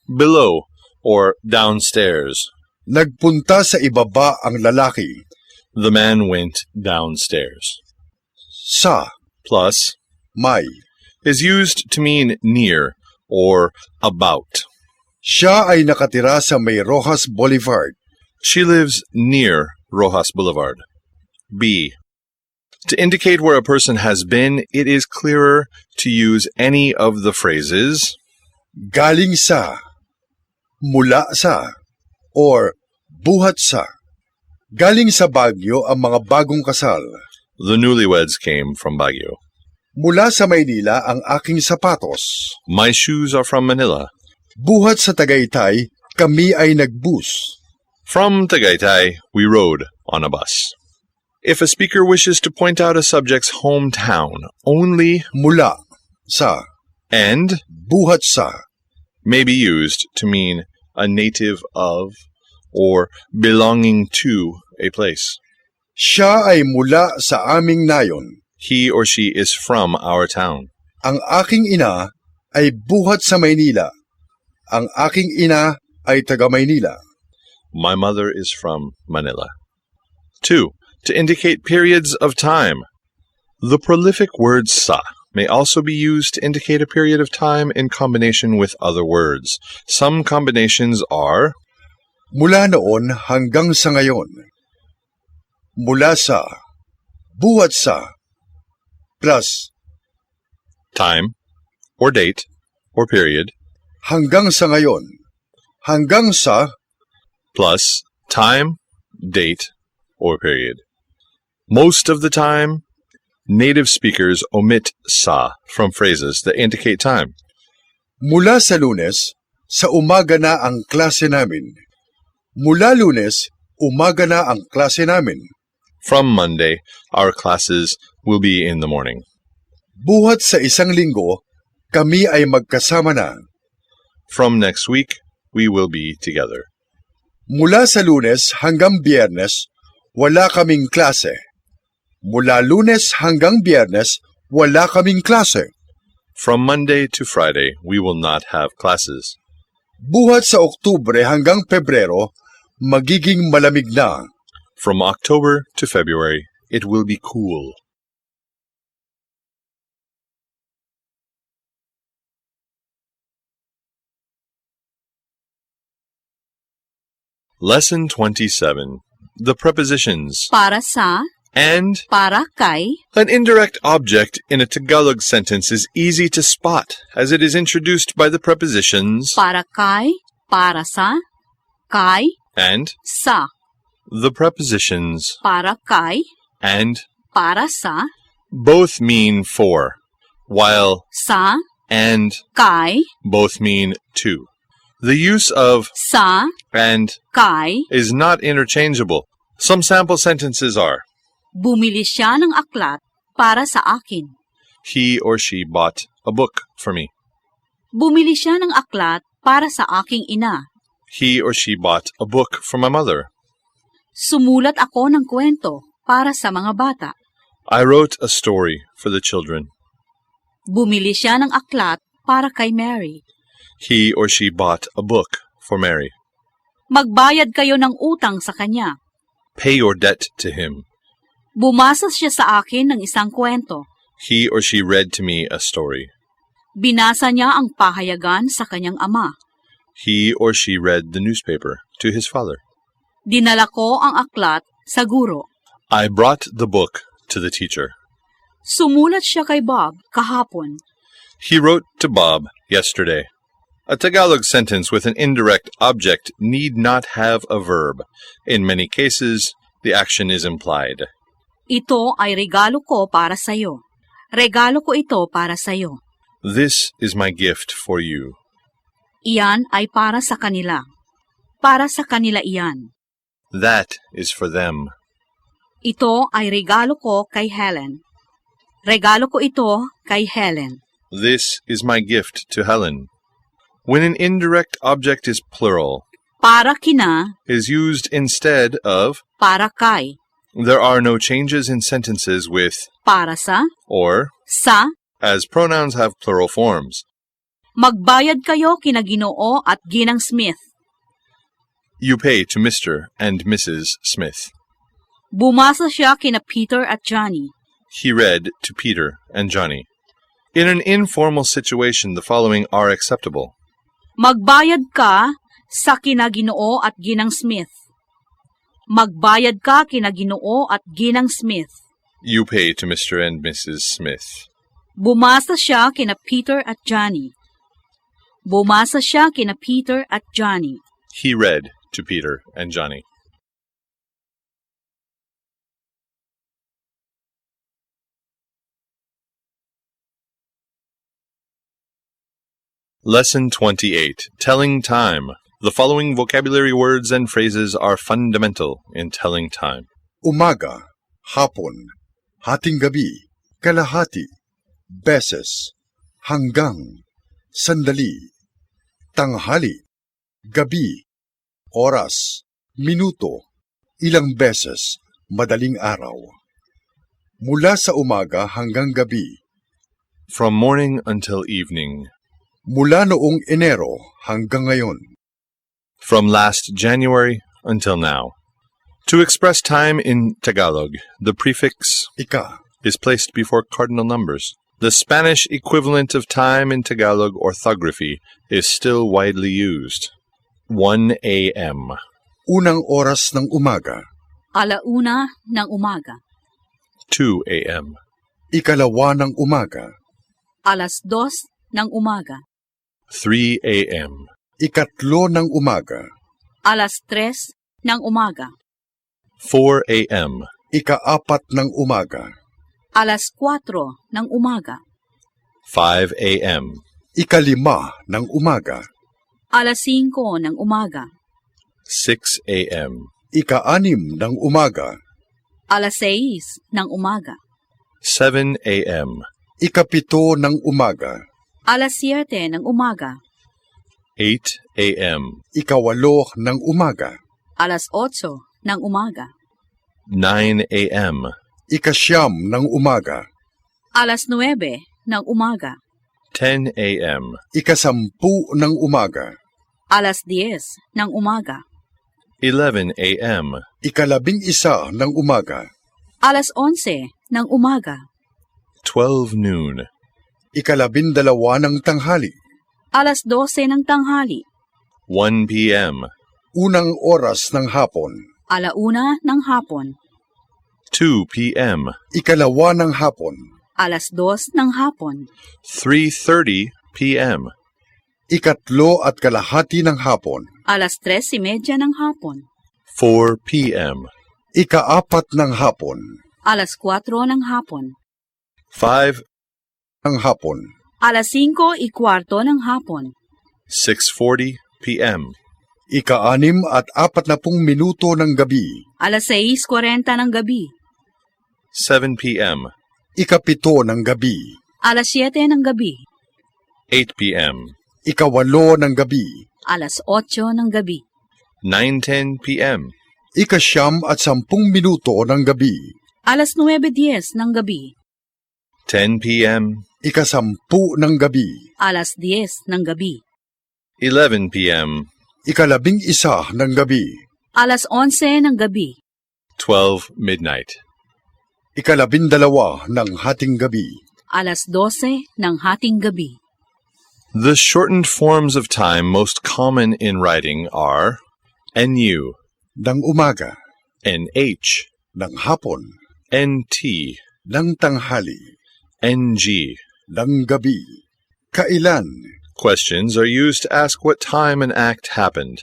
Below or downstairs. Nagpunta sa ibaba ang lalaki. The man went downstairs. Sa. Plus May. is used to mean near or about. Siya ay nakatira sa May Rojas Boulevard. She lives near Rojas Boulevard. B. To indicate where a person has been, it is clearer to use any of the phrases Galing sa. Mula sa. Or buhat sa. Galing sa Baguio ang mga bagong kasal. the newlyweds came from Baguio. Mula sa Maynila ang aking sapatos. My shoes are from Manila. Buhat sa Tagaytay, kami ay nagbus. From Tagaytay, we rode on a bus. If a speaker wishes to point out a subject's hometown, only Mula sa. and Buhat sa. may be used to mean a native of or belonging to a place. Siya ay mula sa aming nayon. He or she is from our town. Ang aking ina ay buhat sa Maynila. Ang aking ina ay taga Maynila. My mother is from Manila. 2. To indicate periods of time. The prolific word sa may also be used to indicate a period of time in combination with other words. Some combinations are Mula noon hanggang sa ngayon. Mula sa. Buhat sa. Plus time, or date, or period, hanggang sa ngayon. Hanggang sa. plus time, date, or period. Most of the time, native speakers omit sa from phrases that indicate time. Mula sa Lunes, sa umaga na ang klase namin. Mula Lunes, umaga na ang klase namin. From Monday, our classes will be in the morning. Buhat sa isang linggo, kami ay magkasama na. From next week, we will be together. Mula sa Lunes hanggang Biyernes, wala kaming klase. Mula Lunes hanggang Biyernes, wala kaming klase. From Monday to Friday, we will not have classes. Buhat sa Oktubre hanggang Pebrero, magiging malamig na. From October to February, it will be cool. Lesson 27. The prepositions Para sa, and. para kay, An indirect object in a Tagalog sentence is easy to spot as it is introduced by the prepositions para kay, para sa, kay, and. sa. The prepositions Para kay, and para sa, both mean for, while sa, and kay, both mean to. The use of sa, and kay, is not interchangeable. Some sample sentences are bumili siya ng aklat para sa akin. He or she bought a book for me. Bumili siya ng aklat para sa aking ina. He or she bought a book for my mother. Sumulat ako ng kwento para sa mga bata. I wrote a story for the children. Bumili siya ng aklat para kay Mary. He or she bought a book for Mary. Magbayad kayo ng utang sa kanya. Pay your debt to him. Bumasa siya sa akin ng isang kwento. He or she read to me a story. Binasa niya ang pahayagan sa kanyang ama. He or she read the newspaper to his father. Dinala ko ang aklat sa guro. I brought the book to the teacher. Sumulat siya kay Bob kahapon. He wrote to Bob yesterday. A Tagalog sentence with an indirect object need not have a verb. In many cases, the action is implied. Ito ay regalo ko para sa'yo. Regalo ko ito para sa'yo. This is my gift for you. Iyan ay para sa kanila. Para sa kanila iyan. That is for them. Ito ay regalo ko kay Helen. Regalo ko ito kay Helen. This is my gift to Helen. When an indirect object is plural, Para kina, is used instead of, para kay, there are no changes in sentences with para sa, or, sa, as pronouns have plural forms. magbayad kayo kina Ginoo at Ginang Smith. You pay to Mr. and Mrs. Smith. Bumasa siya kina Peter at Johnny. He read to Peter and Johnny. In an informal situation, the following are acceptable. Magbayad ka sa kina Ginoo at Ginang Smith. Magbayad ka kina Ginoo at Ginang Smith. You pay to Mr. and Mrs. Smith. Bumasa siya kina Peter at Johnny. Bumasa siya kina Peter at Johnny. He read to Peter and Johnny. Lesson 28. Telling Time. The following vocabulary words and phrases are fundamental in telling time. Umaga, hapon, hating gabi, kalahati, beses, hanggang, sandali, tanghali, gabi, oras, minuto, ilang beses, madaling araw. Mula sa umaga hanggang gabi, From morning until evening. mula noong Enero hanggang ngayon. From last January until now. To express time in Tagalog, the prefix Ika, is placed before cardinal numbers. The Spanish equivalent of time in Tagalog orthography is still widely used. 1 a.m. unang oras ng umaga, Alauna ng umaga. 2 a.m. ikalawa ng umaga, Alas 2 ng umaga. 3 a.m. ikatlo ng umaga, Alas 3 ng umaga. 4 a.m. ikaapat ng umaga, Alas 4 ng umaga. 5 a.m. ikalima ng umaga, Alas 5 ng umaga. 6 a.m. ika-anim ng umaga, Alas 6 ng umaga. 7 a.m. ikapito ng umaga, Alas 7 ng umaga. 8 a.m. ikawalo ng umaga, Alas 8 ng umaga. 9 a.m. ikasyam ng umaga, Alas 9 ng umaga. 10 a.m. ikasampu ng umaga, Alas 10 ng umaga. 11 a.m. ikalabing-isa ng umaga, Alas 11 ng umaga. 12 noon. ikalabindalawa ng tanghali, Alas 12 ng tanghali. 1 p.m. unang oras ng hapon, Alauna ng hapon. 2 p.m. ikalawa ng hapon, Alas 2 ng hapon. 3:30 p.m. ikatlo at kalahati ng hapon, Alas 3:30 ng hapon. 4 p.m. ikaapat ng hapon, Alas 4 ng hapon. 5, ng hapon, Alas 5:15 ng hapon. 6:40 p.m. ika-anim at 40 minuto ng gabi, Alas 6:40 ng gabi. 7 p.m. ikapito ng gabi, Alas 7 ng gabi. 8 p.m. ikawalo ng gabi, Alas 8 ng gabi. 9:10 p.m. ikasyam at 10 minuto ng gabi, Alas 9:10 ng gabi. 10 p.m. ikasampu ng gabi, Alas 10 ng gabi. 11 p.m. ikalabing-isa ng gabi, Alas 11 ng gabi. 12 midnight. ikalabindalawa ng hating gabi, Alas 12 ng hating gabi. The shortened forms of time most common in writing are NU, ng umaga, NH, ng hapon, NT, ng tanghali, NG. ng gabi. Kailan? Questions are used to ask what time an act happened,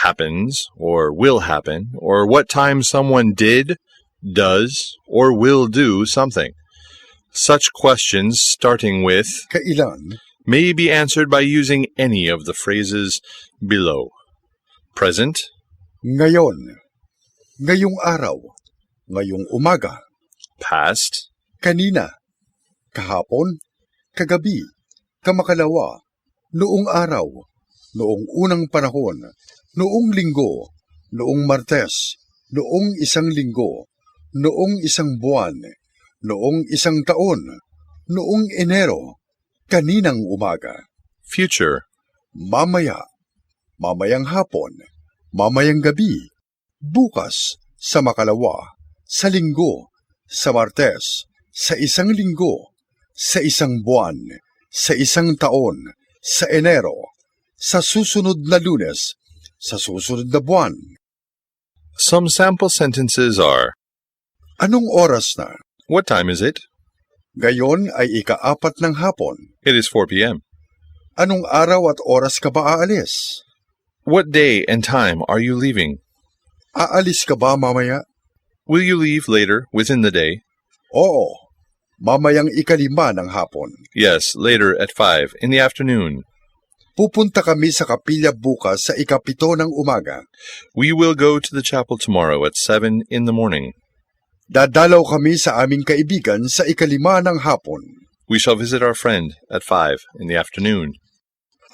happens, or will happen, or what time someone did, does, or will do something. Such questions, starting with Kailan? may be answered by using any of the phrases below. Present, Ngayon. Ngayong araw. Ngayong umaga. past, Kanina. Kahapon. Kagabi. Kamakalawa. Noong araw. Noong unang panahon. Noong linggo. Noong Martes. Noong isang linggo. Noong isang buwan. Noong isang taon. Noong Enero. Kaninang umaga. future, Mamaya. Mamayang hapon. Mamayang gabi. Bukas. Sa makalawa. Sa linggo. Sa Martes. Sa isang linggo. Sa isang buwan. Sa isang taon. Sa Enero. Sa susunod na Lunes. Sa susunod na buwan. some sample sentences are, Anong oras na? what time is it? Ngayon ay ika-4 ng hapon. It is 4 p.m. Anong araw at oras ka ba aalis? What day and time are you leaving? Aalis ka ba mamaya? Will you leave later, within the day? Oo. Mamayang ika-5 ng hapon. Yes, later at 5 in the afternoon. Pupunta kami sa kapilya bukas sa ika-7 ng umaga. We will go to the chapel tomorrow at 7 in the morning. Dadalaw kami sa aming kaibigan sa ika-5 ng hapon. We shall visit our friend at 5 in the afternoon.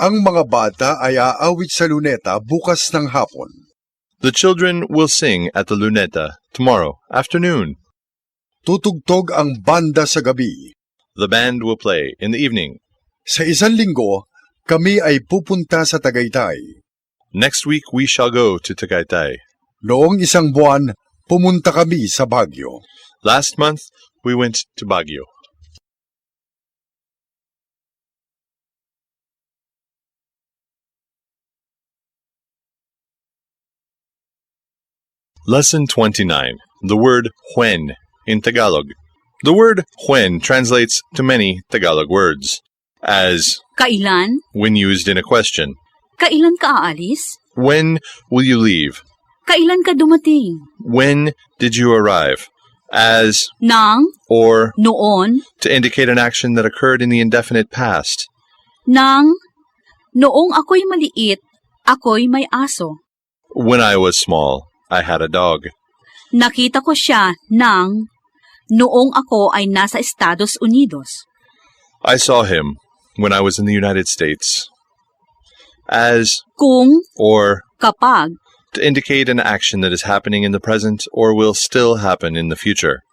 Ang mga bata ay aawit sa luneta bukas ng hapon. The children will sing at the luneta tomorrow afternoon. Tutugtog ang banda sa gabi. The band will play in the evening. Sa isang linggo, kami ay pupunta sa Tagaytay. Next week we shall go to Tagaytay. Noong isang buwan, pumunta kami sa Baguio. Last month we went to Baguio. Lesson 29. The word when in Tagalog. The word when translates to many Tagalog words as Kailan? when used in a question. Kailan ka aalis? When will you leave? Kailan ka dumating? When did you arrive? As Nang, or noon, to indicate an action that occurred in the indefinite past. nang, noong ako'y maliit, ako'y may aso. When I was small, I had a dog. Nakita ko siya nang, noong ako ay nasa Estados Unidos. I saw him when I was in the United States. As Kung, or kapag, to indicate an action that is happening in the present or will still happen in the future.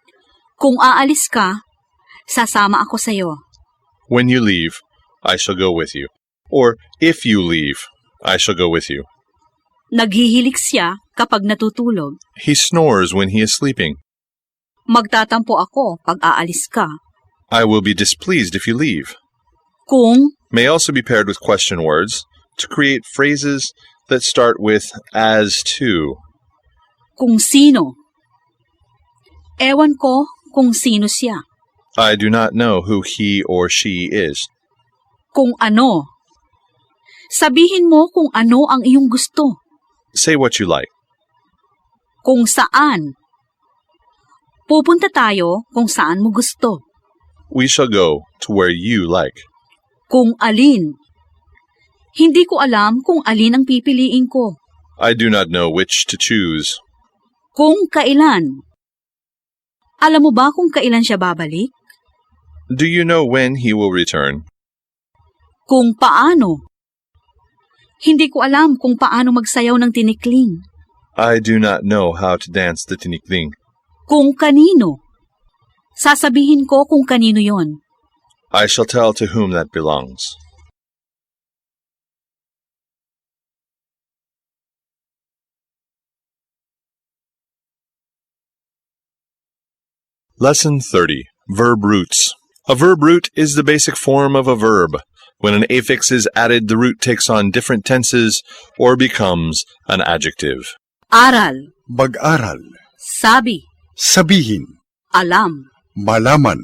kung aalis ka, sasama ako sa'yo. When you leave, I shall go with you. Or if you leave, I shall go with you. Naghihilik siya kapag natutulog. He snores when he is sleeping. Magtatampo ako pag aalis ka. I will be displeased if you leave. Kung, May also be paired with question words to create phrases that start with as to. kung sino. Ewan ko kung sino siya. I do not know who he or she is. Kung ano. Sabihin mo kung ano ang iyong gusto. Say what you like. Kung saan. Pupunta tayo kung saan mo gusto. We shall go to where you like. Kung alin. Hindi ko alam kung alin ang pipiliin ko. I do not know which to choose. Kung kailan. Alam mo ba kung kailan siya babalik? Do you know when he will return? Kung paano. Hindi ko alam kung paano magsayaw ng tinikling. I do not know how to dance the tinikling. Kung kanino. Sasabihin ko kung kanino yon. I shall tell to whom that belongs. Lesson 30. Verb roots. A verb root is the basic form of a verb. When an affix is added, the root takes on different tenses or becomes an adjective. Aral, Mag-aral. sabi, Sabihin. alam, Malaman.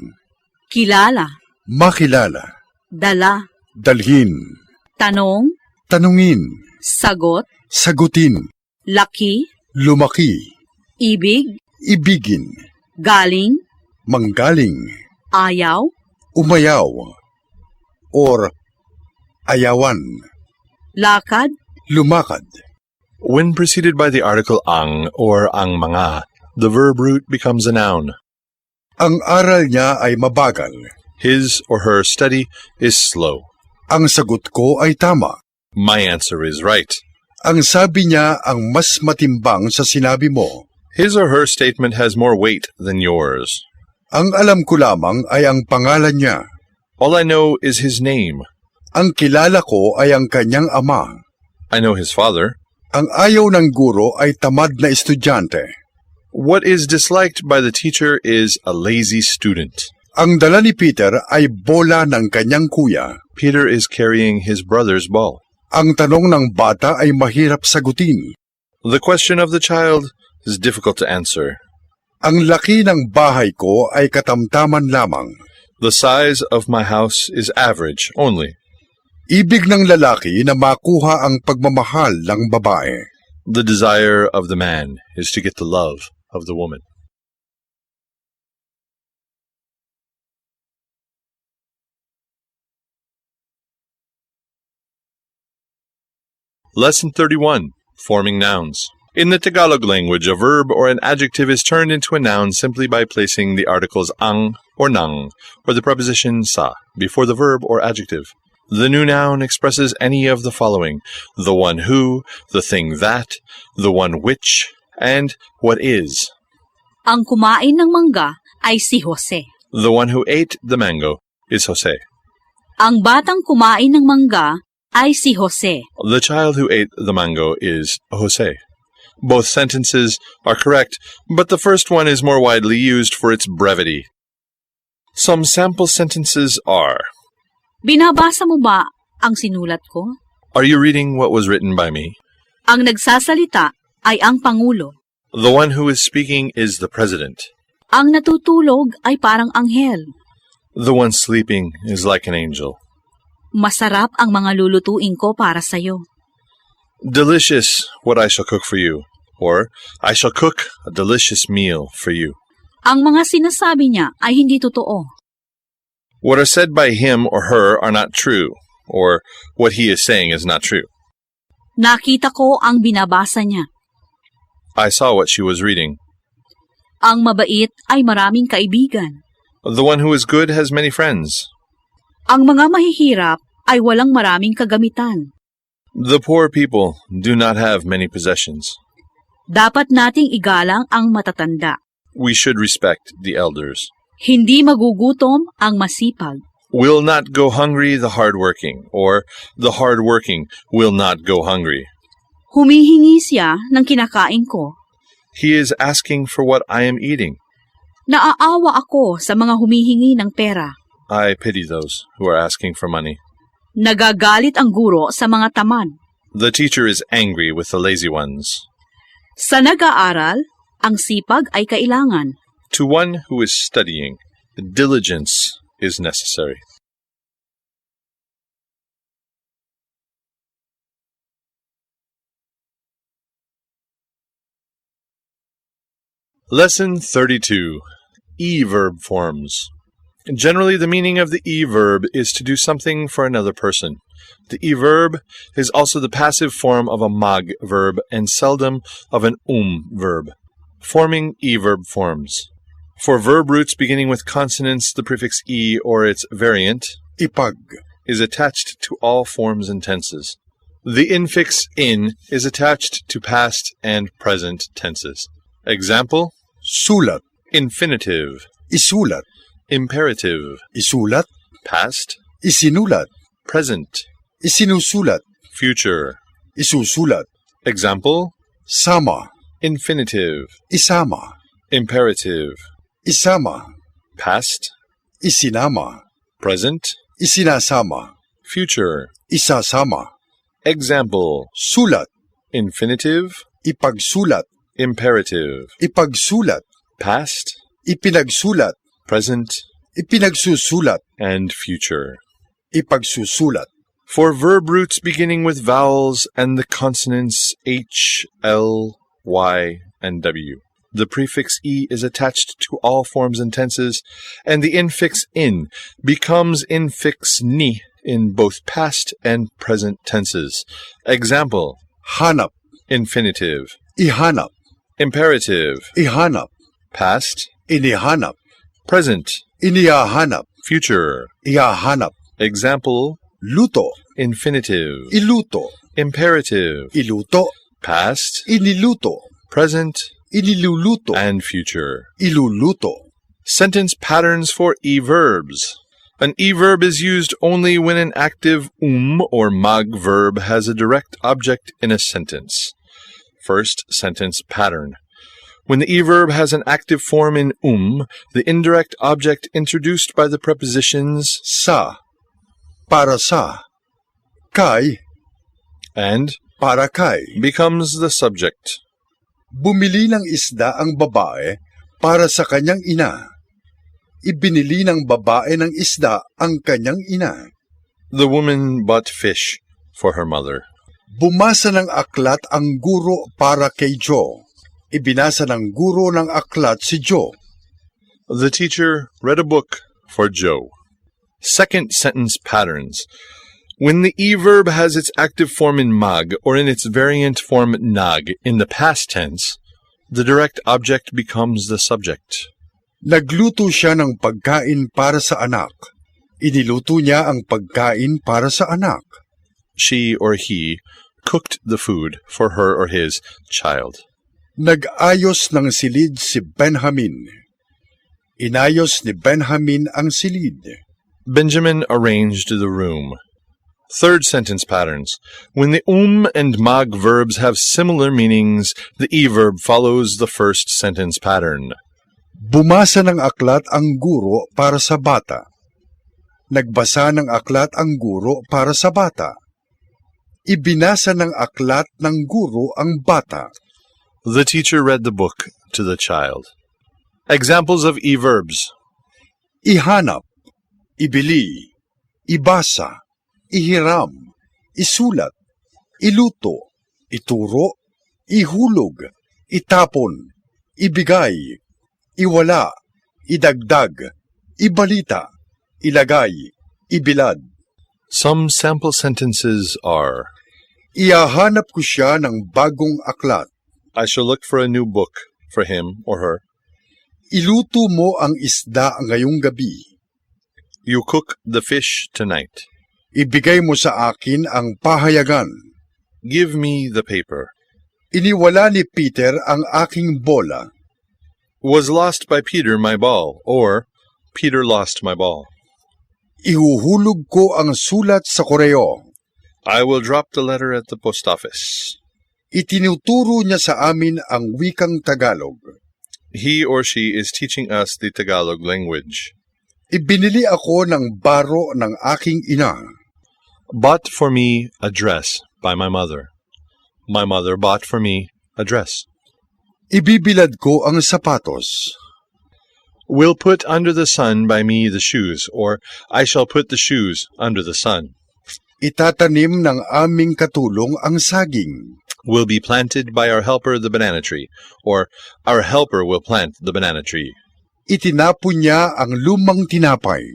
kilala, Makilala. dala, Dalhin. tanong, Tanungin. sagot, Sagutin. laki, Lumaki. ibig, Ibigin. galing, Manggaling. ayaw, Umayaw. Or ayawan. lakad, Lumakad. When preceded by the article ang or ang mga, the verb root becomes a noun. Ang aral niya ay mabagal. His or her study is slow. Ang sagot ko ay tama. My answer is right. Ang sabi niya ang mas matimbang sa sinabi mo. His or her statement has more weight than yours. Ang alam ko lamang ay ang pangalan niya. All I know is his name. Ang kilala ko ay ang kanyang ama. I know his father. Ang ayaw ng guro ay tamad na estudyante. What is disliked by the teacher is a lazy student. Ang dala ni Peter ay bola ng kanyang kuya. Peter is carrying his brother's ball. Ang tanong ng bata ay mahirap sagutin. The question of the child is difficult to answer. Ang laki ng bahay ko ay katamtaman lamang. The size of my house is average only. Ibig ng lalaki na makuha ang pagmamahal ng babae. The desire of the man is to get the love of the woman. Lesson 31. Forming nouns. In the Tagalog language, a verb or an adjective is turned into a noun simply by placing the articles ang or nang or the preposition sa before the verb or adjective. The new noun expresses any of the following: the one who, the thing that, the one which, and what is. ang kumain ng mangga ay si Jose. The one who ate the mango is Jose. Ang batang kumain ng mangga ay si Jose. The child who ate the mango is Jose. Both sentences are correct, but the first one is more widely used for its brevity. Some sample sentences are: Binabasa mo ba ang sinulat ko? Are you reading what was written by me? Ang nagsasalita ay ang Pangulo. The one who is speaking is the president. Ang natutulog ay parang anghel. The one sleeping is like an angel. Masarap ang mga lulutuin ko para sa'yo. Delicious what I shall cook for you, or I shall cook a delicious meal for you. Ang mga sinasabi niya ay hindi totoo. What are said by him or her are not true, or what he is saying is not true. Nakita ko ang binabasa niya. I saw what she was reading. Ang mabait ay maraming kaibigan. The one who is good has many friends. Ang mga mahihirap ay walang maraming kagamitan. The poor people do not have many possessions. Dapat nating igalang ang matatanda. We should respect the elders. Hindi magugutom ang masipag. Will not go hungry the hardworking, or the hardworking will not go hungry. Humihingi siya ng kinakain ko. He is asking for what I am eating. Naaawa ako sa mga humihingi ng pera. I pity those who are asking for money. Nagagalit ang guro sa mga tamad. The teacher is angry with the lazy ones. Sa nag-aaral, ang sipag ay kailangan. To one who is studying, diligence is necessary. Lesson 32. E-verb forms. Generally, the meaning of the e-verb is to do something for another person. The e-verb is also the passive form of a mag verb and seldom of an verb. Forming e-verb forms. For verb roots beginning with consonants, the prefix e or its variant, Ipag. is attached to all forms and tenses. The infix in is attached to past and present tenses. Example: Sulat. infinitive, Isulat. imperative, Isulat. past, Isinulat. present, Isinusulat. future. Isusulat. Example: Sama. infinitive, Isama. imperative, Isama. past, Isinama. present, Isinasama. future. isasama, Example: sulat, infinitive, ipagsulat, imperative, ipagsulat, past, ipinagsulat, present, ipinagsusulat, and future. ipagsusulat. For verb roots beginning with vowels and the consonants H, L, Y, and W, the prefix E is attached to all forms and tenses, and the infix in becomes infix ni in both past and present tenses. Example: Hanap, infinitive, ihanap, imperative, ihanap, past, inihanap, present, inihahanap, future. ihahanap. Example: Luto, infinitive, iluto, imperative, iluto, past, iniluto, present, iniluluto, and future. iluluto. Sentence patterns for e-verbs. An e-verb is used only when an active or mag verb has a direct object in a sentence. First sentence pattern. When the e-verb has an active form in the indirect object introduced by the prepositions Sa, para sa, kay, and para kay. becomes the subject. Bumili ng isda ang babae para sa kanyang ina. Ibinili ng babae ng isda ang kanyang ina. The woman bought fish for her mother. Bumasa ng aklat ang guro para kay Joe. Ibinasa ng guro ng aklat si Joe. The teacher read a book for Joe. Second sentence patterns. When the e-verb has its active form in mag or in its variant form nag in the past tense, the direct object becomes the subject. Nagluto siya ng pagkain para sa anak. Iniluto niya ang pagkain para sa anak. She or he cooked the food for her or his child. Nag-ayos ng silid si Benjamin. Inayos ni Benjamin ang silid. Benjamin arranged the room. Third sentence patterns. When the and mag verbs have similar meanings, the e-verb follows the first sentence pattern. Bumasa ng aklat ang guro para sa bata. Nagbasa ng aklat ang guro para sa bata. Ibinasa ng aklat ng guro ang bata. The teacher read the book to the child. Examples of e-verbs. Ihanap, ibili, ibasa, ihiram, isulat, iluto, ituro, ihulog, itapon, ibigay, iwala, idagdag, ibalita, ilagay, ibilad. Some sample sentences are: Ihahanap ko siya ng bagong aklat. I shall look for a new book for him or her. Iluto mo ang isda ngayong gabi. You cook the fish tonight. Ibigay mo sa akin ang pahayagan. Give me the paper. Iniwala ni Peter ang aking bola. Was lost by Peter my ball, or Peter lost my ball. Ihuhulog ko ang sulat sa koreo. I will drop the letter at the post office. Itinuturo niya sa amin ang wikang Tagalog. He or she is teaching us the Tagalog language. Ibinili ako ng baro ng aking ina. Bought for me a dress by my mother. My mother bought for me a dress. Ibibilad ko ang sapatos. Will put under the sun by me the shoes, or I shall put the shoes under the sun. Itatanim ng aming katulong ang saging. Will be planted by our helper the banana tree, or our helper will plant the banana tree. Itinapon niya ang lumang tinapay.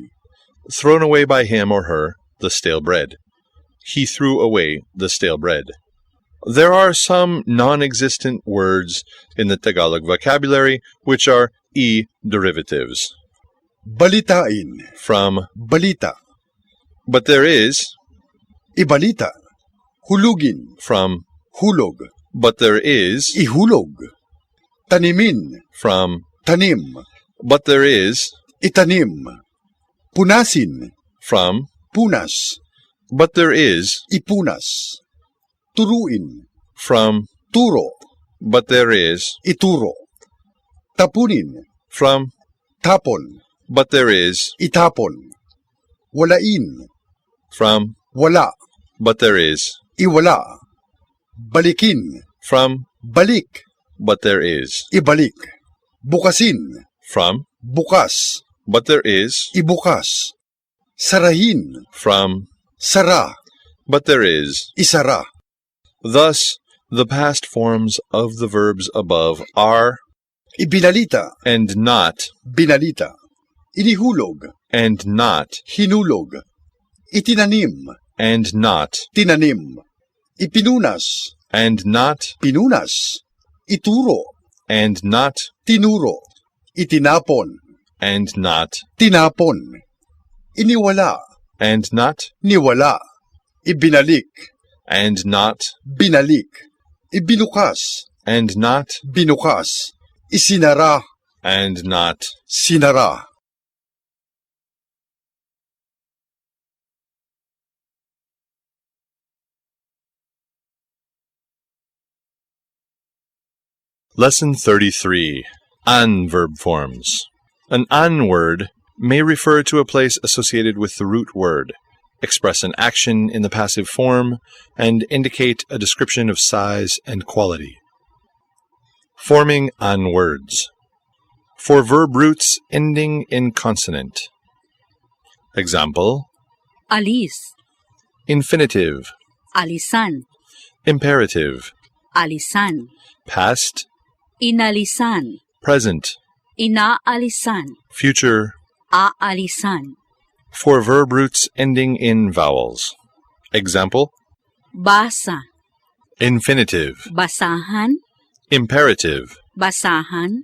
Thrown away by him or her the stale bread. He threw away the stale bread. There are some non-existent words in the Tagalog vocabulary which are e-derivatives. Balitain, From, balita. but there is, Ibalita, hulugin, from, hulog, but there is, ihulog. Tanimin, from, tanim, but there is, itanim. Punasin, from, punas, but there is, ipunas. Turuin, from, turo, but there is, ituro. Tapunin, from, tapon, but there is, itapon. Walain, from, Wala. but there is. Iwala. Balikin. From, Balik. but there is. Ibalik. Bukasin. From, Bukas. but there is. Ibukas. Sarahin. From, Sara. but there is. Isara. Thus, the past forms of the verbs above are Ibinalita. and not, Binalita. Inihulog. and not, Hinulog. Itinanim. and not, Tinanim. Ipinunas. and not, Pinunas. Ituro. and not, Tinuro. Itinapon. and not, Tinapon. Iniwala. and not, Niwala. Ibinalik. and not, Binalik. Ibinukas. and not, Binukas. Isinara. and not. Sinara. Lesson 33. An verb forms. An an word may refer to a place associated with the root word, express an action in the passive form, and indicate a description of size and quality. Forming an words. For verb roots ending in consonant. Example: Alis, infinitive, alisan, imperative, alisan, past, inalisan, present, inaalisan, future. aalisan, For verb roots ending in vowels. Example: basa, infinitive, basahan, imperative, basahan,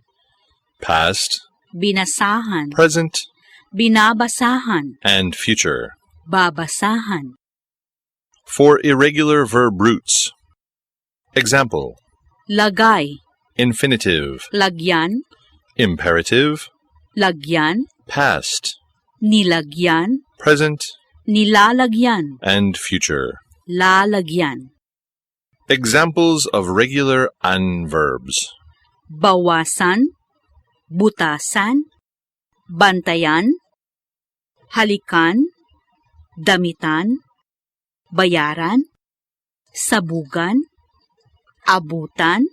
past, binasahan, present, binabasahan, and future. babasahan. For irregular verb roots. Example: Lagay, infinitive, lagyan, imperative, lagyan, past, nilagyan, present, nilalagyan, and future. lalagyan. Examples of regular an verbs. Bawasan, butasan, bantayan, halikan, damitan, bayaran, sabugan, abutan,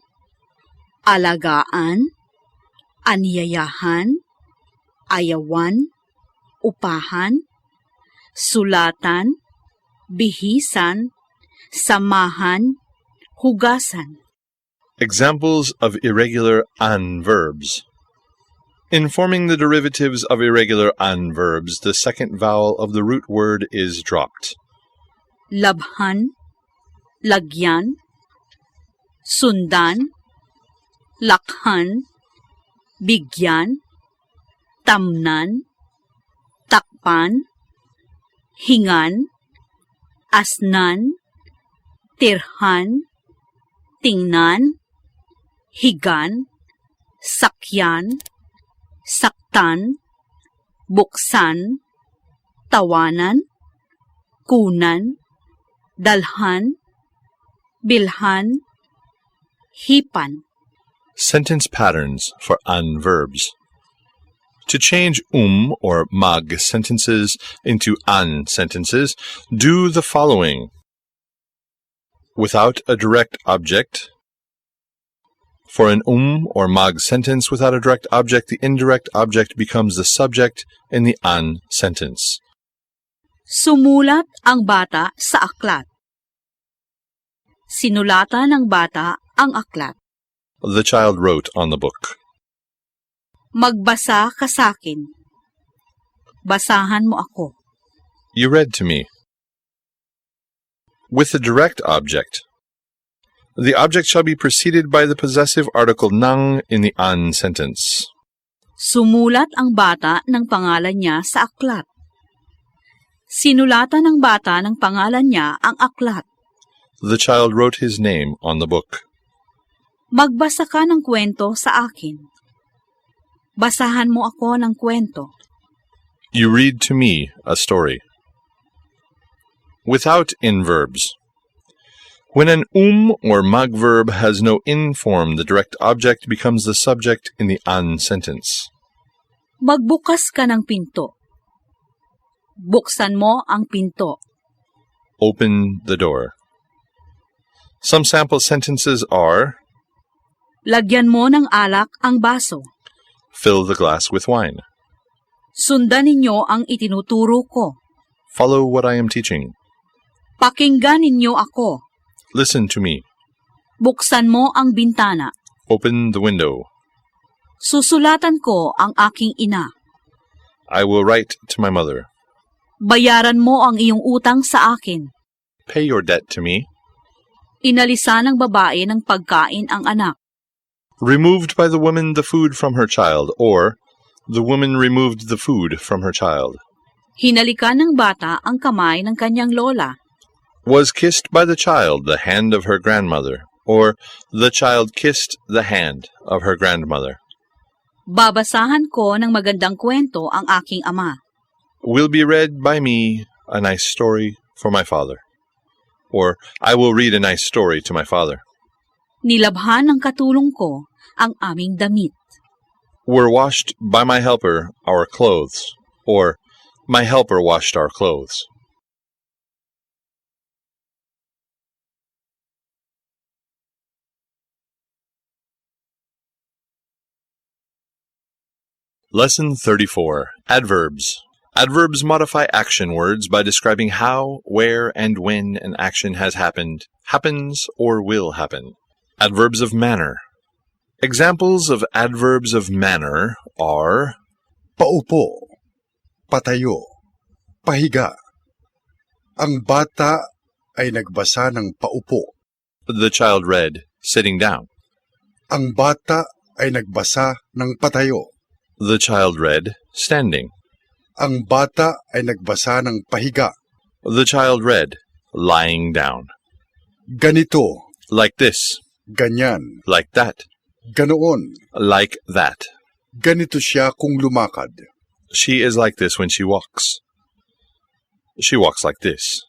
alagaan, anyayahan, ayawan, upahan, sulatan, bihisan, samahan, hugasan. Examples of irregular an verbs. In forming the derivatives of irregular an verbs, the second vowel of the root word is dropped. Labhan, lagyan, sundan, lakhan, bigyan, tamnan, takpan, hingan, asnan, tirhan, tingnan, higan, sakyan, saktan, buksan, tawanan, kunan, dalhan, bilhan, hipan. Sentence patterns for an verbs. To change or mag sentences into an sentences, do the following. Without a direct object. For an or mag sentence without a direct object, the indirect object becomes the subject in the an sentence. Sumulat ang bata sa aklat. Sinulatan ng bata ang aklat. The child wrote on the book. Magbasa ka sakin. Basahan mo ako. You read to me. With a direct object. The object shall be preceded by the possessive article nang in the an sentence. Sumulat ang bata ng pangalan niya sa aklat. Sinulatan ng bata ng pangalan niya ang aklat. The child wrote his name on the book. Magbasa ka ng kwento sa akin. Basahan mo ako ng kwento. You read to me a story. Without in verbs. When an or mag verb has no in form, the direct object becomes the subject in the an sentence. Magbukas ka ng pinto. Buksan mo ang pinto. Open the door. Some sample sentences are, Lagyan mo ng alak ang baso. fill the glass with wine. Sundan ninyo ang itinuturo ko. Follow what I am teaching. Pakinggan ninyo ako. Listen to me. Buksan mo ang bintana. Open the window. Susulatan ko ang aking ina. I will write to my mother. Bayaran mo ang iyong utang sa akin. Pay your debt to me. Inalisan ng babae ng pagkain ang anak. Removed by the woman the food from her child, or the woman removed the food from her child. Hinalikan ng bata ang kamay ng kanyang lola. Was kissed by the child the hand of her grandmother, or the child kissed the hand of her grandmother. Babasahan ko ng magandang kwento ang aking ama. Will be read by me a nice story for my father. Or I will read a nice story to my father. Nilabhan ng katulong ko ang aming damit. Were washed by my helper our clothes, or my helper washed our clothes. Lesson 34. Adverbs. Adverbs modify action words by describing how, where, and when an action has happened, happens, or will happen. Adverbs of manner. Examples of adverbs of manner are Paupo, patayo, pahiga. Ang bata ay nagbasa ng paupo. the child read, sitting down. Ang bata ay nagbasa ng patayo. The child read, standing. Ang bata ay nagbasa ng pahiga. The child read, lying down. Ganito, Like this, ganyan, like that, ganoon. like that. Ganito siya kung lumakad. She is like this when she walks. She walks like this.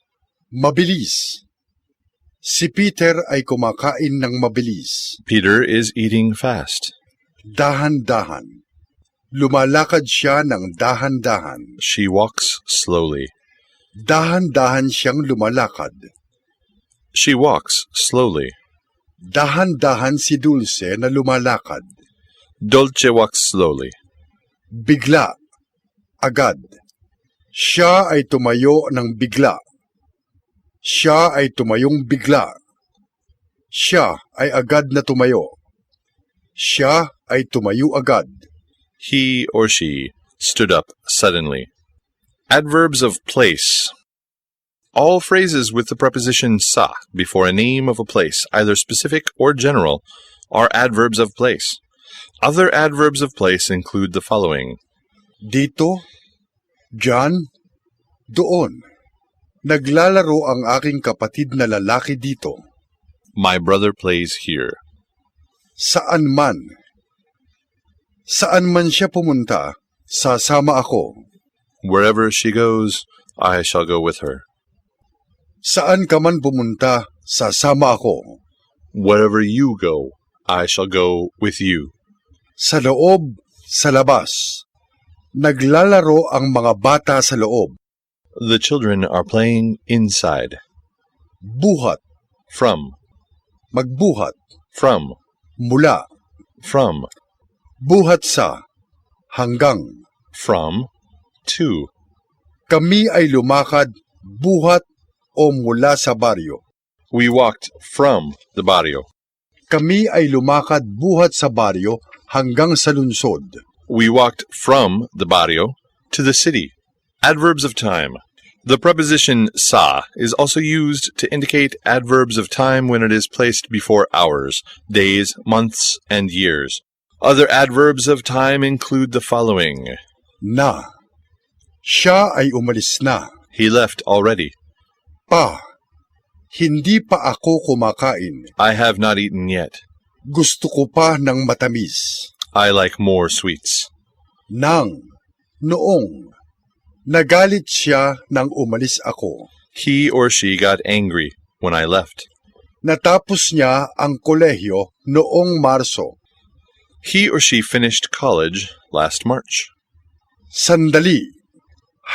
Mabilis. Si Peter ay kumakain ng mabilis. Peter is eating fast. Dahan-dahan. Lumalakad siya ng dahan-dahan. She walks slowly. Dahan-dahan siyang lumalakad. She walks slowly. Dahan-dahan si Dulce na lumalakad. Dolce walks slowly. Bigla. Agad. Siya ay tumayo ng bigla. Siya ay tumayong bigla. Siya ay agad na tumayo. Siya ay tumayo agad. He or she stood up suddenly. Adverbs of place. All phrases with the preposition sa before a name of a place, either specific or general, are adverbs of place. Other adverbs of place include the following. Dito, diyan, doon. Naglalaro ang aking kapatid na lalaki dito. My brother plays here. Saan man. Saan man siya pumunta, sasama ako. Wherever she goes, I shall go with her. Saan ka man pumunta, sasama ako. Wherever you go, I shall go with you. Sa loob, sa labas. Naglalaro ang mga bata sa loob. The children are playing inside. Buhat, From, magbuhat, from, mula, from, buhat sa, hanggang. from, to. Kami ay lumakad, buhat o mula sa baryo. We walked from the barrio. Kami ay lumakad buhat sa baryo hanggang sa lungsod. We walked from the barrio to the city. Adverbs of time. The preposition sa is also used to indicate adverbs of time when it is placed before hours, days, months, and years. Other adverbs of time include the following. Na. Siya ay umalis na. He left already. Pa. Hindi pa ako kumakain. I have not eaten yet. Gusto ko pa ng matamis. I like more sweets. Nang. Noong. Nagalit siya nang umalis ako. He or she got angry when I left. Natapos niya ang kolehiyo noong Marso. He or she finished college last March. Sandali.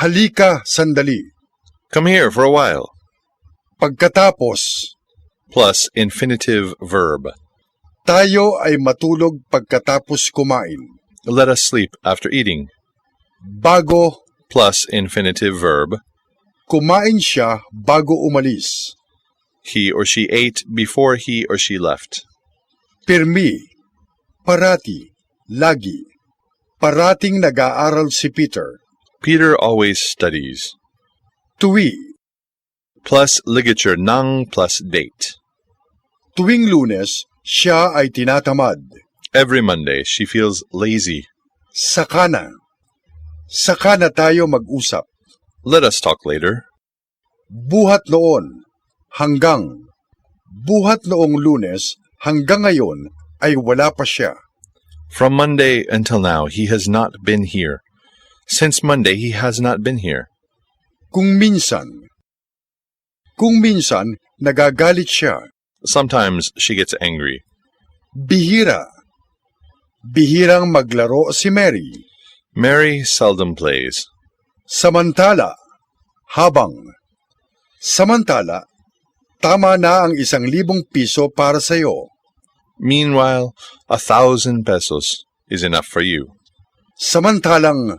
Halika, sandali. Come here for a while. Pagkatapos, plus infinitive verb. tayo ay matulog pagkatapos kumain. Let us sleep after eating. Bago, Plus infinitive verb. kumain siya bago umalis. He or she ate before he or she left. Pirmi, parati, lagi. Parating nag-aaral si Peter. Peter always studies. Tuwi, Plus ligature ng plus date. tuwing Lunes, siya ay tinatamad. Every Monday she feels lazy. Saka na tayo mag-usap. Let us talk later. Buhat noon, hanggang. Buhat noong Lunes, hanggang ngayon ay wala pa siya. From Monday until now he has not been here. Since Monday he has not been here. Kung minsan, nagagalit siya. Sometimes she gets angry. Bihira. Bihirang maglaro si Mary. Mary seldom plays. Samantala, habang. Samantala, tama na ang 1,000 piso para sa'yo. Meanwhile, 1,000 pesos is enough for you. Samantalang,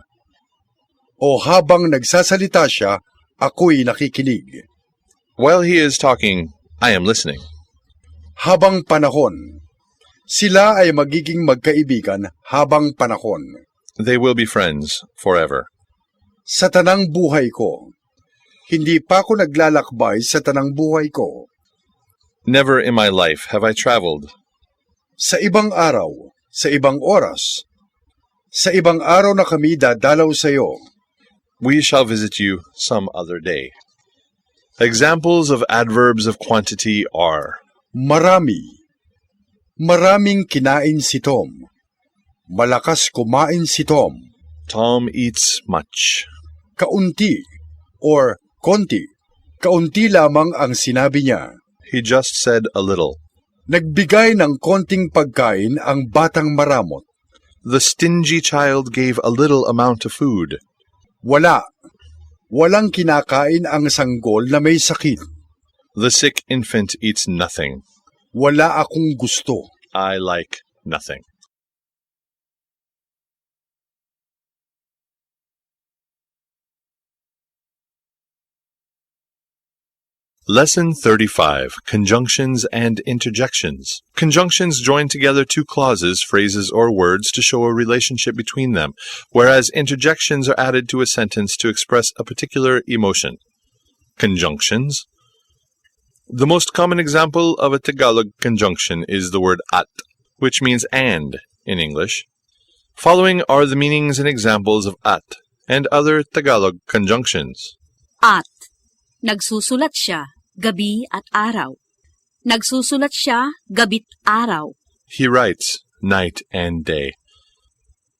o habang nagsasalita siya, ako'y nakikinig. While he is talking, I am listening. Habang panahon, sila ay magiging magkaibigan habang panahon. They will be friends forever. Sa tanang buhay ko, hindi pa ako naglalakbay sa tanang buhay ko. Never in my life have I traveled. Sa ibang araw, sa ibang oras, sa ibang araw na kami dadalaw sa iyo. We shall visit you some other day. Examples of adverbs of quantity are Marami. Maraming kinain si Tom. Malakas kumain si Tom. Tom eats much. Kaunti or konti. Kaunti lamang ang sinabi niya. He just said a little. Nagbigay ng konting pagkain ang batang maramot. The stingy child gave a little amount of food. Walang kinakain ang sanggol na may sakit. The sick infant eats nothing. Wala akong gusto. I like nothing. Lesson 35. Conjunctions and Interjections. Conjunctions join together two clauses, phrases, or words to show a relationship between them, whereas interjections are added to a sentence to express a particular emotion. Conjunctions. The most common example of a Tagalog conjunction is the word at, which means and in English. Following are the meanings and examples of at and other Tagalog conjunctions. At, nagsusulat siya, gabi at araw. Nagsusulat siya, gabi't araw. He writes night and day.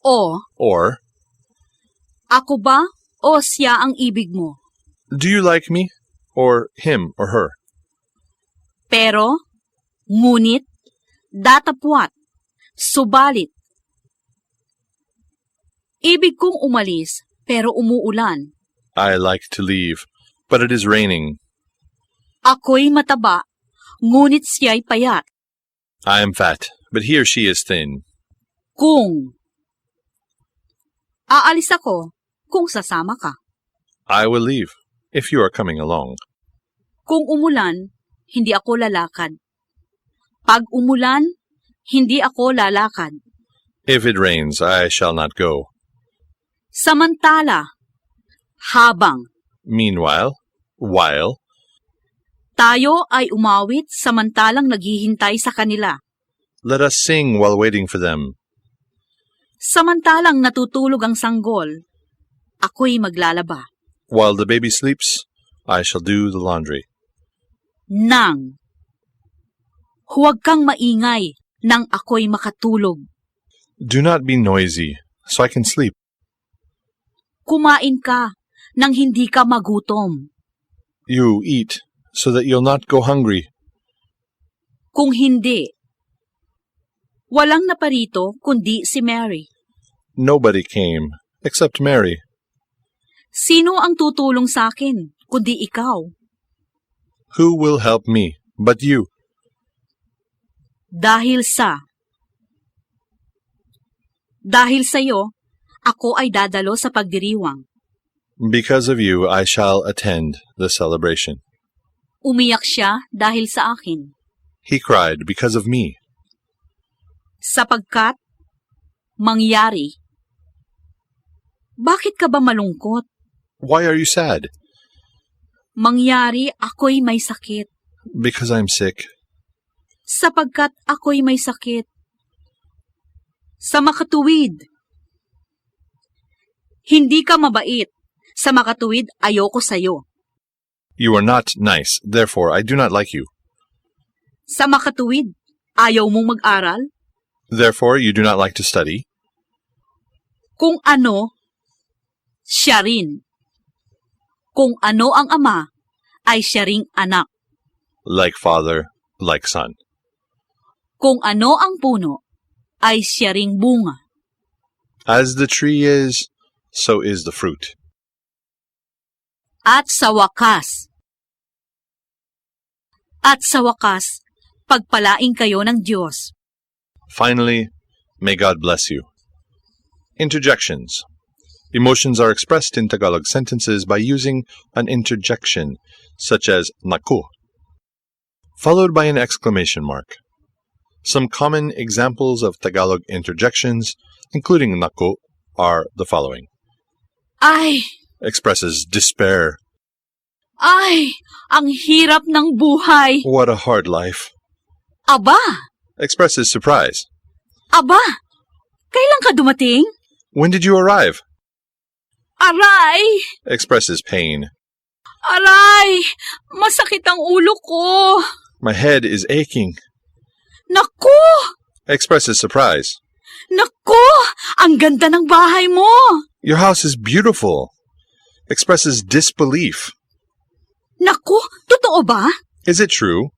O, Or, ako ba o siya ang ibig mo? do you like me? Or him or her? Pero, ngunit, datapwat, subalit. Ibig kong umalis, pero umuulan. I like to leave, but it is raining. Ako'y mataba, ngunit siya'y payat. I am fat, but he or she is thin. Kung. Aalis ako, kung sasama ka. I will leave, if you are coming along. Kung umulan, hindi ako lalakad. Pag umulan, hindi ako lalakad. If it rains, I shall not go. Samantala, habang. Meanwhile, while, Tayo ay umawit samantalang naghihintay sa kanila. let us sing while waiting for them. Samantalang natutulog ang sanggol, ako'y maglalaba. While the baby sleeps, I shall do the laundry. Nang. Huwag kang maingay nang ako'y makatulog. Do not be noisy, so I can sleep. Kumain ka nang hindi ka magutom. You eat, so that you'll not go hungry. Kung hindi, walang naparito kundi si Mary. Nobody came, except Mary. Sino ang tutulong sa akin kundi ikaw? Who will help me but you? Dahil sa'yo, ako ay dadalo sa pagdiriwang. Because of you, I shall attend the celebration. Umiyak siya dahil sa akin. He cried because of me. Sapagkat, mangyari. Bakit ka ba malungkot? Why are you sad? Mangyari ako'y may sakit. Because I'm sick. Sapagkat ako'y may sakit. Sa makatuwid. Hindi ka mabait. Sa makatuwid, ayoko sa'yo. You are not nice, therefore I do not like you. Sa makatuwid, ayaw mong mag-aral. Therefore you do not like to study. Kung ano, siya rin. Kung ano ang ama, ay siya ring anak. Like father, like son. Kung ano ang puno, ay siya ring bunga. As the tree is, so is the fruit. At sa wakas, pagpalain kayo ng Diyos. Finally, may God bless you. Interjections. Emotions are expressed in Tagalog sentences by using an interjection, such as naku, followed by an exclamation mark. Some common examples of Tagalog interjections, including naku, are the following. Ay, Expresses despair. ay, ang hirap ng buhay. What a hard life. Aba, Expresses surprise. aba, kailan ka dumating? When did you arrive? Aray, Expresses pain. aray, masakit ang ulo ko. My head is aching. Naku, Expresses surprise. naku, ang ganda ng bahay mo. Your house is beautiful. Expresses disbelief. Naku, totoo ba? Is it true?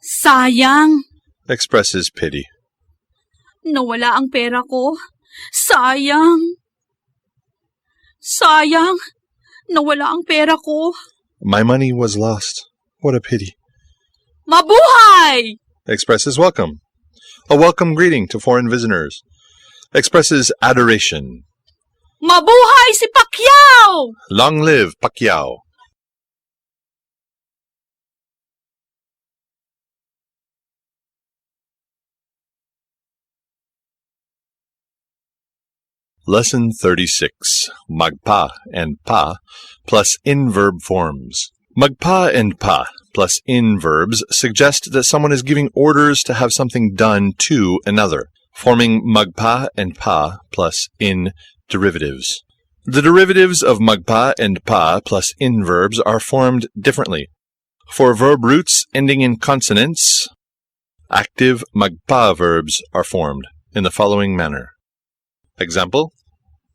Sayang, Expresses pity. nawala ang pera ko. Sayang. Sayang, nawala ang pera ko. My money was lost. What a pity. Mabuhay! Expresses welcome. A welcome greeting to foreign visitors. Expresses adoration. Mabuhay si Pacquiao! Long live Pacquiao. Lesson 36. Magpa and pa plus in-verb forms. Magpa and pa plus in-verbs suggest that someone is giving orders to have something done to another, forming magpa and pa plus in derivatives. The derivatives of magpa and pa plus in-verbs are formed differently. For verb roots ending in consonants, active magpa verbs are formed in the following manner. Example: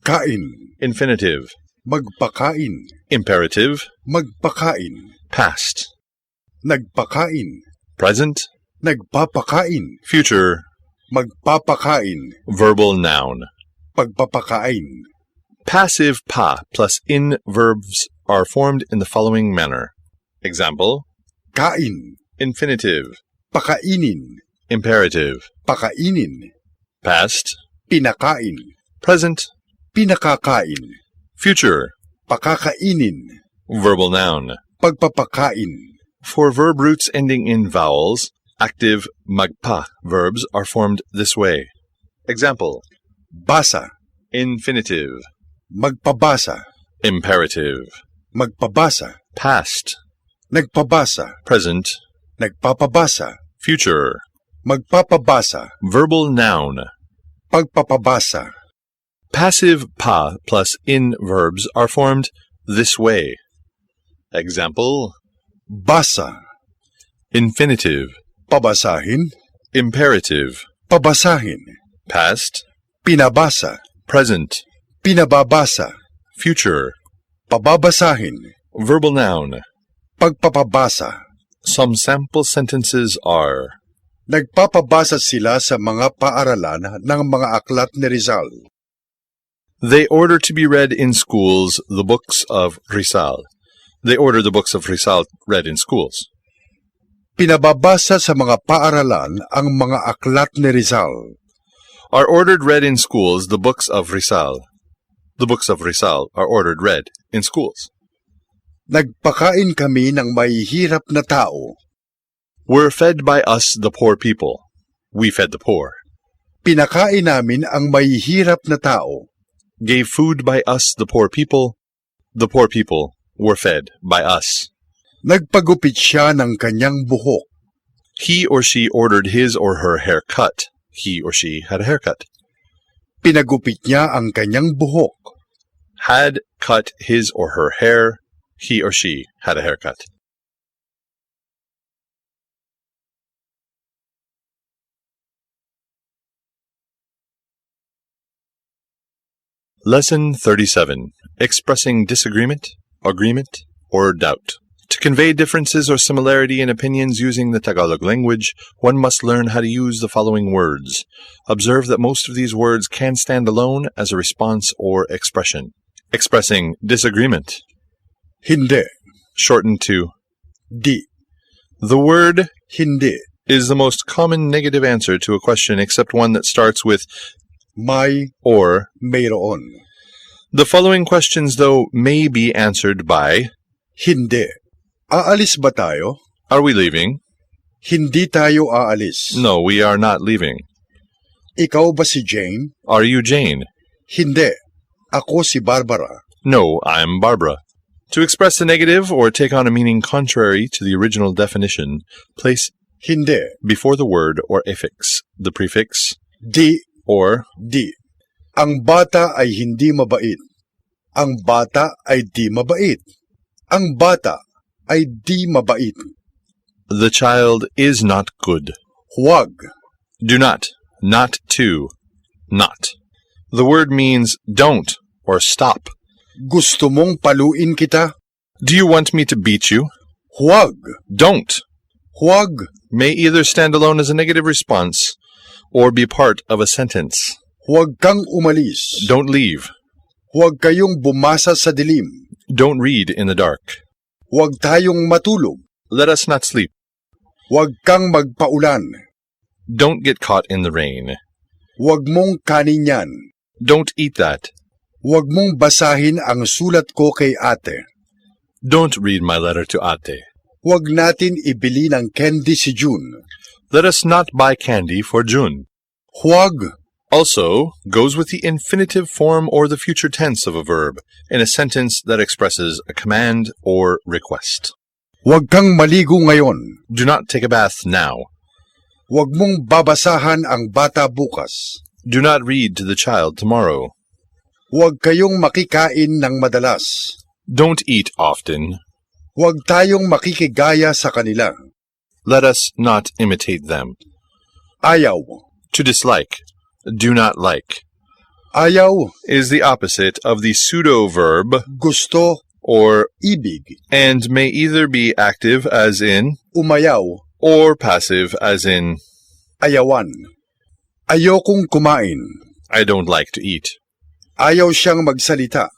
Kain, infinitive, magpakain, imperative, magpakain, past, nagpakain, present, nagpapakain, future, magpapakain, verbal noun. pagpapakain, Passive pa plus in verbs are formed in the following manner. Example: kain, infinitive, pakainin, imperative, pakainin, past, pinakain, present, pinakakain, future, pakakainin, verbal noun. pagpapakain, For verb roots ending in vowels, active magpa verbs are formed this way. Example: basa, infinitive, magpabasa, imperative, magpabasa, past, nagpabasa, present, nagpapabasa, future, magpapabasa, verbal noun. pagpapabasa, Passive pa plus in verbs are formed this way. Example: basa, infinitive, pabasahin, imperative, pabasahin, past, pinabasa, present, pinababasa, future, pababasahin, verbal noun. pagpapabasa. Some sample sentences are: Nagpapabasa sila sa mga paaralan ng mga aklat ni Rizal. they order to be read in schools the books of Rizal. They order the books of Rizal read in schools. Pinababasa sa mga paaralan ang mga aklat ni Rizal. Are ordered read in schools the books of Rizal. The books of Rizal are ordered read in schools. Nagpakain kami ng mahihirap na tao. Were fed by us the poor people. We fed the poor. Pinakain namin ang mahihirap na tao. Gave food by us the poor people. The poor people were fed by us. Nagpagupit siya ng kanyang buhok. He or she ordered his or her hair cut. He or she had a haircut. Pinagupit niya ang kanyang buhok. Had cut his or her hair. He or she had a haircut. Lesson 37. Expressing disagreement, agreement, or doubt. To convey differences or similarity in opinions using the Tagalog language, one must learn how to use the following words. Observe that most of these words can stand alone as a response or expression. Expressing disagreement. Hindi. Shortened to Di. the word Hindi. is the most common negative answer to a question except one that starts with May. or. Mayroon. The following questions, though, may be answered by Hindi. Aalis ba tayo? Are we leaving? Hindi tayo aalis. No, we are not leaving. Ikaw ba si Jane? Are you Jane? Hindi. Ako si Barbara. No, I'm Barbara. To express the negative or take on a meaning contrary to the original definition, place Hindi. before the word or affix the prefix Di. or. Di. Ang bata ay hindi mabait. Ang bata ay di mabait. Ang bata ay di mabait. The child is not good. Huwag. Do not. Not to. Not. The word means don't or stop. Gusto mong paluin kita? Do you want me to beat you? Huwag. Don't. Huwag. May either stand alone as a negative response or be part of a sentence. Huwag kang umalis. Don't leave. Huwag kayong bumasa sa dilim. Don't read in the dark. Huwag tayong matulog. Let us not sleep. Huwag kang magpaulan. Don't get caught in the rain. Huwag mong kanin yan. Don't eat that. Huwag mong basahin ang sulat ko kay ate. Don't read my letter to Ate. Huwag natin ibili ng candy si June. Let us not buy candy for June. Huwag. Also goes with the infinitive form or the future tense of a verb in a sentence that expresses a command or request. Huwag kang maligo ngayon. Do not take a bath now. Huwag mong babasahan ang bata bukas. Do not read to the child tomorrow. Huwag kayong makikain ng madalas. Don't eat often. Huwag tayong makikigaya sa kanila. Let us not imitate them. Ayaw. To dislike. Do not like. Ayaw. Is the opposite of the pseudo-verb Gusto. or Ibig. and may either be active as in Umayaw. or passive as in Ayawan. Ayokong kumain. I don't like to eat. Ayaw siyang magsalita.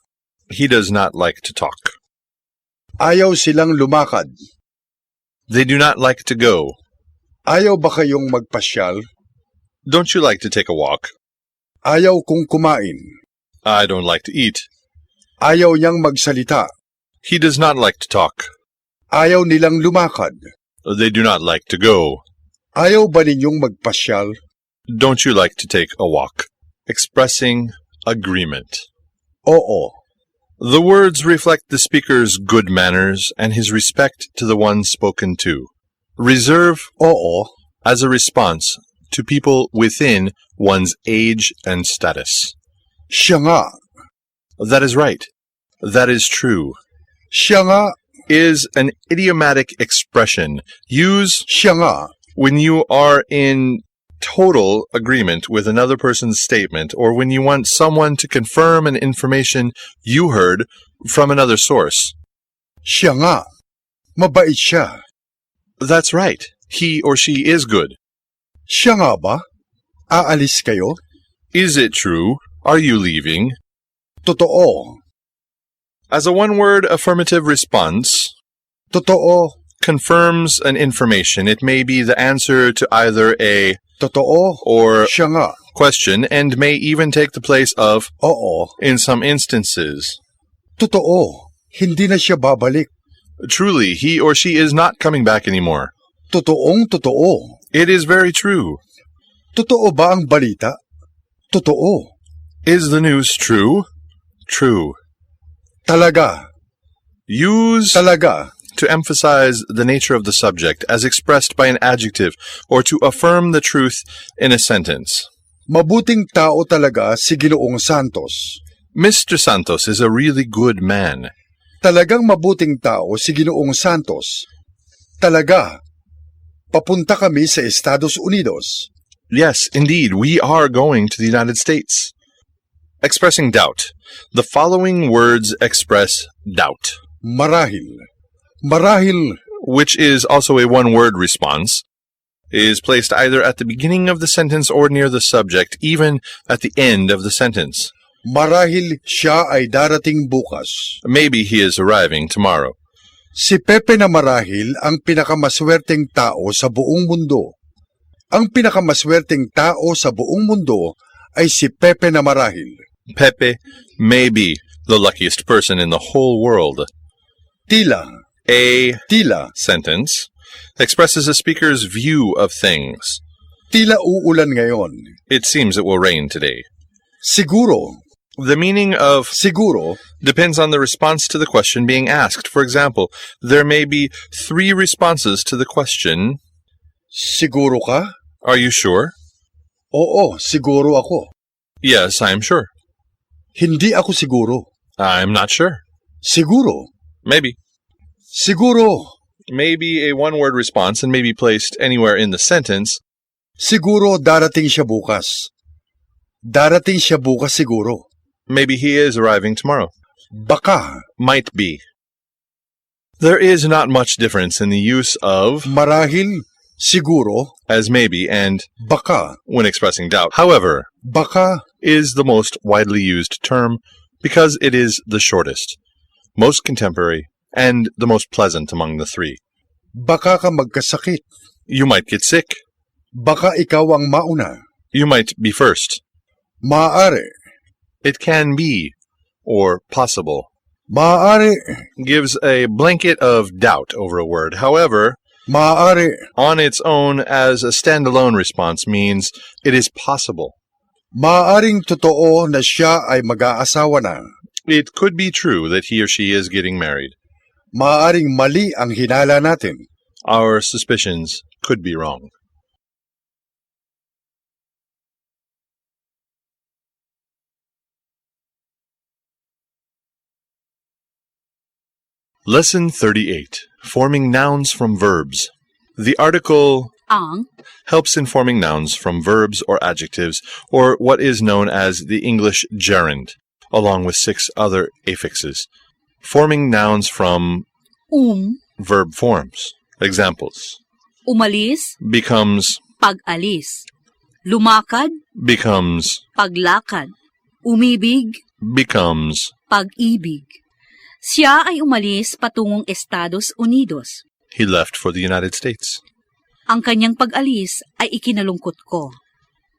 He does not like to talk. Ayaw silang lumakad. They do not like to go. Ayaw ba kayong magpasyal? Don't you like to take a walk? Ayaw kong kumain. I don't like to eat. Ayaw niyang magsalita. He does not like to talk. Ayaw nilang lumakad. They do not like to go. Ayaw ba ninyong magpasyal? Don't you like to take a walk? Expressing agreement. Oo. The words reflect the speaker's good manners and his respect to the one spoken to. Reserve Oo. as a response to people within one's age and status. Siya nga. That is right. That is true. Siya nga. Is an idiomatic expression. Use Siya nga. when you are in total agreement with another person's statement or when you want someone to confirm an information you heard from another source. Siya nga. Mabait siya. That's right. He or she is good. Siya nga ba? Aalis kayo? Is it true? Are you leaving? Totoo. As a one-word affirmative response, Totoo. confirms an information. It may be the answer to either a Totoo. or Siya nga. question and may even take the place of Oo. in some instances. Totoo. Hindi na siya babalik. Truly, he or she is not coming back anymore. Totoong totoo. It is very true. Totoo ba ang balita? Totoo. Is the news true? True. Talaga. Use Talaga. to emphasize the nature of the subject as expressed by an adjective or to affirm the truth in a sentence. Mabuting tao talaga si Ginoong Santos. Mr. Santos is a really good man. Talagang mabuting tao si Ginoong Santos. Talaga. Papunta kami sa Estados Unidos. Yes, indeed, we are going to the United States. Expressing doubt. The following words express doubt, Marahil. Marahil. which is also a one-word response, is placed either at the beginning of the sentence or near the subject, even at the end of the sentence. Marahil siya ay darating bukas. Maybe he is arriving tomorrow. Si Pepe na marahil ang pinakamaswerteng tao sa buong mundo. Ang pinakamaswerteng tao sa buong mundo ay si Pepe na marahil. Pepe may be the luckiest person in the whole world. Tila. A Tila. sentence expresses a speaker's view of things. Tila uulan ngayon. It seems it will rain today. Siguro. The meaning of Siguro. depends on the response to the question being asked. For example, there may be 3 responses to the question, Siguro ka? are you sure? Oo, siguro ako. Yes, I am sure. Hindi ako siguro. I'm not sure. Siguro. Maybe. Siguro. Maybe a one-word response and may be placed anywhere in the sentence. Siguro darating siya bukas. Darating siya bukas siguro. Maybe he is arriving tomorrow. Baka. Might be. There is not much difference in the use of Marahil. Siguro. as maybe and Baka. when expressing doubt. However, Baka. is the most widely used term because it is the shortest, most contemporary, and the most pleasant among the 3. Baka ka magkasakit. You might get sick. Baka ikaw ang mauna. You might be first. Maaari. It can be, or possible, Maaari. gives a blanket of doubt over a word. However, Maaari. on its own as a standalone response means it is possible. Maaring totoo na siya ay mag-aasawa na. It could be true that he or she is getting married. Maaring mali ang hinala natin. Our suspicions could be wrong. Lesson 38. Forming nouns from verbs. The article Ang helps in forming nouns from verbs or adjectives, or what is known as the English gerund, along with 6 other affixes. Forming nouns from verb forms. Examples. umalis, Becomes, pag-alis. Lumakad, becomes, paglakad. Umibig, becomes. pag-ibig. Siya ay umalis patungong Estados Unidos. He left for the United States. Ang kanyang pag-alis ay ikinalungkot ko.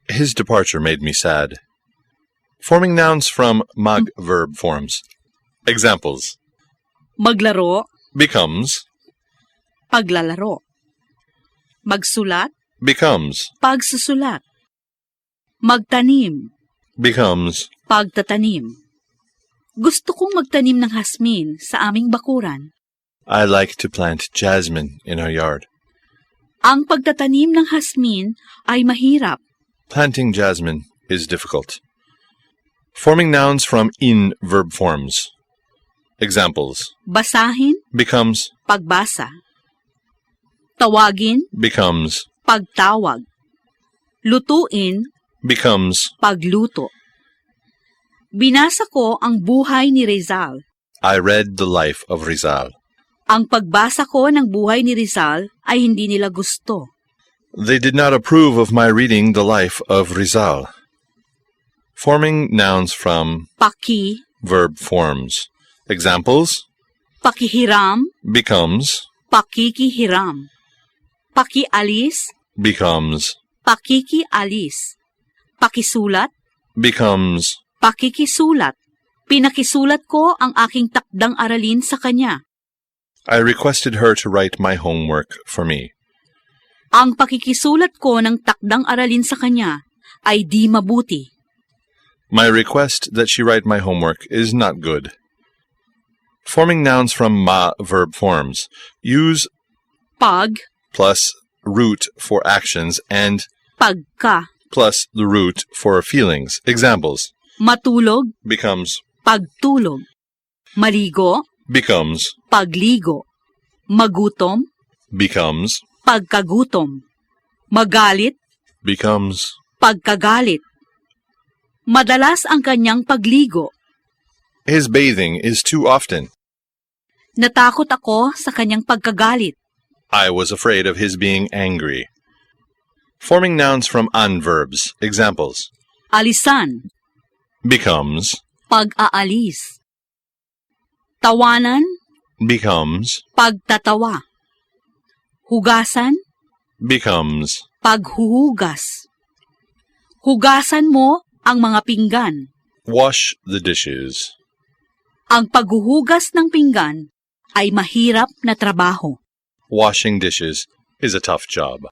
His departure made me sad. Forming nouns from verb forms. Examples. Maglaro, Becomes, paglalaro. Magsulat, becomes, pagsusulat. Magtanim, becomes. pagtatanim. Gusto kong magtanim ng hasmin sa aming bakuran. I like to plant jasmine in our yard. Ang pagtatanim ng hasmin ay mahirap. Planting jasmine is difficult. Forming nouns from in verb forms. Examples. Basahin, Becomes, pagbasa. Tawagin, becomes, pagtawag. Lutuin, becomes. pagluto. Binasa ko ang buhay ni Rizal. I read the life of Rizal. Ang pagbasa ko ng buhay ni Rizal ay hindi nila gusto. They did not approve of my reading the life of Rizal. Forming nouns from Paki, verb forms. Examples: Pakihiram, becomes, pakikihiram. Pakialis, becomes, pakikialis. Pakisulat, becomes. pakikisulat. Pinakisulat ko ang aking takdang aralin sa kanya. I requested her to write my homework for me. Ang pakikisulat ko ng takdang aralin sa kanya ay di mabuti. My request that she write my homework is not good. Forming nouns from ma verb forms. Use Pag, plus root for actions and pagka. plus the root for feelings. Examples: Matulog, becomes, pagtulog. Maligo, becomes, pagligo. Magutom, becomes, pagkagutom. Magalit, becomes. pagkagalit. Madalas ang kanyang pagligo. His bathing is too often. Natakot ako sa kanyang pagkagalit. I was afraid of his being angry. Forming nouns from an verbs. Examples: Alisan, becomes, pag-aalis. Tawanan, becomes, pagtatawa. Hugasan, becomes. paghuhugas. Hugasan mo ang mga pinggan. Wash the dishes. Ang paghuhugas ng pinggan ay mahirap na trabaho. Washing dishes is a tough job.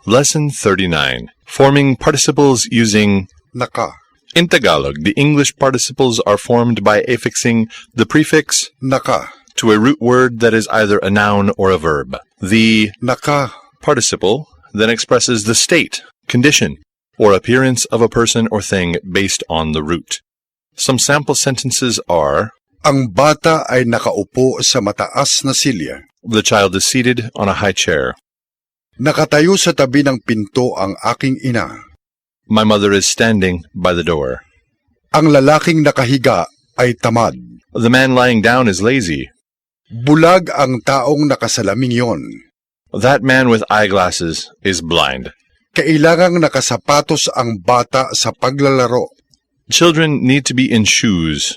Lesson 39. Forming participles using naka, In Tagalog, the English participles are formed by affixing the prefix naka, to a root word that is either a noun or a verb. The naka, participle then expresses the state, condition, or appearance of a person or thing based on the root. Some sample sentences are: ang bata ay nakaupo sa mataas na silya. the child is seated on a high chair. Nakatayo sa tabi ng pinto ang aking ina. My mother is standing by the door. Ang lalaking nakahiga ay tamad. The man lying down is lazy. Bulag ang taong nakasalaming yon. That man with eyeglasses is blind. Kailangang nakasapatos ang bata sa paglalaro. Children need to be in shoes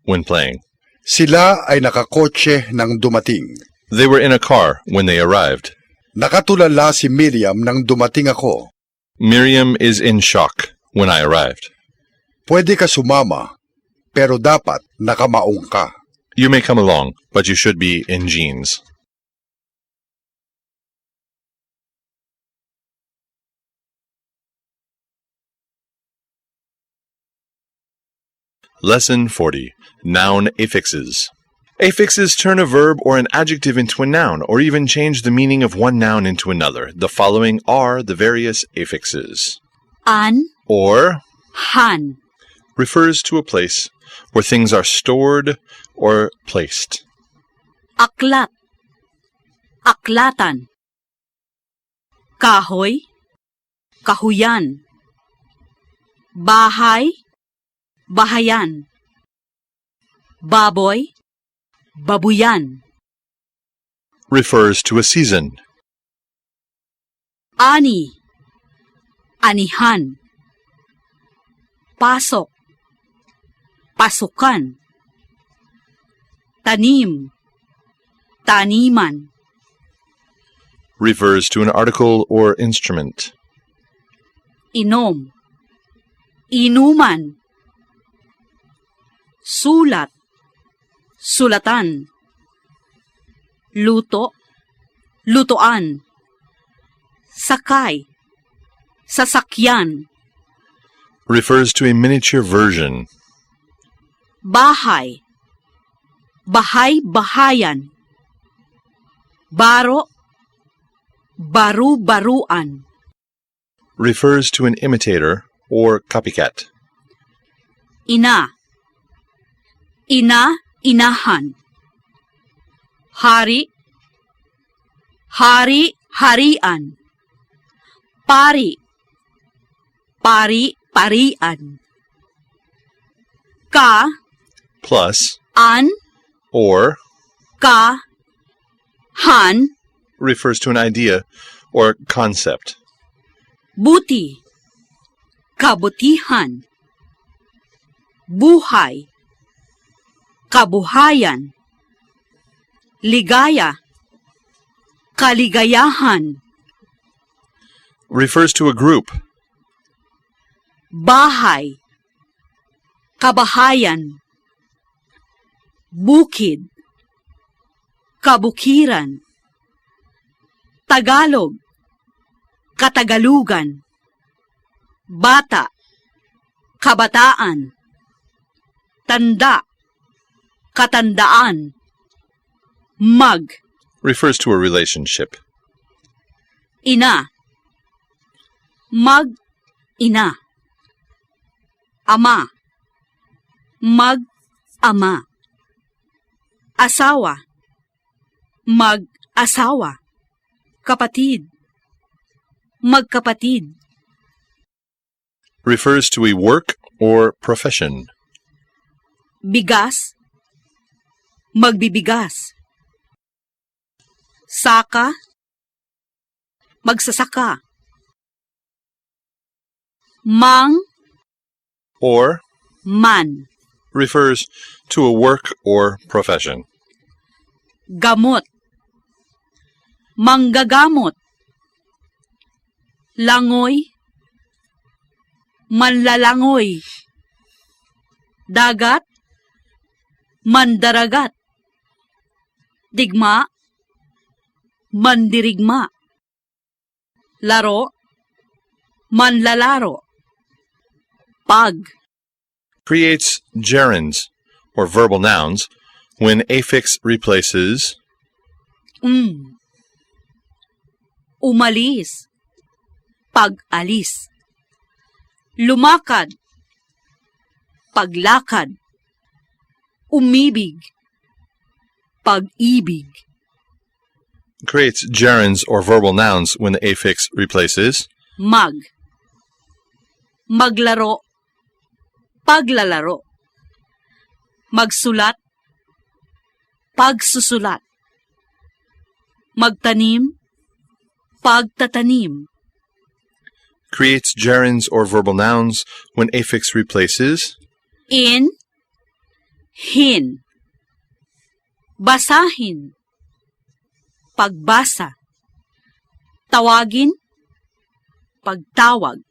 when playing. Sila ay nakakotse nang dumating. They were in a car when they arrived. Nakatulala si Miriam nang dumating ako. Miriam is in shock when I arrived. Pwede ka sumama, pero dapat nakamaong ka. You may come along, but you should be in jeans. Lesson 40. Noun affixes. Affixes turn a verb or an adjective into a noun, or even change the meaning of one noun into another. The following are the various affixes. An, Or han. refers to a place where things are stored or placed. Aklat, aklatan. Kahoy, kahuyan. Bahay, bahayan. Baboy, babuyan. Refers to a season. Ani, anihan. Pasok, pasukan. Tanim, taniman. Refers to an article or instrument. Inom, inuman. Sulat, sulatan. Luto, lutoan. Sakay, sasakyan. Refers to a miniature version. Bahay, bahay-bahayan. Baro, baru-baruan. Refers to an imitator or copycat. Ina, ina-inahan. Hari, hari-harian. Pari, pari-parian. Ka, Plus an, or ka, han, refers to an idea or concept. Buti, kabutihan. Buhay, kabuhayan. Ligaya, kaligayahan. Refers to a group. Bahay, kabahayan. Bukid, kabukiran. Tagalog, katagalugan. Bata, kabataan. Tanda, katandaan. Mag, Refers to a relationship. ina. Mag-ina. Ama, mag-ama. Asawa, mag-asawa. Kapatid, magkapatid. Refers to a work or profession. Bigas, magbibigas. Saka, magsasaka. Mang, Or man. refers to a work or profession. Gamot, manggagamot. Langoy, manlalangoy. Dagat, mandaragat. Digma, mandirigma. Laro, manlalaro. Pag, Creates gerunds or verbal nouns when affix replaces umalis, pag-alis. Lumakad, paglakad. Umibig, pag-ibig. creates gerunds or verbal nouns when the affix replaces Mag, maglaro, paglalaro. Magsulat, pagsusulat. Magtanim, pagtatanim. creates gerunds or verbal nouns when affix replaces In, hin. Basahin, pagbasa. Tawagin, pagtawag.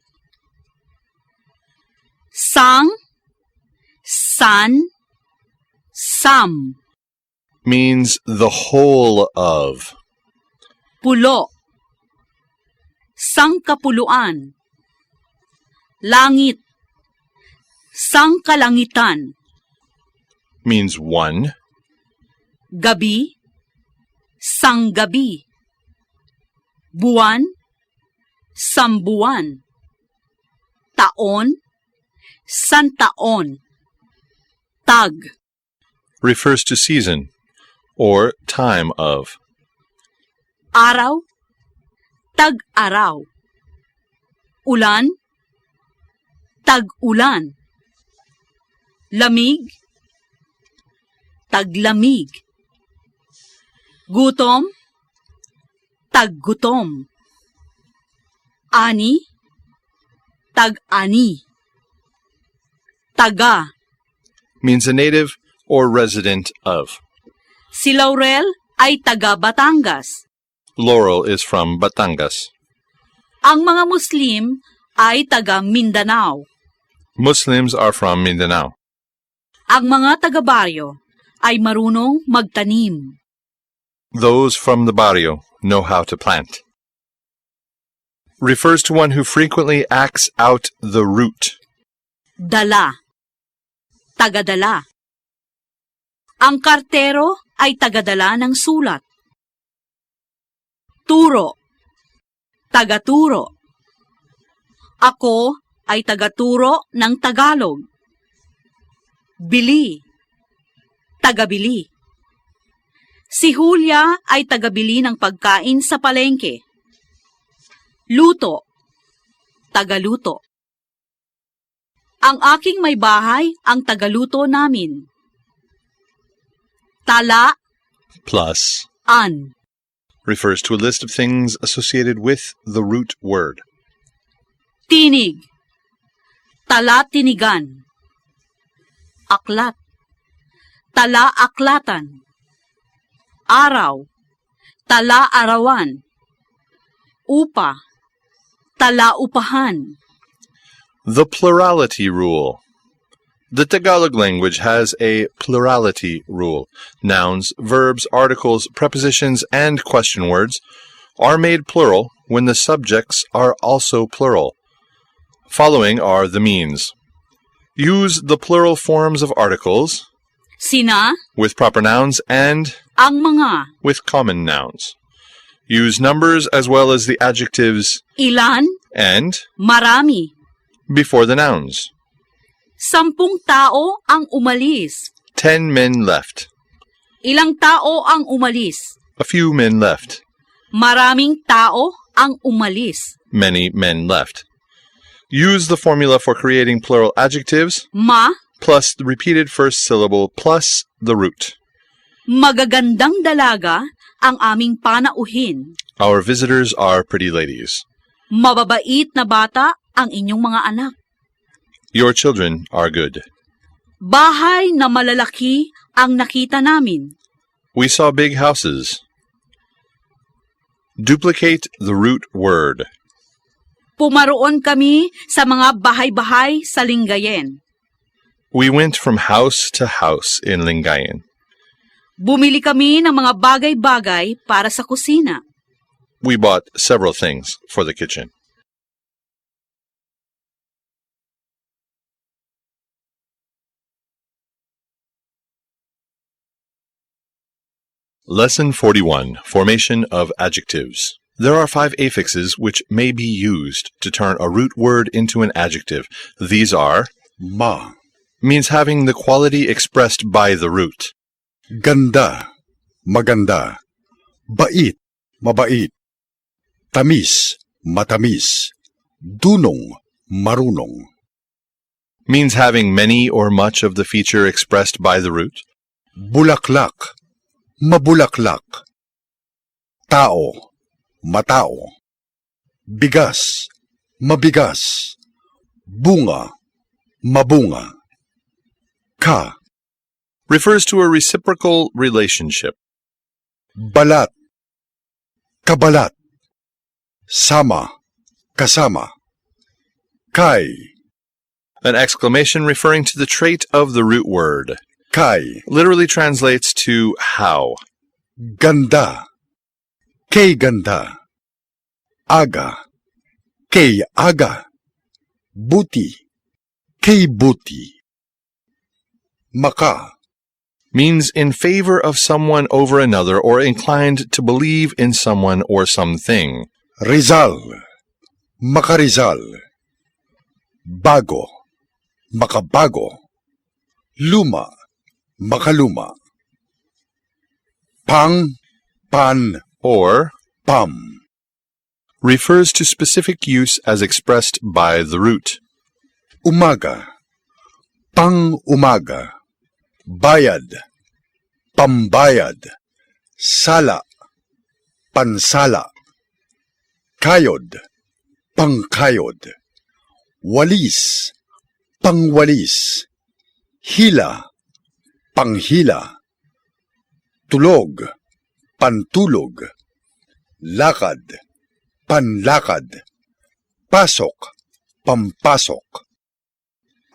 Sang, san, sam. means the whole of. Pulo, sangkapuluan. Langit, sangkalangitan. Means one. Gabi, sanggabi. Buwan, sambuwan. Taon, santaon. Tag, Refers to season or time of. araw, tag-araw. Ulan, tag-ulan. Lamig, taglamig. Gutom, taggutom. Ani, tag-ani. Taga, Means a native or resident of. si Laurel ay taga Batangas. Laurel is from Batangas. Ang mga Muslim ay taga Mindanao. Muslims are from Mindanao. Ang mga taga-baryo ay marunong magtanim. Those from the barrio know how to plant. Refers to one who frequently acts out the route. Dala, tagadala. Ang kartero ay tagadala ng sulat. Turo, tagaturo. Ako ay tagaturo ng Tagalog. Bili, tagabili. Si Julia ay tagabili ng pagkain sa palengke. Luto, tagaluto. Ang aking may bahay ang tagaluto namin. Tala, Plus an. refers to a list of things associated with the root word. Tinig, tala-tinigan. Aklat, tala-aklatan. Araw, tala-arawan. Upa, tala-upahan. The plurality rule. The Tagalog language has a plurality rule. Nouns, verbs, articles, prepositions, and question words are made plural when the subjects are also plural. Following are the means. Use the plural forms of articles Sina, with proper nouns and ang mga. with common nouns. Use numbers as well as the adjectives Ilan, and marami. before the nouns. 10 tao ang umalis. 10 men left. Ilang tao ang umalis? A few men left. Maraming tao ang umalis. Many men left. Use the formula for creating plural adjectives Ma, plus the repeated first syllable plus the root. magagandang dalaga ang aming panauhin. Our visitors are pretty ladies. Mababait na bata ang inyong mga anak. Your children are good. Bahay na malalaki ang nakita namin. We saw big houses. Duplicate the root word. Pumaroon kami sa mga bahay-bahay sa Lingayen. We went from house to house in Lingayen. Bumili kami ng mga bagay-bagay para sa kusina. We bought several things for the kitchen. Lesson 41. Formation of Adjectives. There are 5 affixes which may be used to turn a root word into an adjective. These are Ma, means having the quality expressed by the root. ganda, maganda. Bait, mabait. Tamis, matamis. Dunong, marunong. Means having many or much of the feature expressed by the root. Bulaklak, mabulaklak. Tao, matao. Bigas, mabigas. Bunga, mabunga. Ka, Refers to a reciprocal relationship. balat, kabalat. Sama, kasama. Kay, An exclamation referring to the trait of the root word. kay. Literally translates to how. Ganda, kay ganda. Aga, kay aga. Buti, kay buti. Maka, Means in favor of someone over another or inclined to believe in someone or something. Rizal, makarizal. Bago, makabago. Luma, makaluma. Pang, pan, Or pam. refers to specific use as expressed by the root. Umaga, pang umaga. Bayad, pambayad. Sala, pansala. Kayod, pangkayod. Walis, pangwalis. Hila, panghila. Tulog, pantulog. Lakad, panlakad. Pasok, pampasok.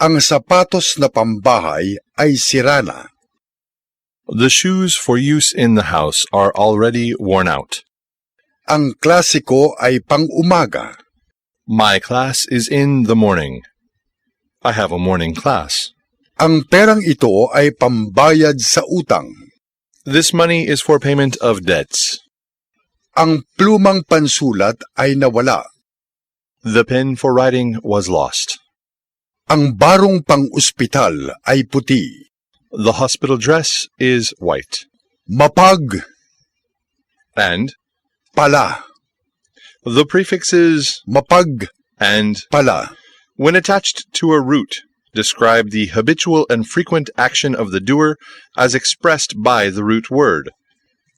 Ang sapatos na pambahay ay sira na. The shoes for use in the house are already worn out. Ang klasiko ay pang-umaga. My class is in the morning. I have a morning class. Ang perang ito ay pambayad sa utang. This money is for payment of debts. Ang plumang pansulat ay nawala. The pen for writing was lost. Ang barong pang-ospital ay puti. The hospital dress is white. Mapag, And pala. the prefixes Mapag, and, pala. when attached to a root, describe the habitual and frequent action of the doer as expressed by the root word.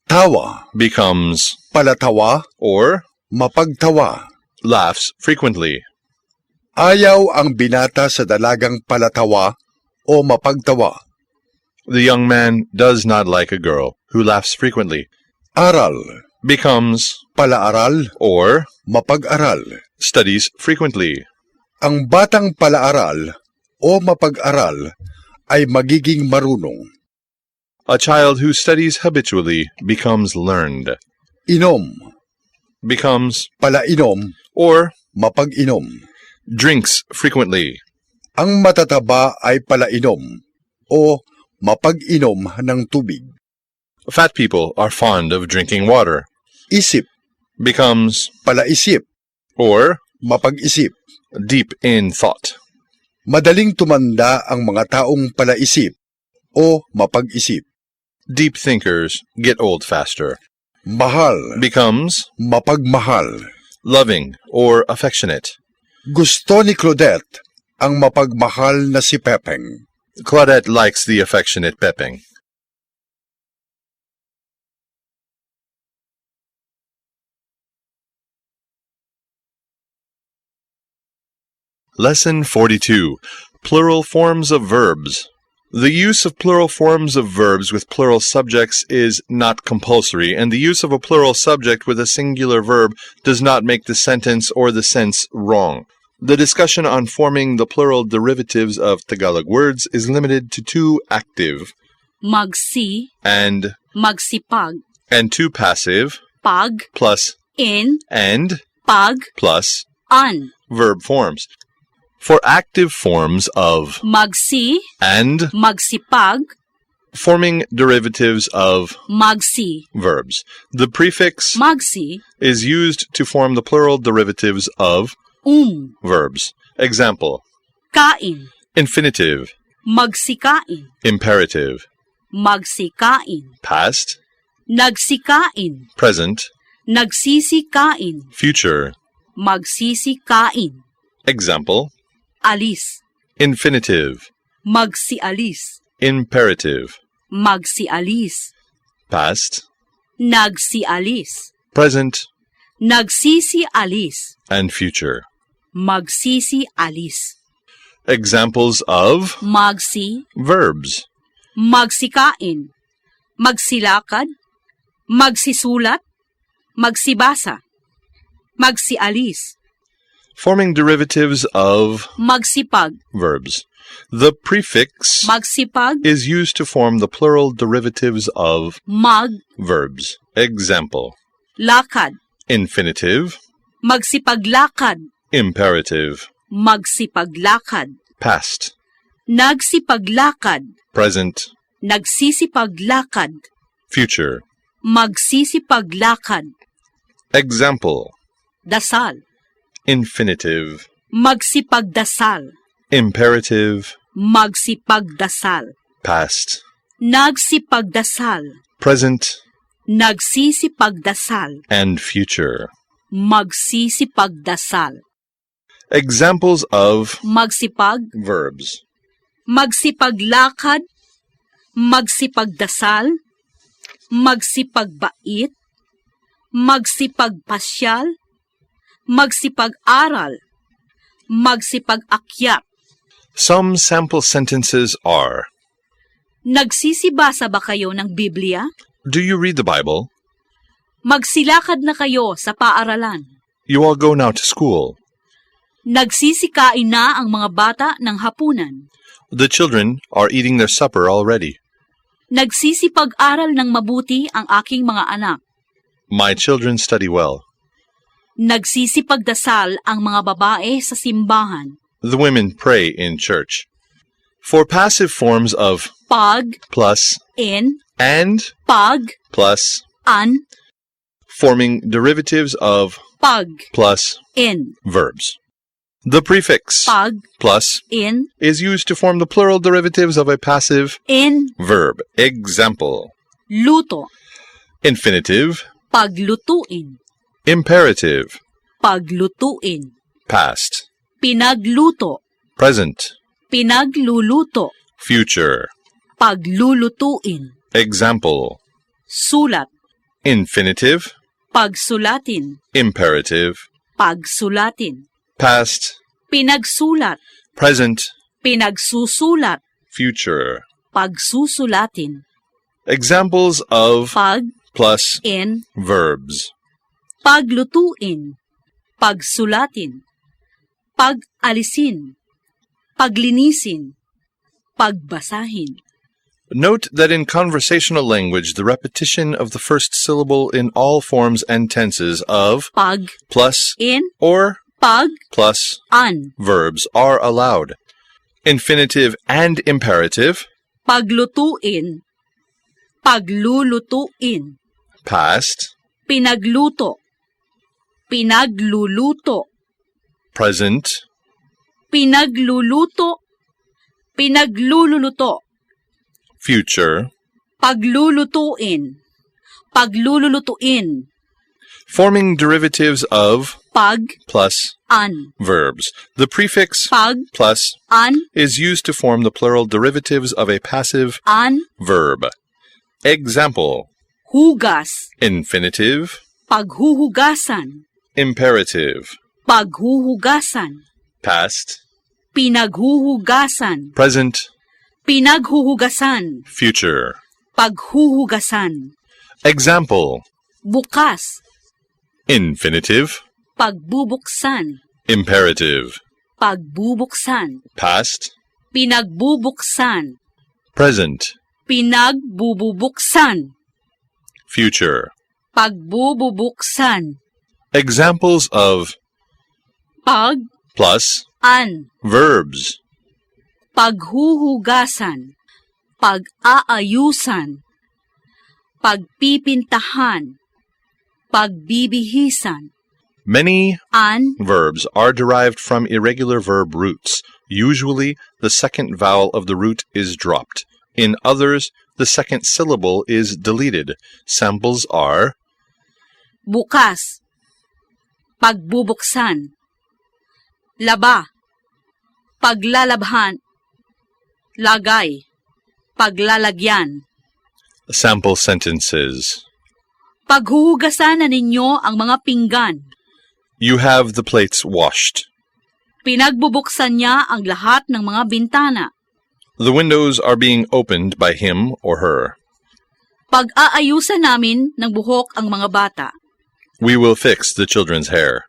Tawa, becomes palatawa, or mapagtawa. laughs frequently. Ayaw ang binata sa dalagang palatawa o mapagtawa. The young man does not like a girl who laughs frequently. Aral, Becomes palaaral, or mapag-aral. studies frequently. Ang batang palaaral o mapag-aral ay magiging marunong. A child who studies habitually becomes learned. Inom, Becomes palainom, or mapag-inom. drinks frequently. Ang matataba ay palainom o mapag-inom ng tubig. Fat people are fond of drinking water. Isip, Becomes palaisip, or mapag-isip. deep in thought. Madaling tumanda ang mga taong palaisip o mapag-isip. Deep thinkers get old faster. Mahal, Becomes mapagmahal. loving or affectionate. Gusto ni Claudette ang mapagmahal na si Pepeng. Claudette likes the affectionate Pepeng. Lesson 42. Plural forms of verbs. The use of plural forms of verbs with plural subjects is not compulsory, and the use of a plural subject with a singular verb does not make the sentence or the sense wrong. The discussion on forming the plural derivatives of Tagalog words is limited to two active Magsi, and magsipag, two passive pag, plus in, and pag, plus an. verb forms. For active forms of Magsi, and magsipag, forming derivatives of magsi. verbs, the prefix Magsi, is used to form the plural derivatives of verbs. Example: kain, infinitive, magsikain, imperative, magsikain, past, nagsikain, present, nagsisikain, future. magsisikain, Example: alis, infinitive, magsialis, imperative, magsialis, past, nagsialis, present, nagsisialis, and future. magsisialis, Examples of magsi, verbs: magsikain, magsilakad, magsisulat, magsibasa, magsialis, forming derivatives of magsipag, verbs. The prefix magsipag, is used to form the plural derivatives of verbs. Example: lakad, infinitive, magsipaglakad, imperative, magsipaglakad, past, nagsipaglakad, present, nagsisipaglakad, future. magsisipaglakad, Example: dasal, infinitive, magsipagdasal, imperative, magsipagdasal, past, nagsipagdasal, present, nagsisipagdasal, and future. magsisipagdasal, Examples of magsipag, verbs: magsipaglakad, magsipagdasal, magsipagbait, magsipagpasyal, magsipag-aral, magsipag-akyat. Some sample sentences are: Nagsisibasa ba kayo ng Biblia? Do you read the Bible? Magsilakad na kayo sa paaralan. You all go now to school. Nagsisikain na ang mga bata ng hapunan. The children are eating their supper already. Nagsisipag-aral ng mabuti ang aking mga anak. My children study well. Nagsisipagdasal ang mga babae sa simbahan. The women pray in church. For passive forms of Pag, plus in, and pag, plus, an, forming derivatives of pag, plus in, verbs. The prefix pag, plus in, is used to form the plural derivatives of a passive in, verb. Example: luto, infinitive, paglutuin, imperative, paglutuin, past, pinagluto, present, pinagluluto, future. paglulutuin, Example: sulat, Infinitive. pagsulatin, Imperative. pagsulatin, Past. pinagsulat, Present. pinagsusulat, Future. pagsusulatin, Examples of pag, plus in, verbs. paglutuin, pagsulatin, pag-alisin, paglinisin, pagbasahin. Note that in conversational language, the repetition of the first syllable in all forms and tenses of Pag, plus in, or pag, plus an, verbs are allowed. Infinitive and imperative, paglutuin, paglulutuin, past, pinagluto, pinagluluto, present, pinagluluto, pinaglululuto, future, paglulutuin, paglululutuin, forming derivatives of pag, plus an, verbs. The prefix pag, plus an, is used to form the plural derivatives of a passive an, verb. Example, hugas, infinitive, paghuhugasan, imperative, paghuhugasan, past, pinaghuhugasan, present, pinaghuhugasan, future. paghuhugasan, Example, bukas, infinitive, pagbubuksan, imperative, pagbubuksan, past, pinagbubuksan, present, pinagbububuksan, future. pagbububuksan, Examples of pag, plus an, verbs. paghuhugasan, pag-aayusan, pagpipintahan, pagbibihisan, Many an, verbs are derived from irregular verb roots. Usually, the second vowel of the root is dropped. In others, the second syllable is deleted. Samples are bukas, pagbubuksan, laba, paglalabhan, lagay, paglalagyan. sample sentences. Paghuhugasan na ninyo ang mga pinggan. You have the plates washed. Pinagbubuksan niya ang lahat ng mga bintana. The windows are being opened by him or her. Pag-aayusan namin ng buhok ang mga bata. We will fix the children's hair.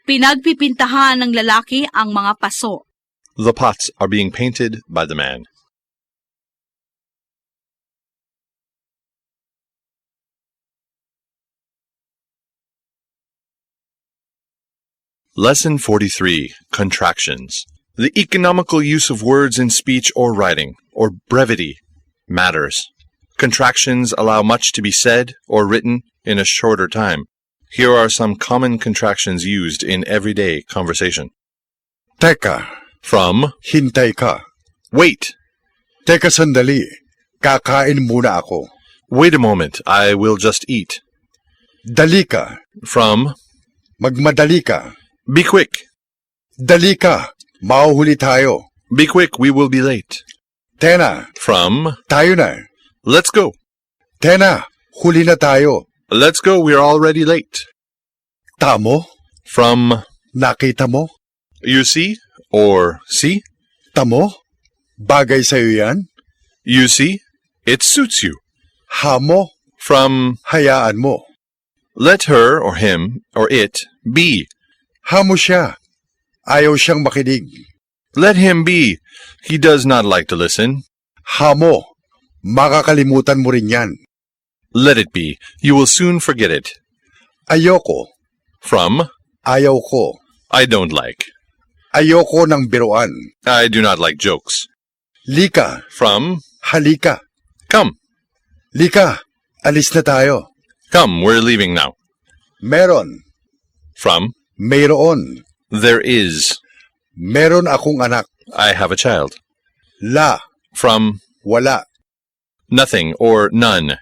Pinagpipintahan ng lalaki ang mga paso. The pots are being painted by the man. Lesson 43, Contractions. The economical use of words in speech or writing, or brevity, matters. Contractions allow much to be said or written in a shorter time. Here are some common contractions used in everyday conversation. Teka, From hintay ka. wait, Teka sandali, kakain muna ako. wait a moment, I will just eat. Dali ka, From magmadali ka. be quick, Dali ka, mahuhuli tayo. be quick, we will be late. Tena, From tayo na. let's go, Tena, huli na tayo. let's go, we're already late. Tamo, From nakita mo? you see or see, Tamo, bagay sa'yo yan? you see, it suits you. Hamo, From hayaan mo. let her or him or it be, Hamo siya. Ayaw siyang makinig. let him be, he does not like to listen. Hamo, makakalimutan mo rin yan. Let it be, you will soon forget it. Ayoko, From ayaw ko. I don't like, Ayoko ng biruan. I do not like jokes. Lika, From halika. come, Lika, alis na tayo. come, we're leaving now. Meron, From mayroon. there is, Meron akong anak. I have a child. La, From wala. nothing or none,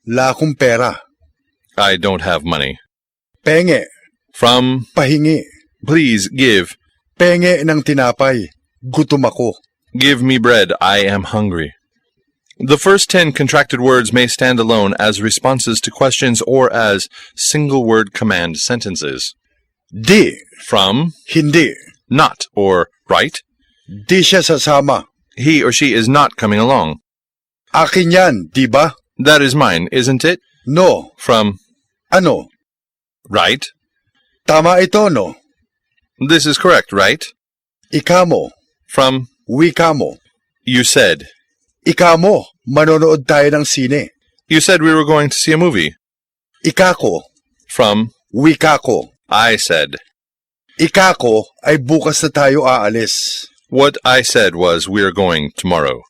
La akong pera. I don't have money. Penge, From pahingi. please give, Penge ng tinapay. Gutom ako. give me bread, I am hungry. The first 10 contracted words may stand alone as responses to questions or as single-word command sentences. Di, From, hindi. not, or right. Di siya sasama. He or she is not coming along. Akin yan, di ba? That is mine, isn't it? No. From, Ano? right. Tama ito, no? This is correct, right? Ika mo. From, Wika mo. you said. Ika mo. Manonood tayo ng sine. You said we were going to see a movie. Ika ko. From, Wika ko. I said. Ika ko ay bukas na tayo aalis. What I said was we are going tomorrow.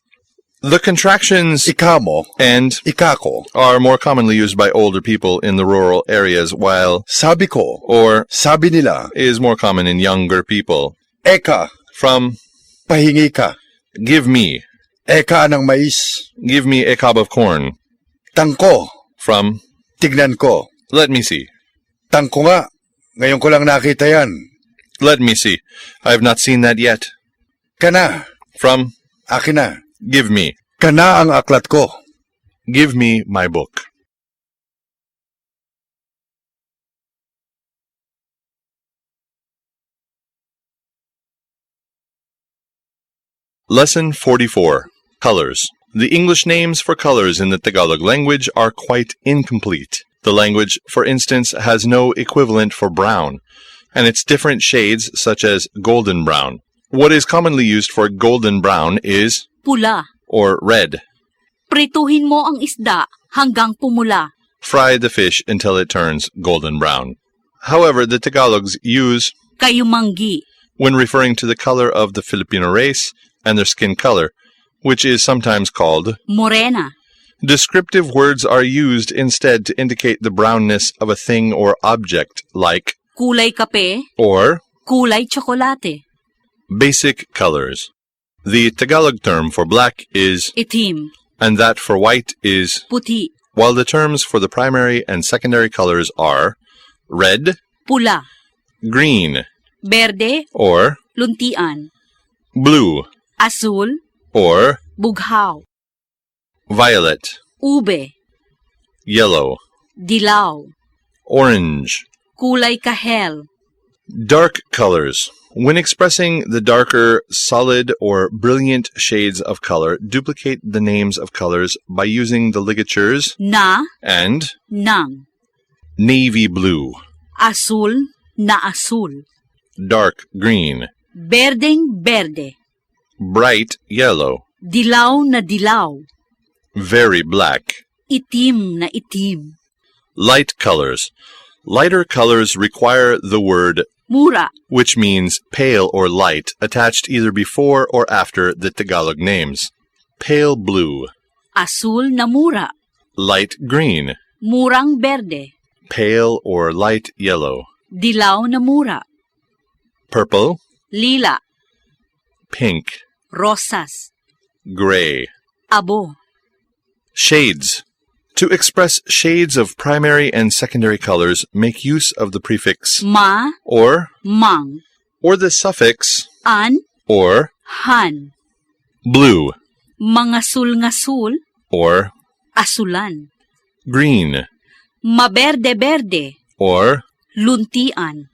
The contractions Ika mo. and Ika ko. are more commonly used by older people in the rural areas, while Sabi ko. or Sabi nila. is more common in younger people. Eka. From, Pahingi ka. give me. Eka ng mais. Give me a cob of corn. Tangko. From, Tignan ko. let me see. Tangko nga. Ngayon ko lang nakita yan. Let me see. I have not seen that yet. Kana. From, Akin na. give me. Kana ang aklat ko. Give me my book. Lesson 44. Colors. The English names for colors in the Tagalog language are quite incomplete. The language, for instance, has no equivalent for brown, and its different shades such as golden brown. What is commonly used for golden brown is Pula. or red. Prituhin mo ang isda hanggang pumula. Fry the fish until it turns golden brown. However, the Tagalogs use, Kayumanggi. when referring to the color of the Filipino race and their skin color, which is sometimes called, Morena. descriptive words are used instead to indicate the brownness of a thing or object, like Kulay kape. or Kulay tsokolate. basic colors. The Tagalog term for black is, Itim. and that for white is, Puti. while the terms for the primary and secondary colors are red, Pula. green, Berde. or Luntian. blue, Azul. or Bughaw. violet, Ube. yellow, Dilaw. orange. Kulay kahel. Dark colors. When expressing the darker, solid, or brilliant shades of color, duplicate the names of colors by using the ligatures Na. and Nang. navy blue, Azul. Na azul. dark green, Berdeng berde. bright yellow, Dilaw na dilaw. very black. Itim na itim. Light colors. Lighter colors require the word, Mura. which means pale or light, attached either before or after the Tagalog names. Pale blue, Azul na mura. light green, Murang berde. pale or light yellow, Dilaw na mura. purple, Lila. pink, Rosas. gray. Abo. Shades. To express shades of primary and secondary colors, make use of the prefix Ma. or Mang. the suffix An. or Han. blue Mangasul-ngasul. or Asulan. green Maberde-berde. or Luntian.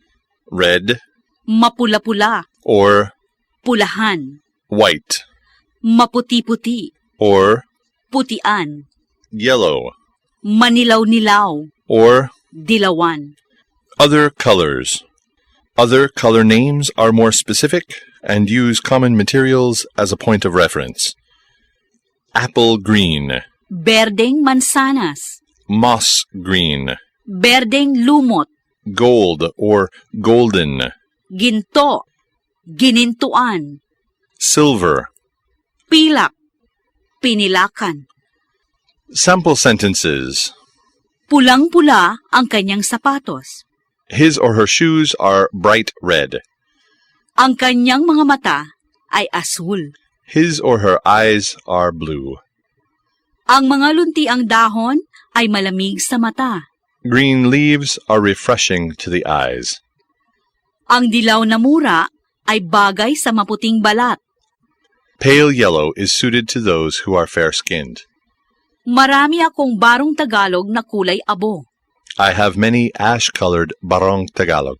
red Mapula-pula. or Pulahan. white Maputi-puti. or Putian. yellow Manilaw-nilaw. or Dilawan. other colors. Other color names are more specific and use common materials as a point of reference. Apple green, Berdeng mansanas. moss green, Berdeng lumot. gold or golden, Ginto. Ginintuan. silver. Pilak. Pinilakan. Sample sentences. Pulang-pula ang kanyang sapatos. His or her shoes are bright red. Ang kanyang mga mata ay asul. His or her eyes are blue. Ang mga luntiang dahon ay malamig sa mata. Green leaves are refreshing to the eyes. Ang dilaw na mura ay bagay sa maputing balat. Pale yellow is suited to those who are fair-skinned. Marami akong barong Tagalog na kulay abo. I have many ash-colored barong Tagalog.